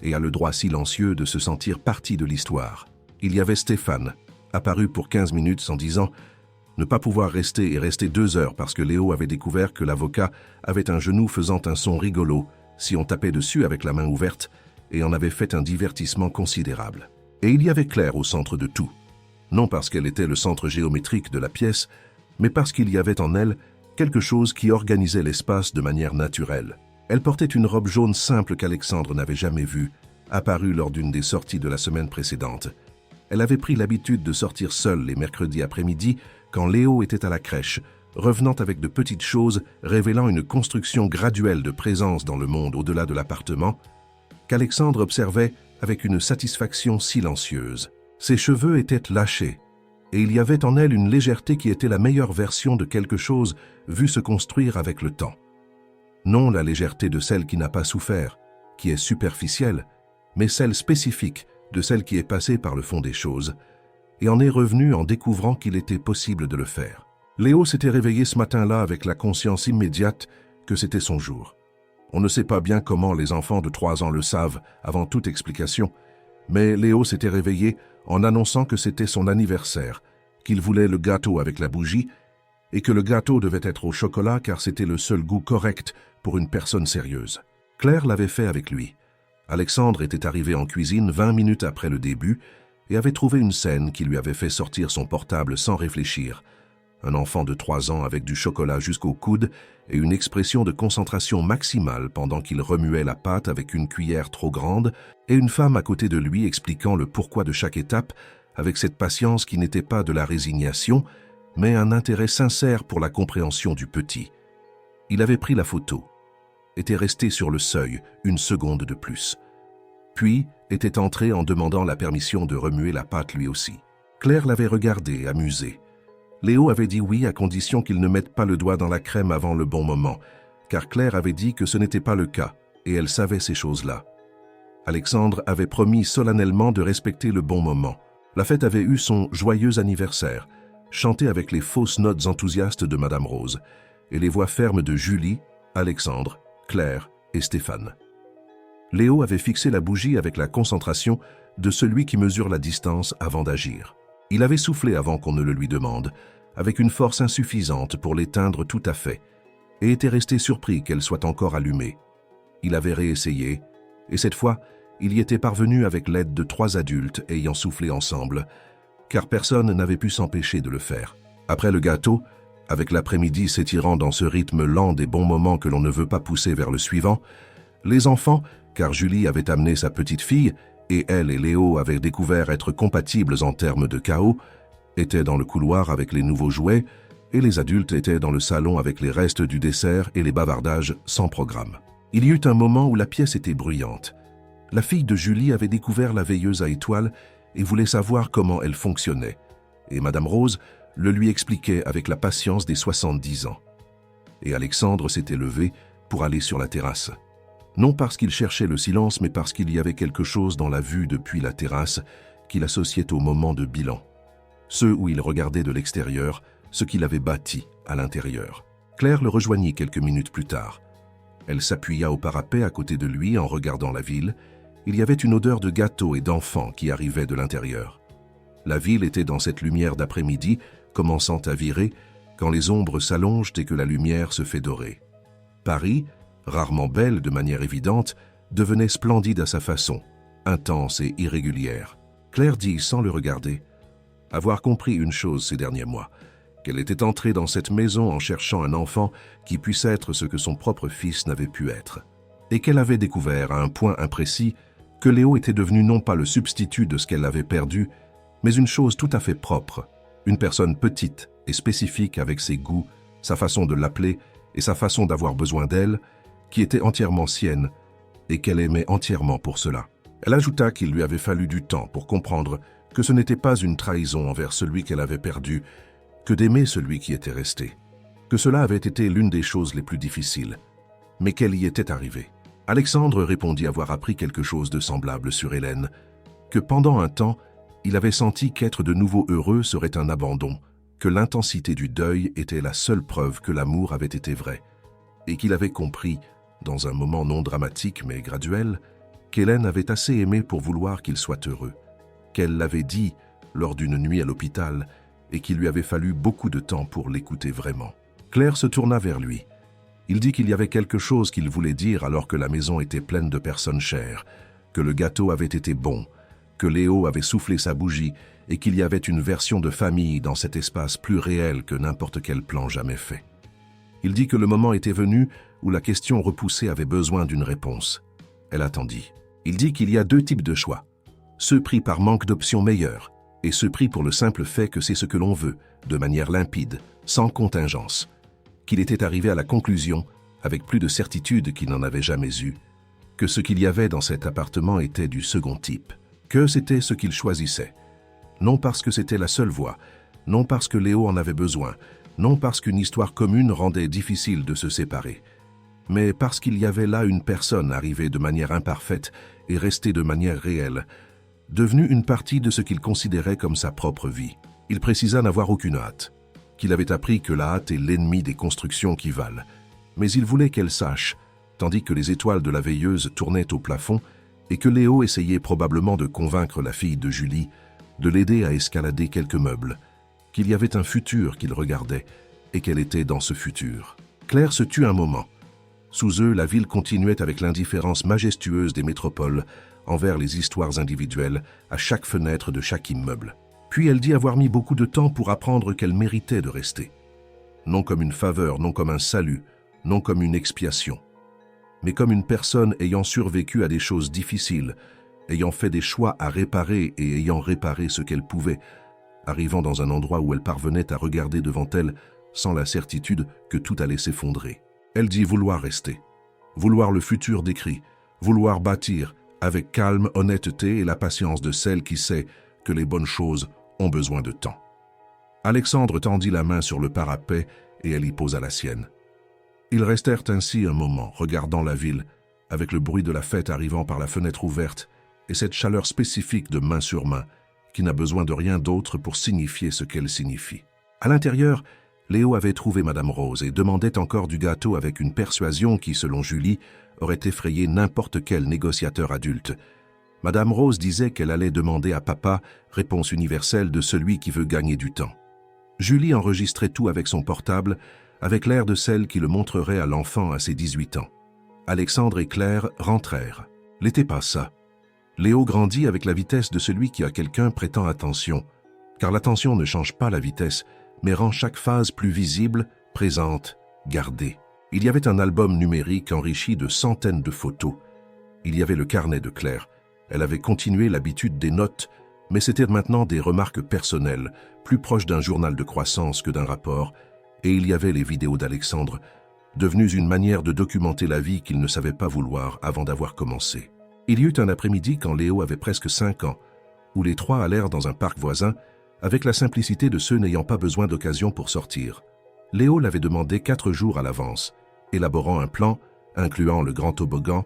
et a le droit silencieux de se sentir partie de l'histoire. Il y avait Stéphane, apparu pour 15 minutes en disant ne pas pouvoir rester et rester 2 heures parce que Léo avait découvert que l'avocat avait un genou faisant un son rigolo si on tapait dessus avec la main ouverte et en avait fait un divertissement considérable. Et il y avait Claire au centre de tout. Non parce qu'elle était le centre géométrique de la pièce, mais parce qu'il y avait en elle quelque chose qui organisait l'espace de manière naturelle. Elle portait une robe jaune simple qu'Alexandre n'avait jamais vue, apparue lors d'une des sorties de la semaine précédente. Elle avait pris l'habitude de sortir seule les mercredis après-midi quand Léo était à la crèche, revenant avec de petites choses révélant une construction graduelle de présence dans le monde au-delà de l'appartement, qu'Alexandre observait avec une satisfaction silencieuse. Ses cheveux étaient lâchés, et il y avait en elle une légèreté qui était la meilleure version de quelque chose vu se construire avec le temps. Non la légèreté de celle qui n'a pas souffert, qui est superficielle, mais celle spécifique de celle qui est passée par le fond des choses, et en est revenue en découvrant qu'il était possible de le faire. Léo s'était réveillé ce matin-là avec la conscience immédiate que c'était son jour. On ne sait pas bien comment les enfants de 3 ans le savent avant toute explication, mais Léo s'était réveillé en annonçant que c'était son anniversaire, qu'il voulait le gâteau avec la bougie, et que le gâteau devait être au chocolat car c'était le seul goût correct pour une personne sérieuse. Claire l'avait fait avec lui. Alexandre était arrivé en cuisine 20 minutes après le début et avait trouvé une scène qui lui avait fait sortir son portable sans réfléchir. Un enfant de 3 ans avec du chocolat jusqu'au coude et une expression de concentration maximale pendant qu'il remuait la pâte avec une cuillère trop grande et une femme à côté de lui expliquant le pourquoi de chaque étape avec cette patience qui n'était pas de la résignation, mais un intérêt sincère pour la compréhension du petit. Il avait pris la photo, était resté sur le seuil 1 seconde de plus, puis était entré en demandant la permission de remuer la pâte lui aussi. Claire l'avait regardé, amusée. Léo avait dit oui à condition qu'il ne mette pas le doigt dans la crème avant le bon moment, car Claire avait dit que ce n'était pas le cas, et elle savait ces choses-là. Alexandre avait promis solennellement de respecter le bon moment. La fête avait eu son joyeux anniversaire, chanté avec les fausses notes enthousiastes de Madame Rose, et les voix fermes de Julie, Alexandre, Claire et Stéphane. Léo avait fixé la bougie avec la concentration de celui qui mesure la distance avant d'agir. Il avait soufflé avant qu'on ne le lui demande, avec une force insuffisante pour l'éteindre tout à fait, et était resté surpris qu'elle soit encore allumée. Il avait réessayé, et cette fois, il y était parvenu avec l'aide de 3 adultes ayant soufflé ensemble, car personne n'avait pu s'empêcher de le faire. Après le gâteau, avec l'après-midi s'étirant dans ce rythme lent des bons moments que l'on ne veut pas pousser vers le suivant, les enfants, car Julie avait amené sa petite fille, et elle et Léo avaient découvert être compatibles en termes de chaos, étaient dans le couloir avec les nouveaux jouets, et les adultes étaient dans le salon avec les restes du dessert et les bavardages sans programme. Il y eut un moment où la pièce était bruyante. La fille de Julie avait découvert la veilleuse à étoiles et voulait savoir comment elle fonctionnait, et Madame Rose le lui expliquait avec la patience des 70 ans. Et Alexandre s'était levé pour aller sur la terrasse. Non parce qu'il cherchait le silence, mais parce qu'il y avait quelque chose dans la vue depuis la terrasse qu'il associait au moment de bilan. Ceux où il regardait de l'extérieur, ce qu'il avait bâti à l'intérieur. Claire le rejoignit quelques minutes plus tard. Elle s'appuya au parapet à côté de lui en regardant la ville. Il y avait une odeur de gâteau et d'enfants qui arrivait de l'intérieur. La ville était dans cette lumière d'après-midi, commençant à virer, quand les ombres s'allongent et que la lumière se fait dorer. Paris, rarement belle de manière évidente, devenait splendide à sa façon, intense et irrégulière. Claire dit sans le regarder avoir compris une chose ces derniers mois, qu'elle était entrée dans cette maison en cherchant un enfant qui puisse être ce que son propre fils n'avait pu être, et qu'elle avait découvert à un point imprécis que Léo était devenu non pas le substitut de ce qu'elle avait perdu, mais une chose tout à fait propre, une personne petite et spécifique avec ses goûts, sa façon de l'appeler et sa façon d'avoir besoin d'elle, qui était entièrement sienne et qu'elle aimait entièrement pour cela. Elle ajouta qu'il lui avait fallu du temps pour comprendre que ce n'était pas une trahison envers celui qu'elle avait perdu, que d'aimer celui qui était resté, que cela avait été l'une des choses les plus difficiles, mais qu'elle y était arrivée. Alexandre répondit avoir appris quelque chose de semblable sur Hélène, que pendant un temps, il avait senti qu'être de nouveau heureux serait un abandon, que l'intensité du deuil était la seule preuve que l'amour avait été vrai, et qu'il avait compris, dans un moment non dramatique mais graduel, qu'Hélène avait assez aimé pour vouloir qu'il soit heureux, qu'elle l'avait dit lors d'une nuit à l'hôpital et qu'il lui avait fallu beaucoup de temps pour l'écouter vraiment. Claire se tourna vers lui. Il dit qu'il y avait quelque chose qu'il voulait dire alors que la maison était pleine de personnes chères, que le gâteau avait été bon, que Léo avait soufflé sa bougie et qu'il y avait une version de famille dans cet espace plus réel que n'importe quel plan jamais fait. Il dit que le moment était venu où la question repoussée avait besoin d'une réponse. Elle attendit. Il dit qu'il y a deux types de choix. Ceux pris par manque d'options meilleures et ceux pris pour le simple fait que c'est ce que l'on veut, de manière limpide, sans contingence. Qu'il était arrivé à la conclusion, avec plus de certitude qu'il n'en avait jamais eu, que ce qu'il y avait dans cet appartement était du second type, que c'était ce qu'il choisissait. Non parce que c'était la seule voie, non parce que Léo en avait besoin, non parce qu'une histoire commune rendait difficile de se séparer, mais parce qu'il y avait là une personne arrivée de manière imparfaite et restée de manière réelle, devenue une partie de ce qu'il considérait comme sa propre vie. Il précisa n'avoir aucune hâte, qu'il avait appris que la hâte est l'ennemi des constructions qui valent, mais il voulait qu'elle sache, tandis que les étoiles de la veilleuse tournaient au plafond et que Léo essayait probablement de convaincre la fille de Julie de l'aider à escalader quelques meubles, qu'il y avait un futur qu'il regardait et qu'elle était dans ce futur. Claire se tut un moment. Sous eux, la ville continuait avec l'indifférence majestueuse des métropoles envers les histoires individuelles à chaque fenêtre de chaque immeuble. Puis elle dit avoir mis beaucoup de temps pour apprendre qu'elle méritait de rester. Non comme une faveur, non comme un salut, non comme une expiation, mais comme une personne ayant survécu à des choses difficiles, ayant fait des choix à réparer et ayant réparé ce qu'elle pouvait, arrivant dans un endroit où elle parvenait à regarder devant elle sans la certitude que tout allait s'effondrer. Elle dit vouloir rester, vouloir le futur décrit, vouloir bâtir avec calme, honnêteté et la patience de celle qui sait que les bonnes choses ont besoin de temps. Alexandre tendit la main sur le parapet et elle y posa la sienne. Ils restèrent ainsi un moment, regardant la ville, avec le bruit de la fête arrivant par la fenêtre ouverte et cette chaleur spécifique de main sur main, qui n'a besoin de rien d'autre pour signifier ce qu'elle signifie. À l'intérieur, Léo avait trouvé Madame Rose et demandait encore du gâteau avec une persuasion qui, selon Julie, aurait effrayé n'importe quel négociateur adulte. Madame Rose disait qu'elle allait demander à papa réponse universelle de celui qui veut gagner du temps. Julie enregistrait tout avec son portable, avec l'air de celle qui le montrerait à l'enfant à ses 18 ans. Alexandre et Claire rentrèrent. L'été passa. Léo grandit avec la vitesse de celui qui à quelqu'un prêtant attention, car l'attention ne change pas la vitesse, mais rend chaque phase plus visible, présente, gardée. Il y avait un album numérique enrichi de centaines de photos. Il y avait le carnet de Claire. Elle avait continué l'habitude des notes, mais c'était maintenant des remarques personnelles, plus proches d'un journal de croissance que d'un rapport, et il y avait les vidéos d'Alexandre, devenues une manière de documenter la vie qu'il ne savait pas vouloir avant d'avoir commencé. Il y eut un après-midi quand Léo avait presque 5 ans, où les trois allèrent dans un parc voisin, avec la simplicité de ceux n'ayant pas besoin d'occasion pour sortir. Léo l'avait demandé 4 jours à l'avance, élaborant un plan, incluant le grand toboggan,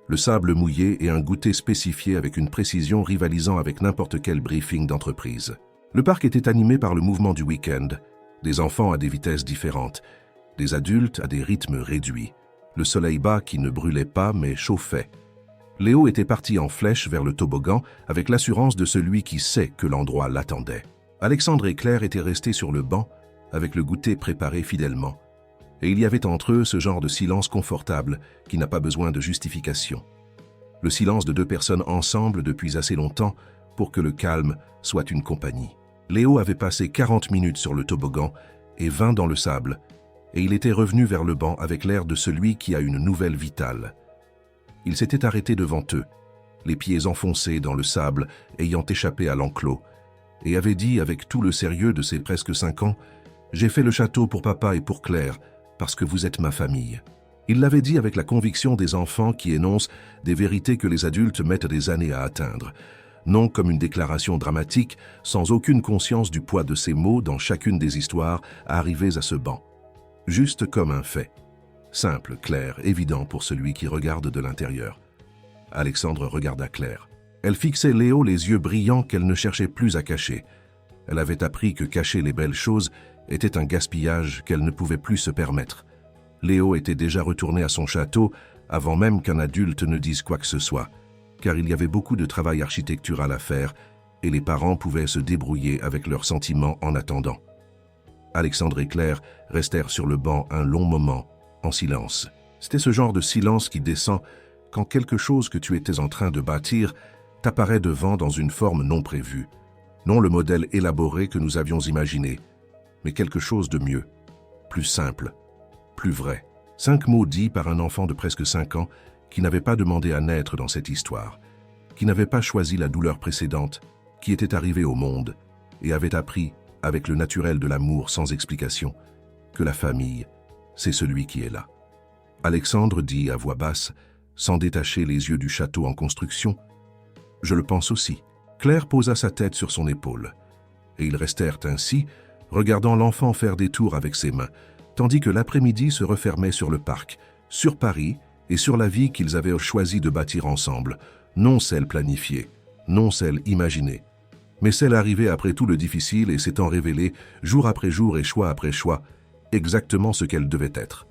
le sable mouillé et un goûter spécifié avec une précision rivalisant avec n'importe quel briefing d'entreprise. Le parc était animé par le mouvement du week-end, Des enfants à des vitesses différentes, des adultes à des rythmes réduits. Le soleil bas qui ne brûlait pas mais chauffait. Léo était parti en flèche vers le toboggan avec l'assurance de celui qui sait que l'endroit l'attendait. Alexandre et Claire étaient restés sur le banc avec le goûter préparé fidèlement. Et il y avait entre eux ce genre de silence confortable qui n'a pas besoin de justification. Le silence de deux personnes ensemble depuis assez longtemps pour que le calme soit une compagnie. Léo avait passé 40 minutes sur le toboggan et 20 dans le sable, et il était revenu vers le banc avec l'air de celui qui a une nouvelle vitale. Il s'était arrêté devant eux, les pieds enfoncés dans le sable ayant échappé à l'enclos, et avait dit avec tout le sérieux de ses presque 5 ans « J'ai fait le château pour papa et pour Claire, parce que vous êtes ma famille ». Il l'avait dit avec la conviction des enfants qui énoncent des vérités que les adultes mettent des années à atteindre, non comme une déclaration dramatique, sans aucune conscience du poids de ces mots dans chacune des histoires arrivées à ce banc. Juste comme un fait. Simple, clair, évident pour celui qui regarde de l'intérieur. Alexandre regarda Claire. Elle fixait Léo les yeux brillants qu'elle ne cherchait plus à cacher. Elle avait appris que cacher les belles choses était un gaspillage qu'elle ne pouvait plus se permettre. Léo était déjà retourné à son château avant même qu'un adulte ne dise quoi que ce soit, car il y avait beaucoup de travail architectural à faire et les parents pouvaient se débrouiller avec leurs sentiments en attendant. Alexandre et Claire restèrent sur le banc un long moment, en silence. C'était ce genre de silence qui descend quand quelque chose que tu étais en train de bâtir t'apparaît devant dans une forme non prévue. Non le modèle élaboré que nous avions imaginé, mais quelque chose de mieux, plus simple, plus vrai. 5 mots dits par un enfant de presque 5 ans qui n'avait pas demandé à naître dans cette histoire, qui n'avait pas choisi la douleur précédente, qui était arrivé au monde et avait appris, avec le naturel de l'amour sans explication, que la famille, c'est celui qui est là. Alexandre dit à voix basse, sans détacher les yeux du château en construction, « Je le pense aussi ». Claire posa sa tête sur son épaule, et ils restèrent ainsi, regardant l'enfant faire des tours avec ses mains, tandis que l'après-midi se refermait sur le parc, sur Paris et sur la vie qu'ils avaient choisi de bâtir ensemble, non celle planifiée, non celle imaginée, mais celle arrivée après tout le difficile et s'étant révélée, jour après jour et choix après choix, exactement ce qu'elle devait être.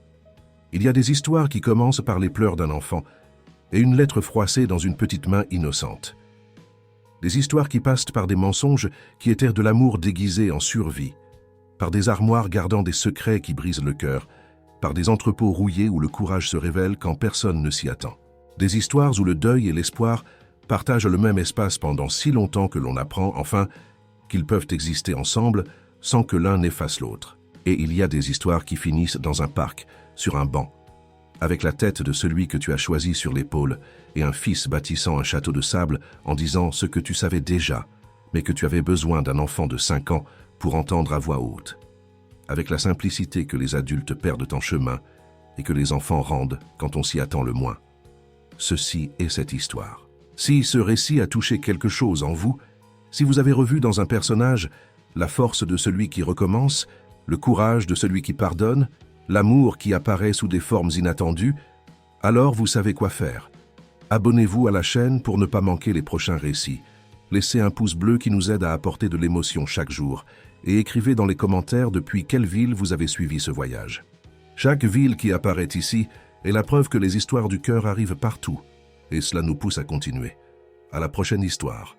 Il y a des histoires qui commencent par les pleurs d'un enfant et une lettre froissée dans une petite main innocente. Des histoires qui passent par des mensonges qui étaient de l'amour déguisé en survie, par des armoires gardant des secrets qui brisent le cœur, par des entrepôts rouillés où le courage se révèle quand personne ne s'y attend. Des histoires où le deuil et l'espoir partagent le même espace pendant si longtemps que l'on apprend, enfin, qu'ils peuvent exister ensemble sans que l'un n'efface l'autre. Et il y a des histoires qui finissent dans un parc, sur un banc, avec la tête de celui que tu as choisi sur l'épaule et un fils bâtissant un château de sable en disant ce que tu savais déjà, mais que tu avais besoin d'un enfant de 5 ans pour entendre à voix haute, avec la simplicité que les adultes perdent en chemin et que les enfants rendent quand on s'y attend le moins. Ceci est cette histoire. Si ce récit a touché quelque chose en vous, si vous avez revu dans un personnage la force de celui qui recommence, le courage de celui qui pardonne, l'amour qui apparaît sous des formes inattendues, alors vous savez quoi faire. Abonnez-vous à la chaîne pour ne pas manquer les prochains récits. Laissez un pouce bleu qui nous aide à apporter de l'émotion chaque jour et écrivez dans les commentaires depuis quelle ville vous avez suivi ce voyage. Chaque ville qui apparaît ici est la preuve que les histoires du cœur arrivent partout et cela nous pousse à continuer. À la prochaine histoire.